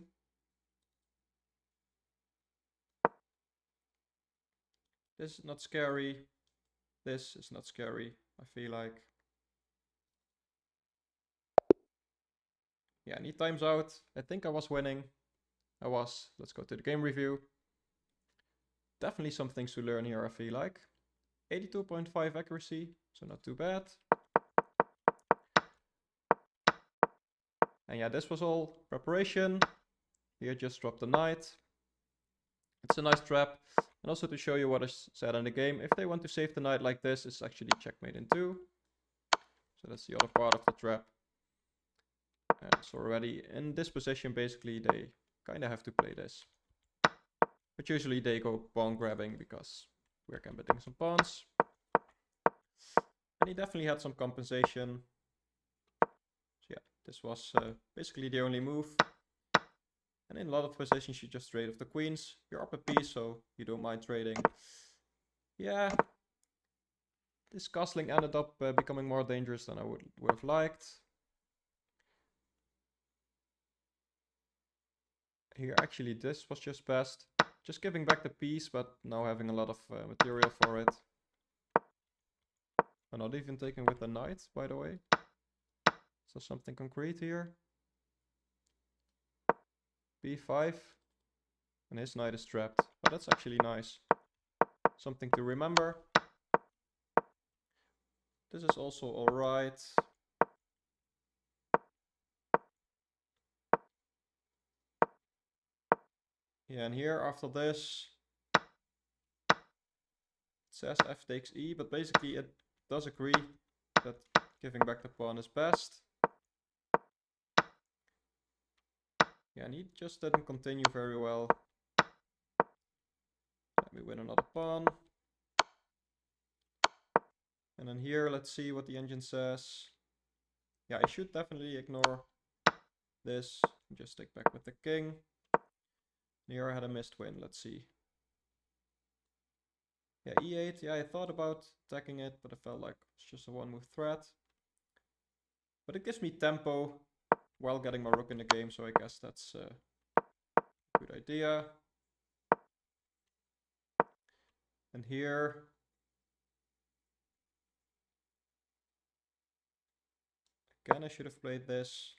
This is not scary. This is not scary, I feel like. Yeah, and he times out. I think I was winning. I was. Let's go to the game review. Definitely some things to learn here, I feel like. 82.5 accuracy, so not too bad. And yeah, this was all preparation. Here just drop the knight. It's a nice trap. And also to show you what is said in the game, if they want to save the knight like this, it's actually checkmate in 2. So that's the other part of the trap. And so already in this position, basically, they kind of have to play this. But usually they go pawn grabbing because we're gambiting some pawns. And he definitely had some compensation. So yeah, this was basically the only move. And in a lot of positions you just trade off the queens. You're up a piece, so you don't mind trading. Yeah, this castling ended up becoming more dangerous than I would have liked. Here actually this was just best. Just giving back the piece, but now having a lot of material for it. I'm not even taking with the knight, by the way. So something concrete here. B5. And his knight is trapped. But that's actually nice. Something to remember. This is also alright. Yeah, and here after this, it says f takes e, but basically it does agree that giving back the pawn is best. Yeah, and he just didn't continue very well. Let me win another pawn. And then here, let's see what the engine says. Yeah, I should definitely ignore this and just stick back with the king. Here I had a missed win, let's see. Yeah, e8, yeah, I thought about attacking it, but I felt like it's just a one-move threat. But it gives me tempo while getting my rook in the game, so I guess that's a good idea. And here, again, I should have played this.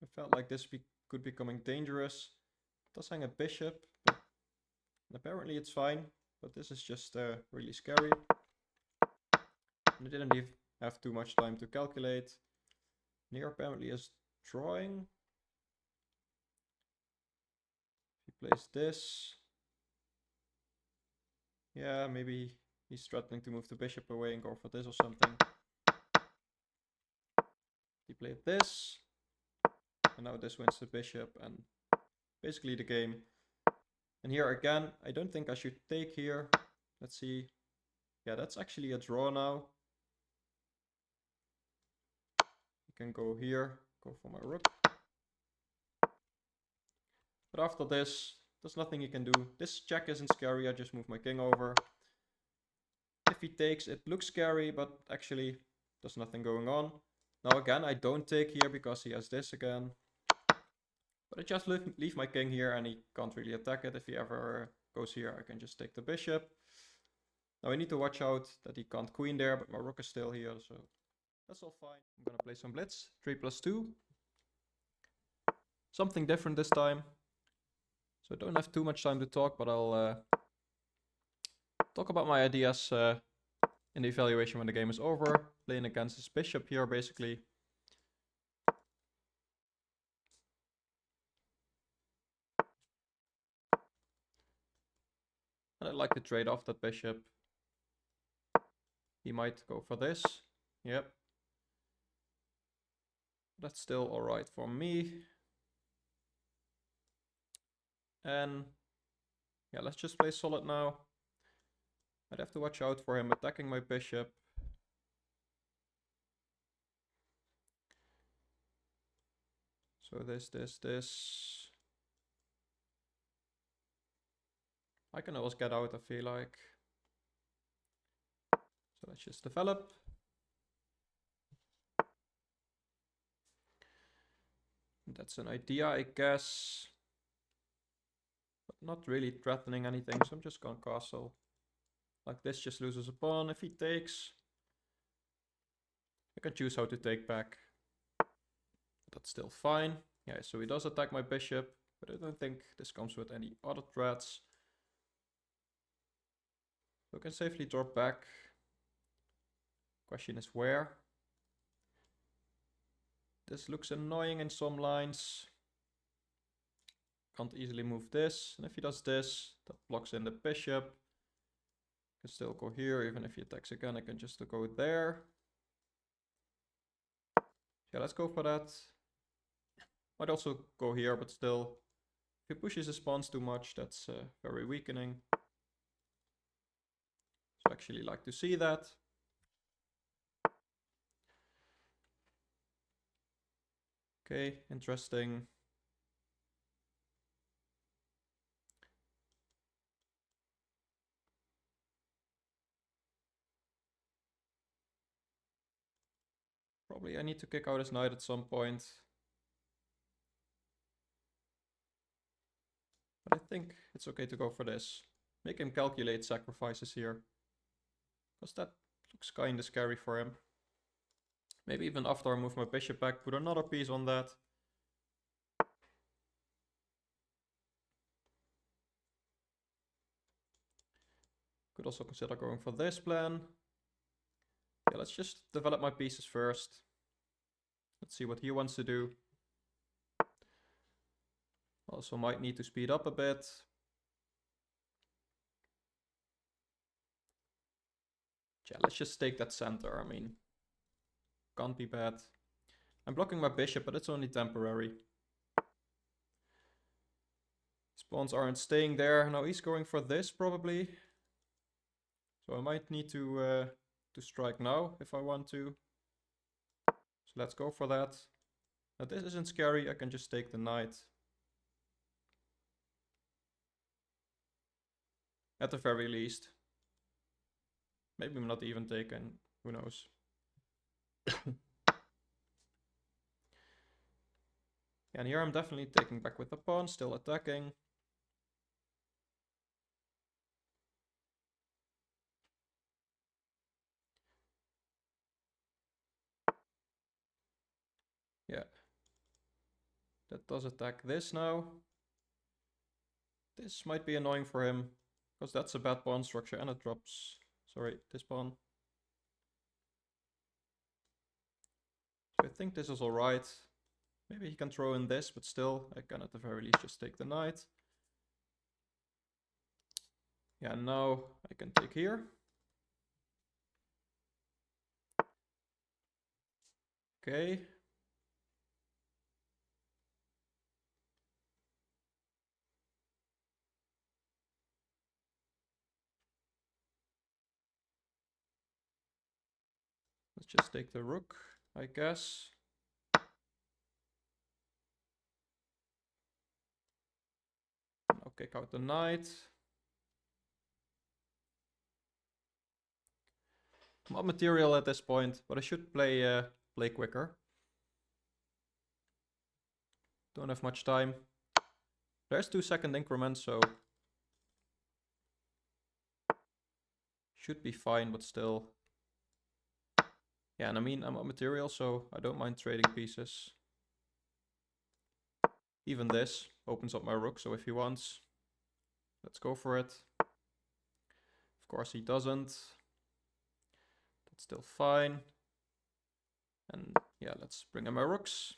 I felt like this could be becoming dangerous. It does hang a bishop, but apparently it's fine. But this is just really scary. And I didn't even have too much time to calculate. Near apparently is drawing. If he plays this. Yeah, maybe he's threatening to move the bishop away and go for this or something. He played this. And now this wins the bishop and basically the game. And here again, I don't think I should take here. Let's see. Yeah, that's actually a draw now. You can go here, go for my rook. But after this, there's nothing you can do. This check isn't scary, I just move my king over. If he takes, it looks scary, but actually there's nothing going on. Now again, I don't take here because he has this again. But I just leave my king here and he can't really attack it. If he ever goes here, I can just take the bishop. Now I need to watch out that he can't queen there, but my rook is still here, so that's all fine. I'm gonna play some blitz, 3+2. Something different this time. So I don't have too much time to talk, but I'll talk about my ideas in the evaluation when the game is over. Playing against this bishop here, basically. And I'd like to trade off that bishop. He might go for this. Yep. That's still alright for me. And yeah, let's just play solid now. I'd have to watch out for him attacking my bishop. So this. I can always get out, I feel like. So let's just develop. That's an idea, I guess. But not really threatening anything, so I'm just going castle. Like this, just loses a pawn. If he takes, I can choose how to take back. That's still fine. Yeah, so he does attack my bishop, but I don't think this comes with any other threats. So I can safely drop back. Question is where? This looks annoying in some lines. Can't easily move this. And if he does this, that blocks in the bishop. I can still go here, even if he attacks again, I can just go there. Yeah, let's go for that. Might also go here, but still, if he pushes his pawns too much, that's very weakening. So I actually like to see that. Okay, interesting. Probably I need to kick out his knight at some point. But I think it's okay to go for this. Make him calculate sacrifices here. Because that looks kinda scary for him. Maybe even after I move my bishop back, put another piece on that. Could also consider going for this plan. Yeah, let's just develop my pieces first. Let's see what he wants to do. Also might need to speed up a bit. Yeah, let's just take that center. I mean, can't be bad. I'm blocking my bishop, but it's only temporary. His pawns aren't staying there. Now he's going for this probably. So I might need to strike now if I want to. So let's go for that. Now this isn't scary, I can just take the knight. At the very least. Maybe I'm not even taken, who knows. And here I'm definitely taking back with the pawn, still attacking. Yeah. That does attack this now. This might be annoying for him, because that's a bad pawn structure and it drops, sorry, this pawn. So I think this is alright. Maybe he can throw in this, but still, I can at the very least just take the knight. Yeah, now I can take here. Okay. Let's just take the rook, I guess. I'll kick out the knight. I'm up material at this point, but I should play quicker. Don't have much time. There's 2-second increments, so should be fine, but still. Yeah, and I mean, I'm up material, so I don't mind trading pieces. Even this opens up my rook, so if he wants, let's go for it. Of course he doesn't. That's still fine. And yeah, let's bring in my rooks.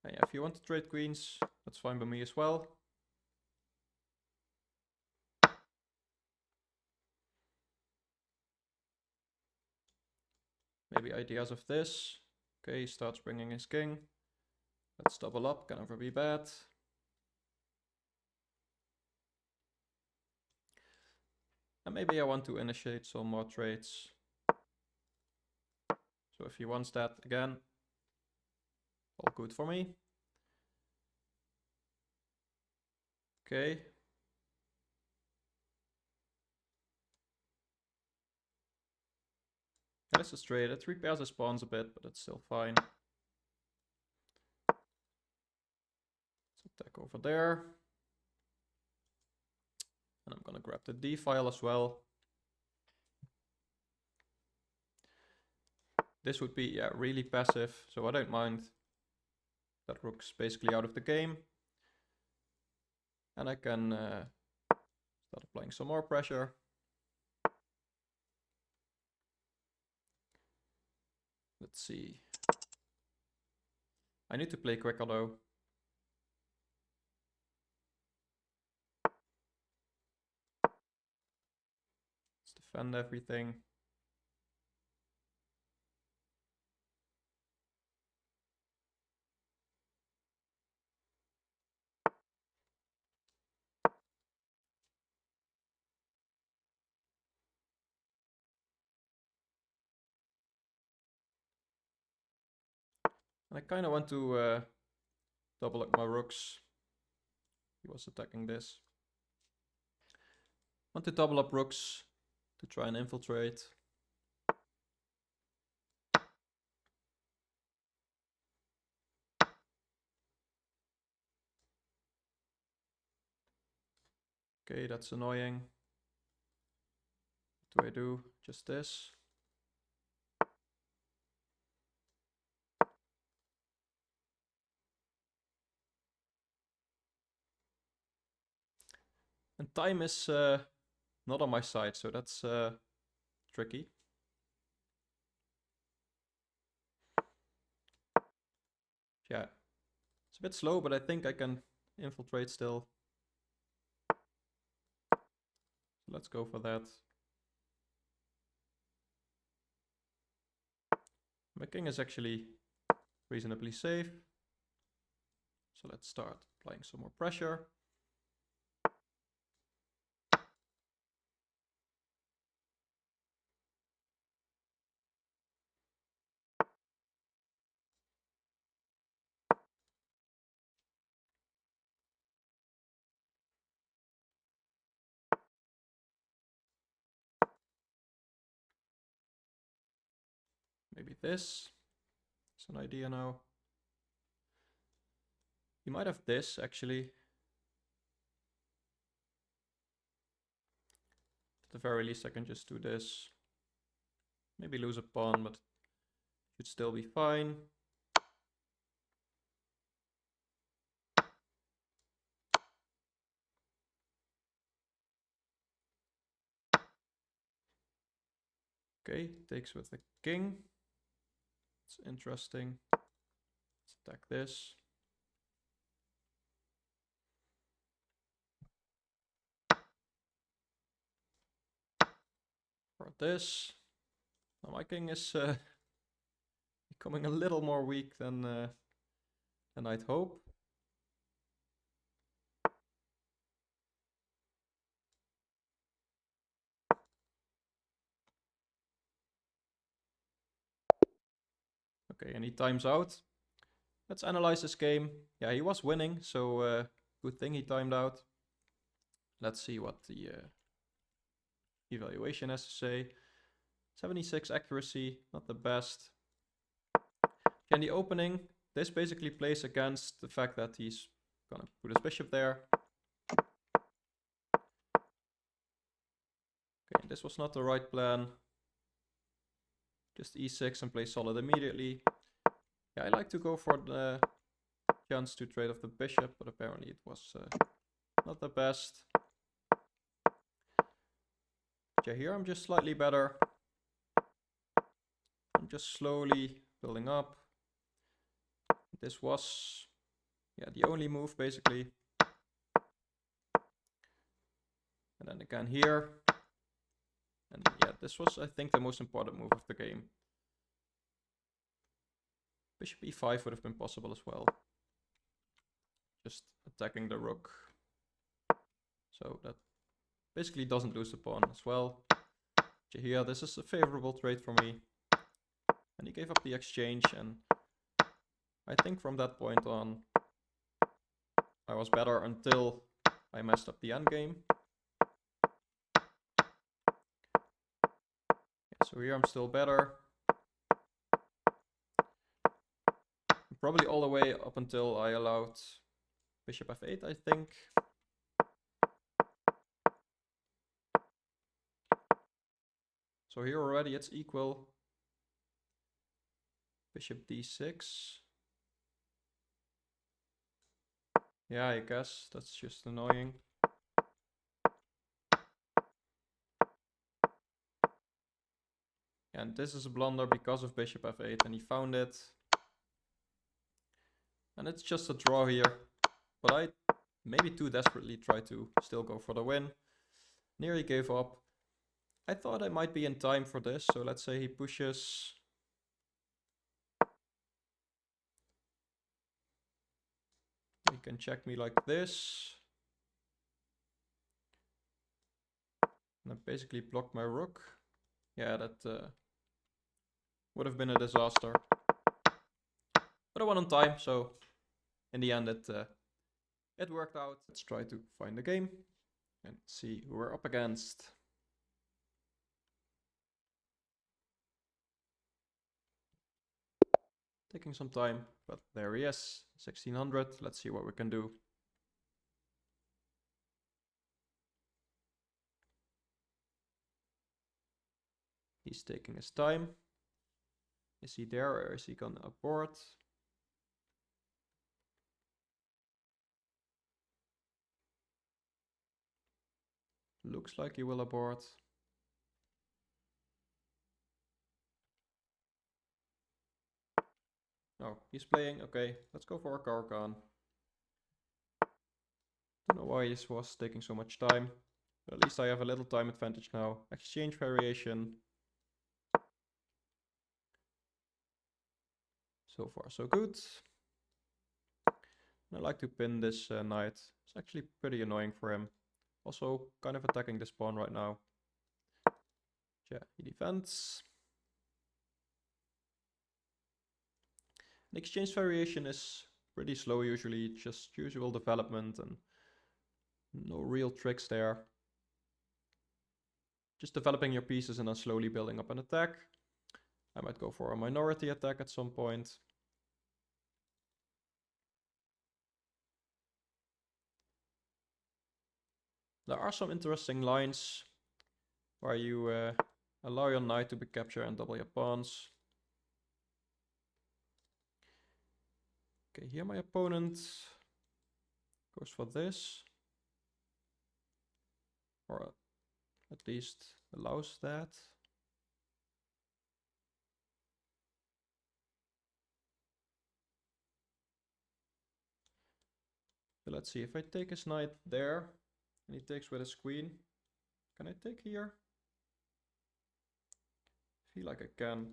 And yeah, if you want to trade queens, that's fine by me as well. Maybe ideas of this. Okay, he starts bringing his king. Let's double up, can never be bad. And maybe I want to initiate some more trades. So if he wants that again, all good for me. Okay. Yeah, let's just trade it. Repairs his pawns a bit, but it's still fine. So Attack over there. And I'm gonna grab the D file as well. This would be, yeah, really passive, so I don't mind. That rook's basically out of the game. And I can start applying some more pressure. Let's see. I need to play quicker though. Let's defend everything. And I kind of want to double up my rooks. He was attacking this. Want to double up rooks to try and infiltrate. Okay, that's annoying. What do I do? Just this. And time is not on my side, so that's tricky. Yeah, it's a bit slow, but I think I can infiltrate still. So let's go for that. My king is actually reasonably safe. So let's start applying some more pressure. Maybe this is an idea now. You might have this actually. At the very least I can just do this. Maybe lose a pawn, but should still be fine. Okay, takes with the king. It's interesting. Let's attack this. For this. Now my king is becoming a little more weak than I'd hope. Okay, and he times out. Let's analyze this game. Yeah, he was winning, so good thing he timed out. Let's see what the evaluation has to say. 76 accuracy, not the best. In the opening, this basically plays against the fact that he's gonna put his bishop there. Okay, this was not the right plan. Just e6 and play solid immediately. Yeah, I like to go for the chance to trade off the bishop, but apparently it was not the best. Yeah, here I'm just slightly better. I'm just slowly building up. This was, yeah, the only move basically. And then again here. And yeah, this was, I think, the most important move of the game. Bishop e5 would have been possible as well. Just attacking the rook. So that basically doesn't lose the pawn as well. Here, this is a favorable trade for me. And he gave up the exchange, and I think from that point on, I was better until I messed up the endgame. So here I'm still better. Probably all the way up until I allowed bishop f8, I think. So here already it's equal. Bishop d6. Yeah, I guess that's just annoying. And this is a blunder because of bishop f8, and he found it. And it's just a draw here. But I maybe too desperately tried to still go for the win. Nearly gave up. I thought I might be in time for this, so let's say he pushes. He can check me like this. And I basically blocked my rook. Yeah, that would have been a disaster. But I won on time, so in the end it worked out. Let's try to find the game and see who we're up against. Taking some time, but there he is, 1600. Let's see what we can do. He's taking his time. Is he there or is he gonna abort? Looks like he will abort. No, he's playing. Okay, let's go for a Caro-Kann. Don't know why this was taking so much time. But at least I have a little time advantage now. Exchange variation. So far so good. And I like to pin this knight. It's actually pretty annoying for him. Also kind of attacking this pawn right now. Yeah, he defends. The exchange variation is pretty slow usually, just usual development and no real tricks there. Just developing your pieces and then slowly building up an attack. I might go for a minority attack at some point. There are some interesting lines where you allow your knight to be captured and double your pawns. Okay, here my opponent goes for this. Or at least allows that. So let's see, if I take his knight there, and he takes with his queen, can I take here? I feel like I can.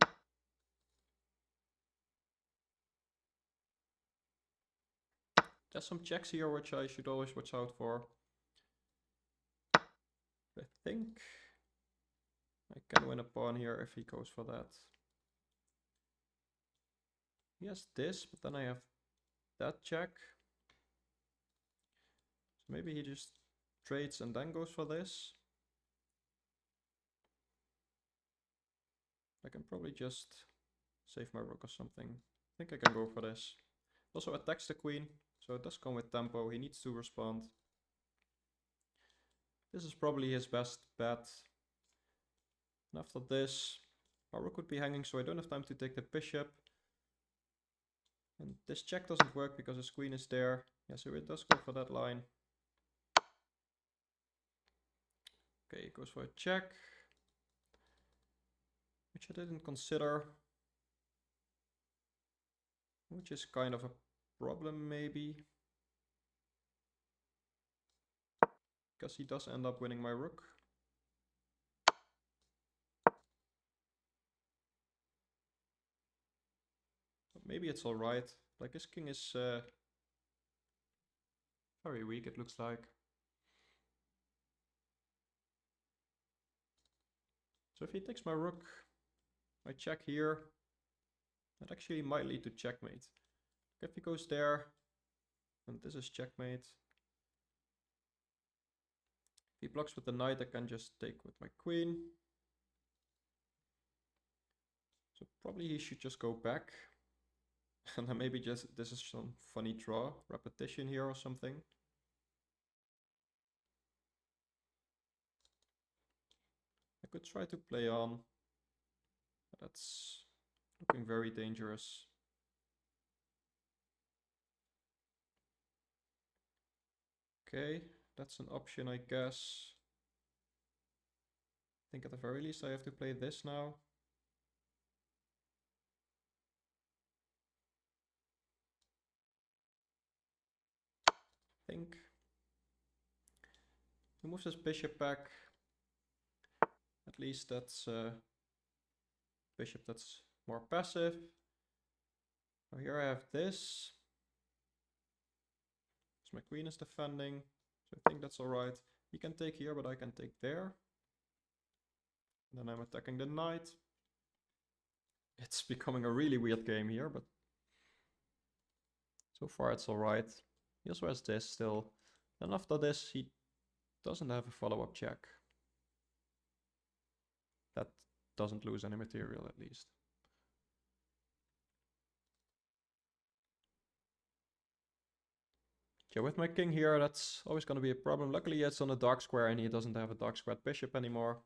There's some checks here which I should always watch out for. I think I can win a pawn here if he goes for that. He has this, but then I have that check. So maybe he just trades and then goes for this. I can probably just save my rook or something. I think I can go for this. Also attacks the queen, so it does come with tempo. He needs to respond. This is probably his best bet. And after this, our rook would be hanging, so I don't have time to take the bishop. And this check doesn't work because his queen is there. Yeah, so it does go for that line. Okay, it goes for a check, which I didn't consider. Which is kind of a problem maybe. Because he does end up winning my rook. But maybe it's alright. Like his king is very weak, it looks like. So if he takes my rook, I check here. That actually might lead to checkmate. If he goes there, and this is checkmate. If he blocks with the knight, I can just take with my queen. So probably he should just go back. And then maybe just this is some funny draw, repetition here or something. I could try to play on, but that's looking very dangerous. Okay, that's an option, I guess. I think at the very least I have to play this now. I think he moves his bishop back. At least that's bishop that's more passive. So here I have this. So my queen is defending. So I think that's alright. He can take here, but I can take there. And then I'm attacking the knight. It's becoming a really weird game here, but so far it's alright. He also has this still. And after this, he doesn't have a follow-up check. That doesn't lose any material, at least. Yeah, with my king here, that's always going to be a problem. Luckily, it's on a dark square and he doesn't have a dark squared bishop anymore.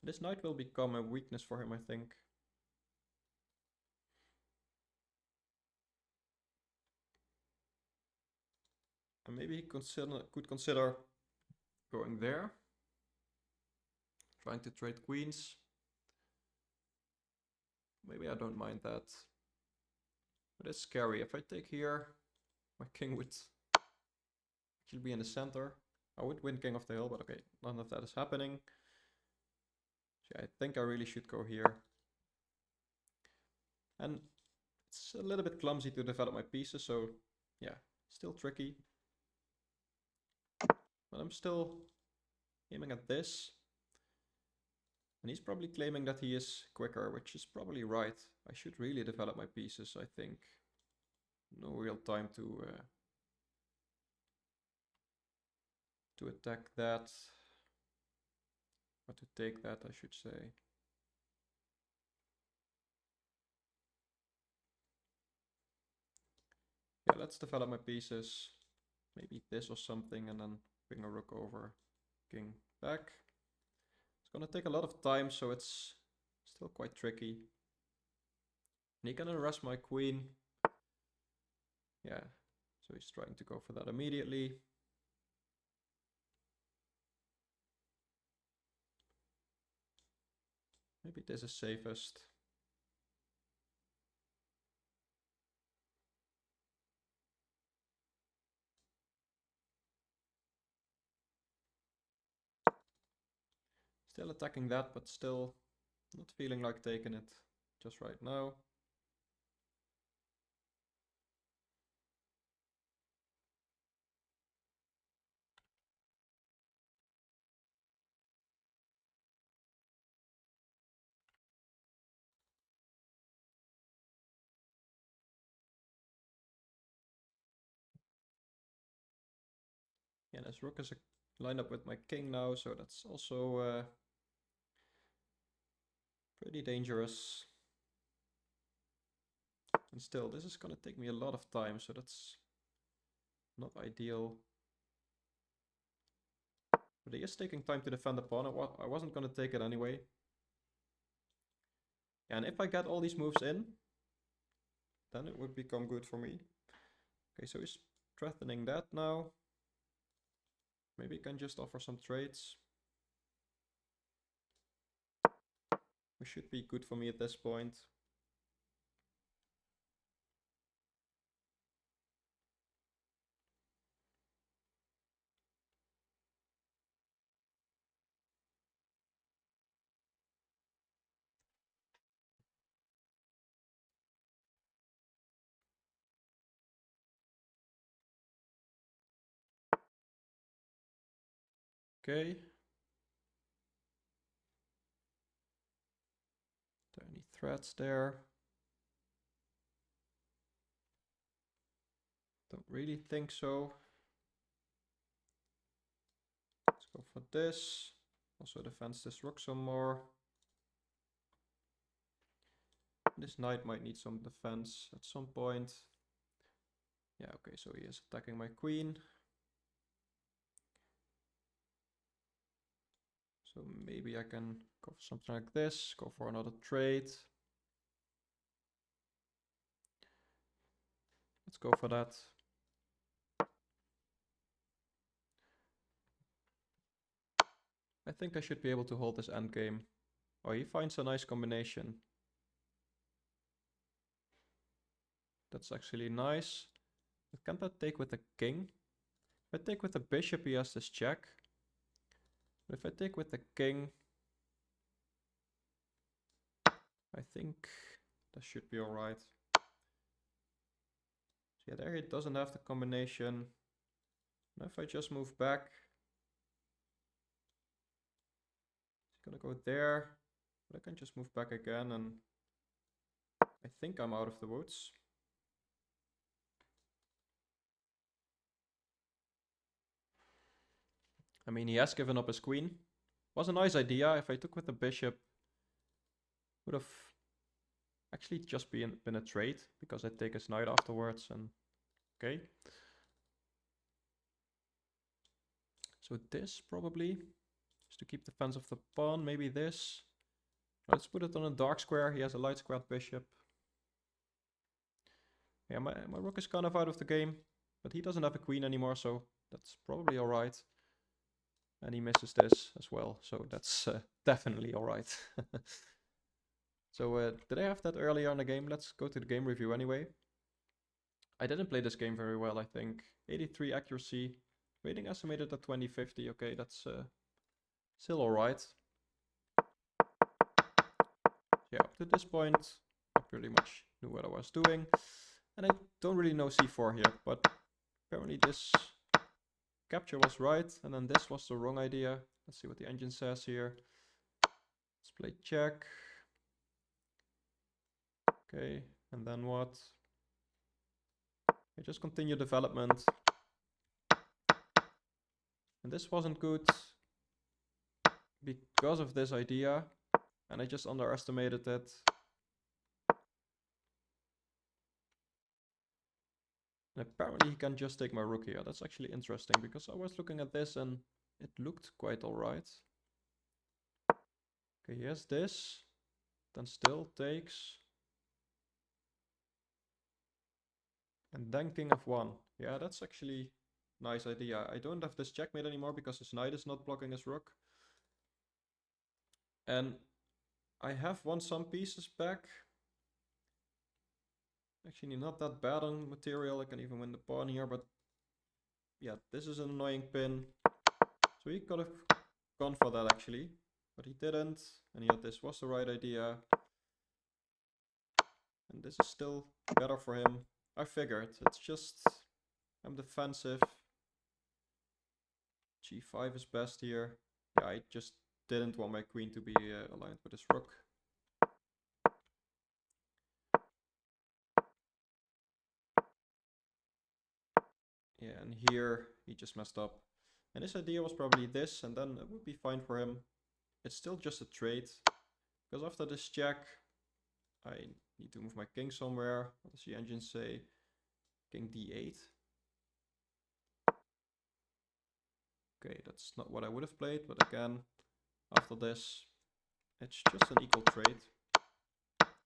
This knight will become a weakness for him, I think. And maybe he could consider going there. Trying to trade queens. Maybe I don't mind that. But it's scary. If I take here, my king would actually be in the center. I would win king of the hill, but okay, none of that is happening. So yeah, I think I really should go here. And it's a little bit clumsy to develop my pieces, so yeah, still tricky. But I'm still aiming at this. And he's probably claiming that he is quicker, which is probably right. I should really develop my pieces, I think. No real time to attack that. Or to take that, I should say. Yeah, let's develop my pieces. Maybe this or something, and then bring a rook over, king back. It's gonna take a lot of time, so it's still quite tricky. And he can arrest my queen. Yeah, so he's trying to go for that immediately. Maybe this is safest. Still attacking that, but still not feeling like taking it just right now. Yeah, this rook is lined up with my king now, so that's also pretty dangerous. And still, this is gonna take me a lot of time, so that's not ideal. But he is taking time to defend the pawn. I wasn't gonna take it anyway. And if I get all these moves in, then it would become good for me. Okay, so he's threatening that now. Maybe he can just offer some trades. Which should be good for me at this point. Okay. Are there any threats there? Don't really think so. Let's go for this. Also defends this rook some more. This knight might need some defense at some point. Yeah, okay, so he is attacking my queen. So maybe I can go for something like this, go for another trade. Let's go for that. I think I should be able to hold this endgame. Oh, he finds a nice combination. That's actually nice. But can't I take with the king? If I take with the bishop, he has this check. But if I take with the king, I think that should be alright. So yeah, there he doesn't have the combination. And if I just move back, he's gonna go there. But I can just move back again, and I think I'm out of the woods. I mean, he has given up his queen. Was a nice idea. If I took with the bishop, would have actually just been a trade, because I take his knight afterwards, and okay. So this probably, just to keep defense of the pawn, maybe this. Let's put it on a dark square. He has a light squared bishop. Yeah, my rook is kind of out of the game, but he doesn't have a queen anymore, so that's probably alright. And he misses this as well, so that's definitely alright. So did I have that earlier in the game? Let's go to the game review anyway. I didn't play this game very well, I think. 83 accuracy, rating estimated at 2050. Okay, that's still alright. Yeah, up to this point, I pretty much knew what I was doing. And I don't really know c4 here, but apparently this capture was right, and then this was the wrong idea. Let's see what the engine says here. Let's play check. Okay, and then what? I just continue development. And this wasn't good because of this idea, and I just underestimated it. And apparently he can just take my rook here. That's actually interesting, because I was looking at this and it looked quite alright. Okay, he has this, then still takes. And then king f1. Yeah, that's actually a nice idea. I don't have this checkmate anymore because his knight is not blocking his rook. And I have won some pieces back. Actually not that bad on material. I can even win the pawn here, but yeah, this is an annoying pin. So he could have gone for that actually, but he didn't. And yeah, this was the right idea. And this is still better for him. I figured. It's just, I'm defensive. G5 is best here. Yeah, I just didn't want my queen to be aligned with his rook. Yeah, and here he just messed up. And his idea was probably this, and then it would be fine for him. It's still just a trade, because after this check, I need to move my king somewhere. What does the engine say? King d8. Okay, that's not what I would have played, but again, after this, it's just an equal trade.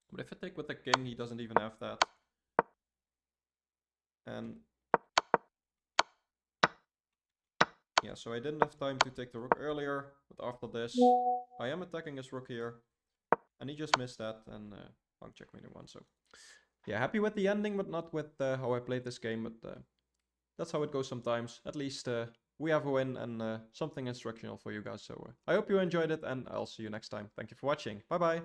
But if I take with the king, he doesn't even have that. And yeah, so I didn't have time to take the rook earlier, but after this, I am attacking his rook here. And he just missed that, and Punk checkmate in one. So yeah, happy with the ending, but not with how I played this game. But that's how it goes sometimes. At least we have a win and something instructional for you guys. So I hope you enjoyed it, and I'll see you next time. Thank you for watching. Bye bye.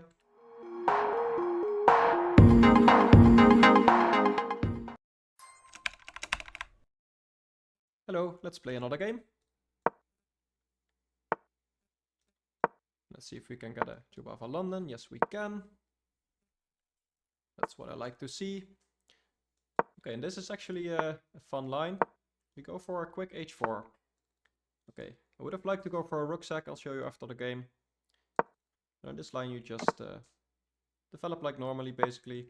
Hello, let's play another game. Let's see if we can get a Jubava London. Yes, we can. That's what I like to see. Okay, and this is actually a fun line. We go for a quick h4. Okay, I would have liked to go for a rook sack. I'll show you after the game. On this line, you just develop like normally, basically.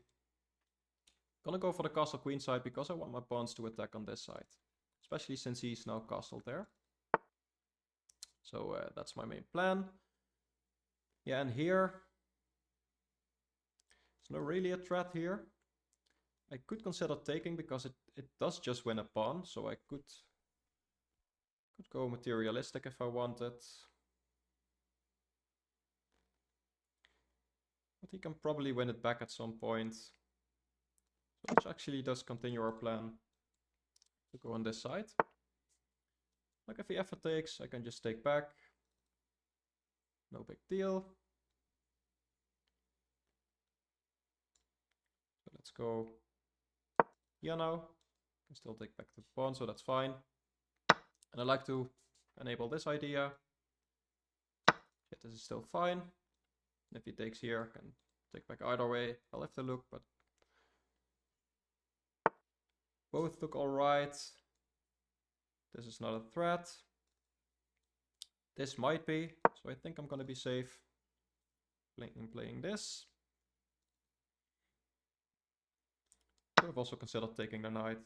Gonna go for the castle queen side because I want my pawns to attack on this side. Especially since he's now castled there. So that's my main plan. Yeah, and here, there's no really a threat here. I could consider taking because it does just win a pawn, so I could go materialistic if I wanted. But he can probably win it back at some point. So this actually does continue our plan to go on this side. Like if he ever takes, I can just take back. No big deal. So let's go here now. Can still take back the pawn, so that's fine. And I like to enable this idea. Yeah, this is still fine. And if he takes here, I can take back either way. I'll have to look, but both look alright. This is not a threat. This might be, so I think I'm gonna be safe playing this. Could have also considered taking the knight.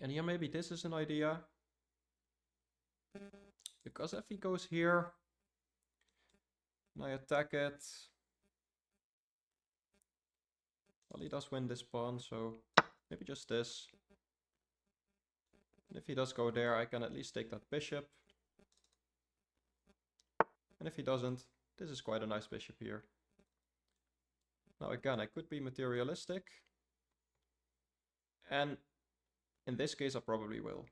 And here maybe this is an idea. Because if he goes here, and I attack it, well, he does win this pawn, so maybe just this. And if he does go there, I can at least take that bishop. And if he doesn't, this is quite a nice bishop here. Now again, I could be materialistic. And in this case, I probably will.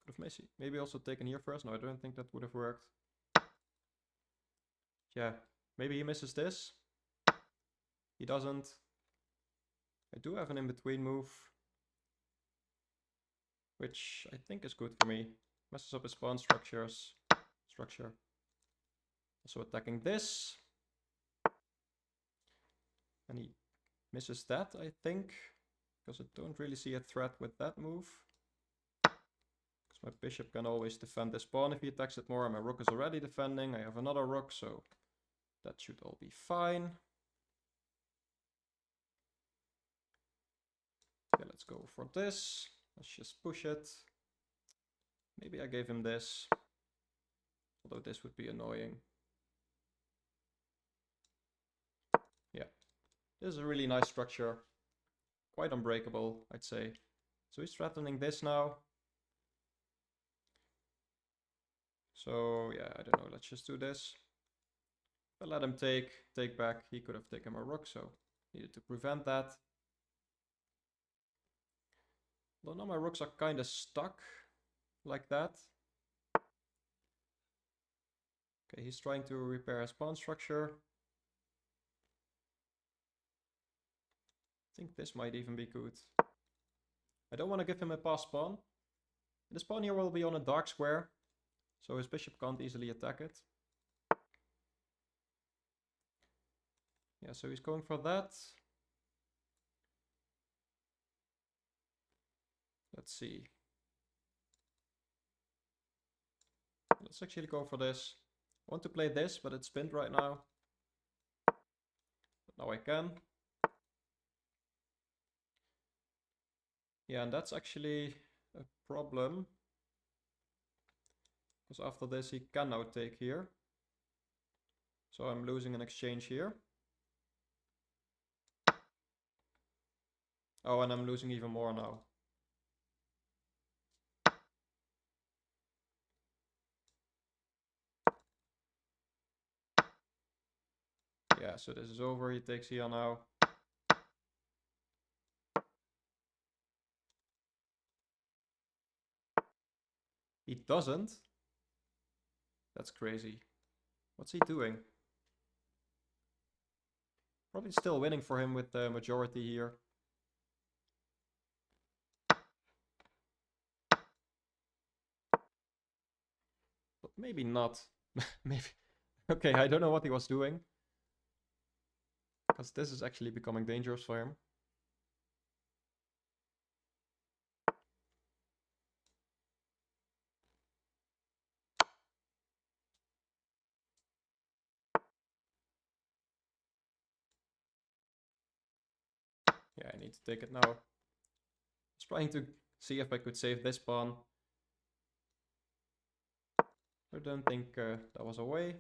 Could have maybe also taken here first. No, I don't think that would have worked. Yeah, maybe he misses this. He doesn't. I do have an in-between move, which I think is good for me. Messes up his pawn structure. Also attacking this. And he misses that, I think, because I don't really see a threat with that move. Because my bishop can always defend this pawn if he attacks it more. My rook is already defending. I have another rook, so that should all be fine. Okay, let's go for this. Let's just push it. Maybe I gave him this. Although this would be annoying. Yeah. This is a really nice structure. Quite unbreakable, I'd say. So he's threatening this now. So yeah, I don't know. Let's just do this. If I let him take back, he could have taken my rook, so needed to prevent that. Though now my rooks are kind of stuck like that. Okay, he's trying to repair his pawn structure. I think this might even be good. I don't want to give him a passed pawn. This pawn here will be on a dark square, so his bishop can't easily attack it. Yeah, so he's going for that. Let's see. Let's actually go for this. I want to play this, but it's pinned right now. But now I can. Yeah, and that's actually a problem. Because after this he can now take here. So I'm losing an exchange here. Oh, and I'm losing even more now. Yeah, so this is over. He takes here now. He doesn't. That's crazy. What's he doing? Probably still winning for him with the majority here. But maybe not. Maybe. Okay, I don't know what he was doing. Because this is actually becoming dangerous for him. Yeah, I need to take it now. I was trying to see if I could save this pawn. I don't think that was a way.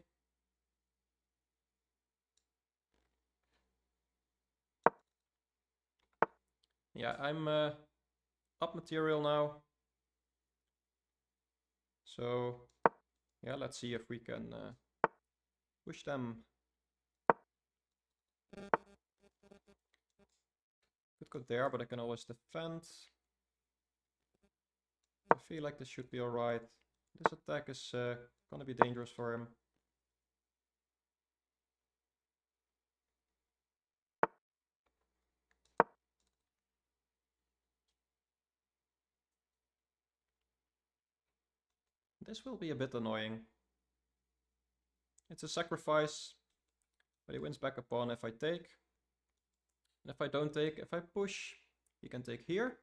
Yeah, I'm up material now. So yeah, let's see if we can push them. Could go there, but I can always defend. I feel like this should be alright. This attack is gonna be dangerous for him. This will be a bit annoying. It's a sacrifice, but he wins back a pawn if I take. And if I don't take, if I push, he can take here.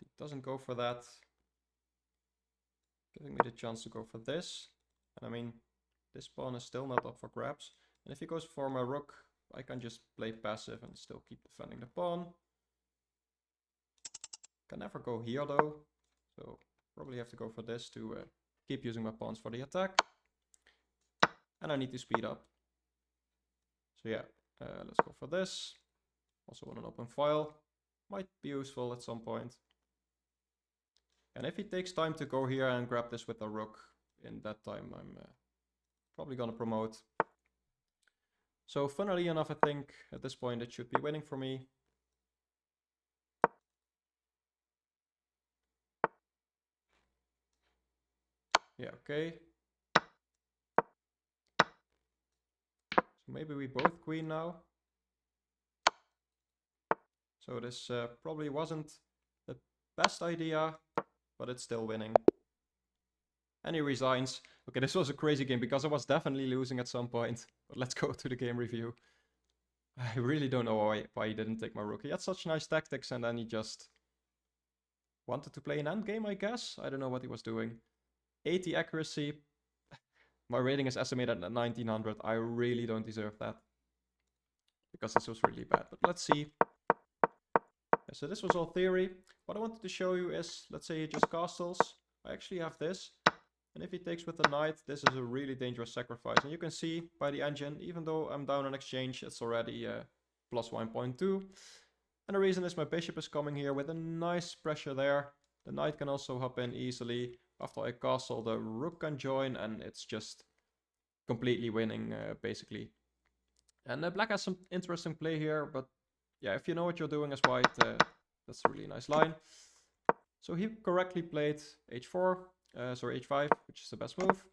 He doesn't go for that. Giving me the chance to go for this. And I mean, this pawn is still not up for grabs. And if he goes for my rook, I can just play passive and still keep defending the pawn. Can never go here though. So probably have to go for this to keep using my pawns for the attack. And I need to speed up. So yeah, let's go for this. Also on an open file. Might be useful at some point. And if he takes time to go here and grab this with a rook, in that time I'm probably gonna promote. So funnily enough, I think at this point it should be winning for me. Yeah, okay. So maybe we both queen now. So this probably wasn't the best idea, but it's still winning. And he resigns. Okay, this was a crazy game because I was definitely losing at some point. But let's go to the game review. I really don't know why he didn't take my rook. He had such nice tactics and then he just wanted to play an endgame, I guess. I don't know what he was doing. 80 accuracy. My rating is estimated at 1900. I really don't deserve that. Because this was really bad. But let's see. Yeah, so this was all theory. What I wanted to show you is, let's say he just castles. I actually have this. And if he takes with the knight, this is a really dangerous sacrifice. And you can see by the engine, even though I'm down on exchange, it's already plus 1.2. And the reason is my bishop is coming here with a nice pressure there. The knight can also hop in easily. After I castle, the rook can join, and it's just completely winning, basically. And black has some interesting play here, but yeah, if you know what you're doing as white, that's a really nice line. So he correctly played h4, sorry, h5, which is the best move.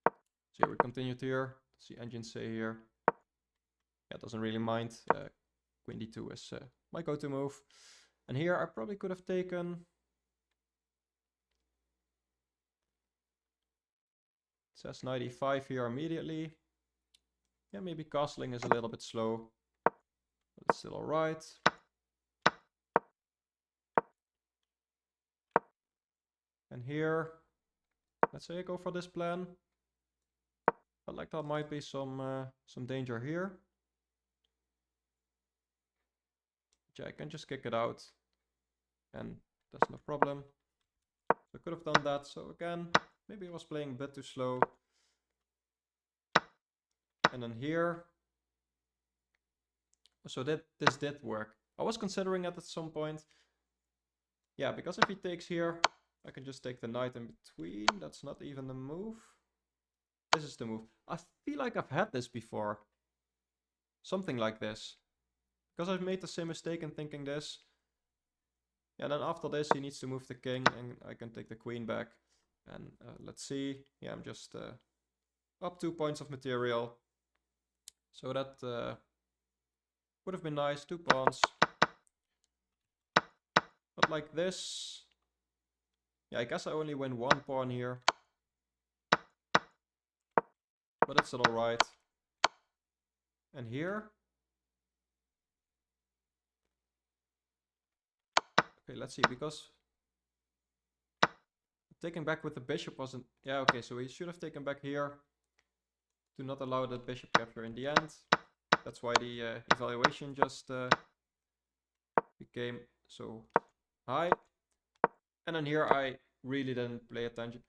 So here we continued here. What's the engine say here? Yeah, doesn't really mind. Queen d2 is my go-to move. And here I probably could have taken... It says knight e5 here immediately. Yeah, maybe castling is a little bit slow, but it's still alright. And here, let's say I go for this plan. But like that might be some danger here. Which I can just kick it out. And that's no problem. So I could have done that. So again, maybe I was playing a bit too slow. And then here. So this did work. I was considering it at some point. Yeah, because if he takes here, I can just take the knight in between. That's not even the move. This is the move. I feel like I've had this before. Something like this. Because I've made the same mistake in thinking this. Yeah, then after this he needs to move the king and I can take the queen back. And let's see. Yeah, I'm just up 2 points of material. So that would have been nice. 2 pawns. But like this... Yeah, I guess I only win 1 pawn here. But it's still alright. And here... Okay, let's see, because... Taking back with the bishop wasn't... Yeah, okay, so he should have taken back here. to not allow the bishop capture in the end. That's why the evaluation just became so high. And then here I really didn't pay attention.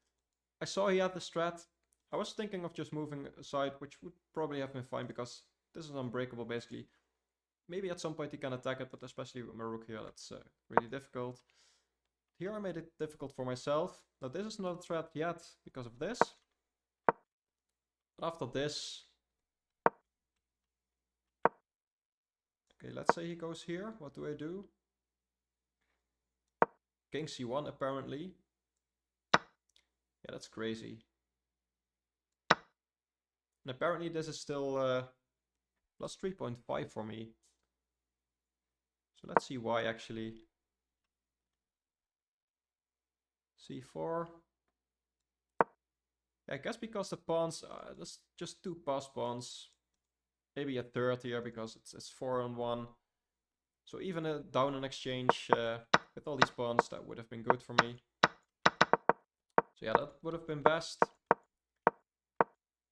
I saw he had the strat. I was thinking of just moving aside, which would probably have been fine because this is unbreakable basically. Maybe at some point he can attack it, but especially with my rook here, that's really difficult. Here I made it difficult for myself. Now this is not a threat yet because of this. But after this... Okay, let's say he goes here. What do I do? King c1 apparently. Yeah, that's crazy. And apparently this is still plus 3.5 for me. So let's see why actually. c4. Yeah, I guess because the pawns, there's just two passed pawns. Maybe a third here because it's 4-on-1. So even down an exchange with all these pawns, that would have been good for me. So yeah, that would have been best.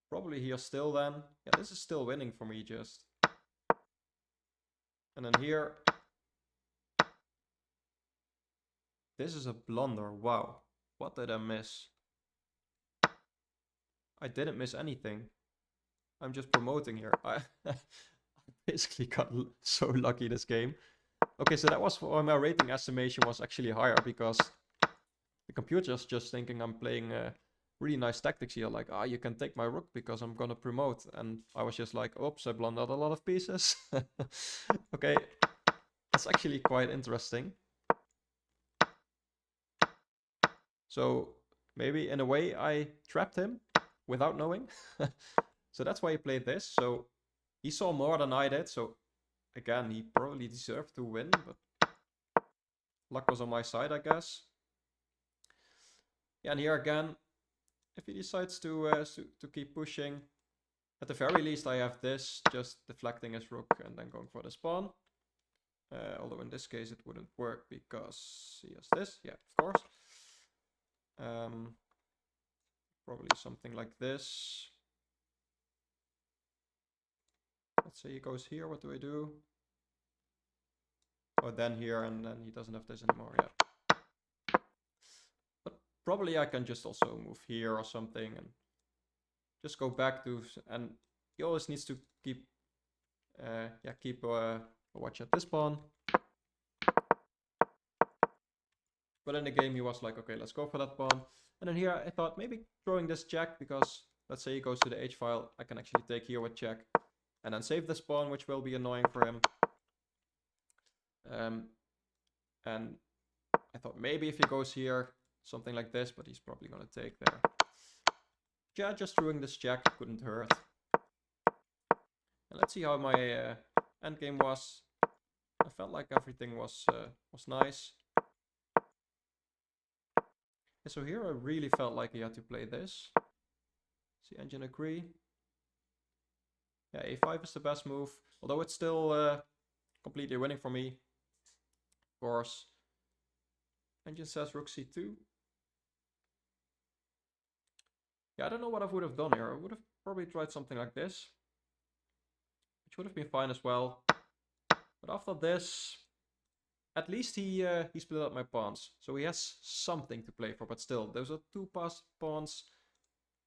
Probably here still then. Yeah, this is still winning for me just. And then here. This is a blunder. Wow. What did I miss? I didn't miss anything. I'm just promoting here. I basically got so lucky this game. Okay, so that was why my rating estimation was actually higher, because the computer's just thinking I'm playing really nice tactics here. Like, you can take my rook because I'm gonna promote. And I was just like, oops, I blundered a lot of pieces. Okay, that's actually quite interesting. So maybe in a way I trapped him without knowing. So that's why he played this. So he saw more than I did. So again, he probably deserved to win, but luck was on my side, I guess. Yeah, and here again, if he decides to keep pushing, at the very least I have this, just deflecting his rook and then going for the pawn. Although in this case it wouldn't work because he has this. Yeah, of course. Probably something like this. Let's say he goes here, what do I do? Oh, then here, and then he doesn't have this anymore, yeah. But probably I can just also move here or something and just go back to, and he always needs to keep, keep a watch at this pawn. But in the game he was like, okay, let's go for that pawn. And then here I thought maybe throwing this check, because let's say he goes to the h file, I can actually take here with check. And then save this pawn, which will be annoying for him. And I thought maybe if he goes here, something like this, but he's probably going to take there. Yeah, just throwing this check couldn't hurt. And let's see how my endgame was. I felt like everything was nice. And so here I really felt like he had to play this. See, engine agree. Yeah, a5 is the best move, although it's still completely winning for me. Of course. Engine says rook c2. Yeah, I don't know what I would have done here. I would have probably tried something like this, which would have been fine as well. But after this, at least he split up my pawns. So he has something to play for, but still, those are two passed pawns.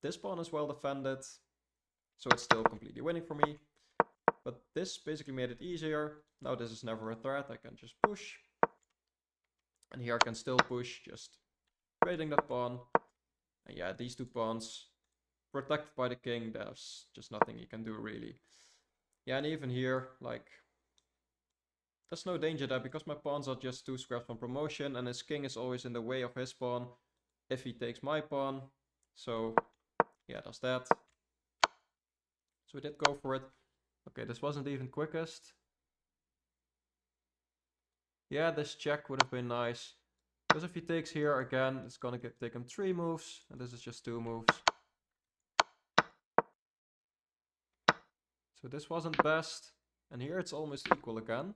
This pawn is well defended, so it's still completely winning for me. But this basically made it easier. Now this is never a threat, I can just push. And here I can still push, just raiding that pawn. And yeah, these two pawns protected by the king, there's just nothing he can do really. Yeah, and even here, like, there's no danger there because my pawns are just 2 squares from promotion, and his king is always in the way of his pawn if he takes my pawn. So yeah, there's that. So we did go for it. Okay, this wasn't even quickest. Yeah, this check would have been nice. Because if he takes here again, it's gonna take him 3 moves, and this is just 2 moves. So this wasn't best, and here it's almost equal again.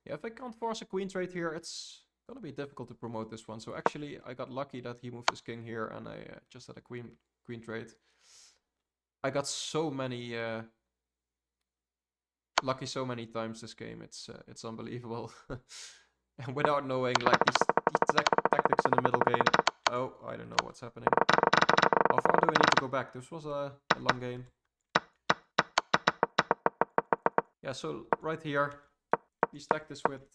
Yeah, if I can't force a queen trade here, it's gonna be difficult to promote this one. So actually, I got lucky that he moved his king here, and I just had a queen queen trade. I got so many lucky so many times this game. It's unbelievable. And without knowing like these tactics in the middle game. Oh, I don't know what's happening. How far do we need to go back? This was a long game. Yeah, so right here, we stack this with,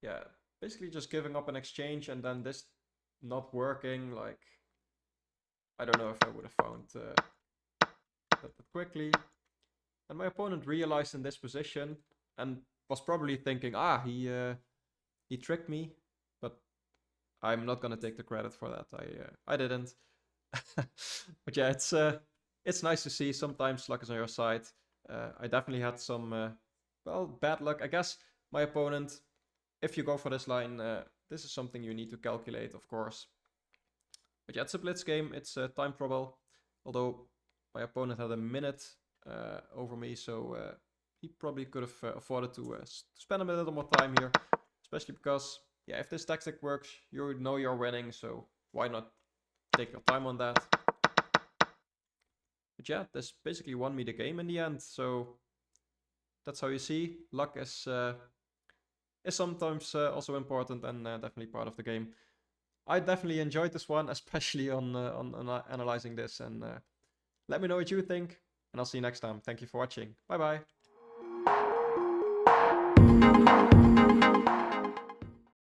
yeah, basically just giving up an exchange and then this not working. Like, I don't know if I would have found that quickly. And my opponent realized in this position and was probably thinking, he tricked me, but I'm not gonna take the credit for that. I didn't. But yeah, it's nice to see sometimes luck is on your side. I definitely had some well, bad luck. I guess my opponent, if you go for this line, this is something you need to calculate, of course. But yeah, it's a blitz game. It's time trouble. Although my opponent had a minute over me, so he probably could have afforded to spend a little more time here. Especially because, yeah, if this tactic works, you know you're winning, so why not take your time on that? But yeah, this basically won me the game in the end, so that's how you see. Luck is sometimes also important and definitely part of the game. I definitely enjoyed this one, especially on analyzing this, and let me know what you think, and I'll see you next time. Thank you for watching. Bye bye.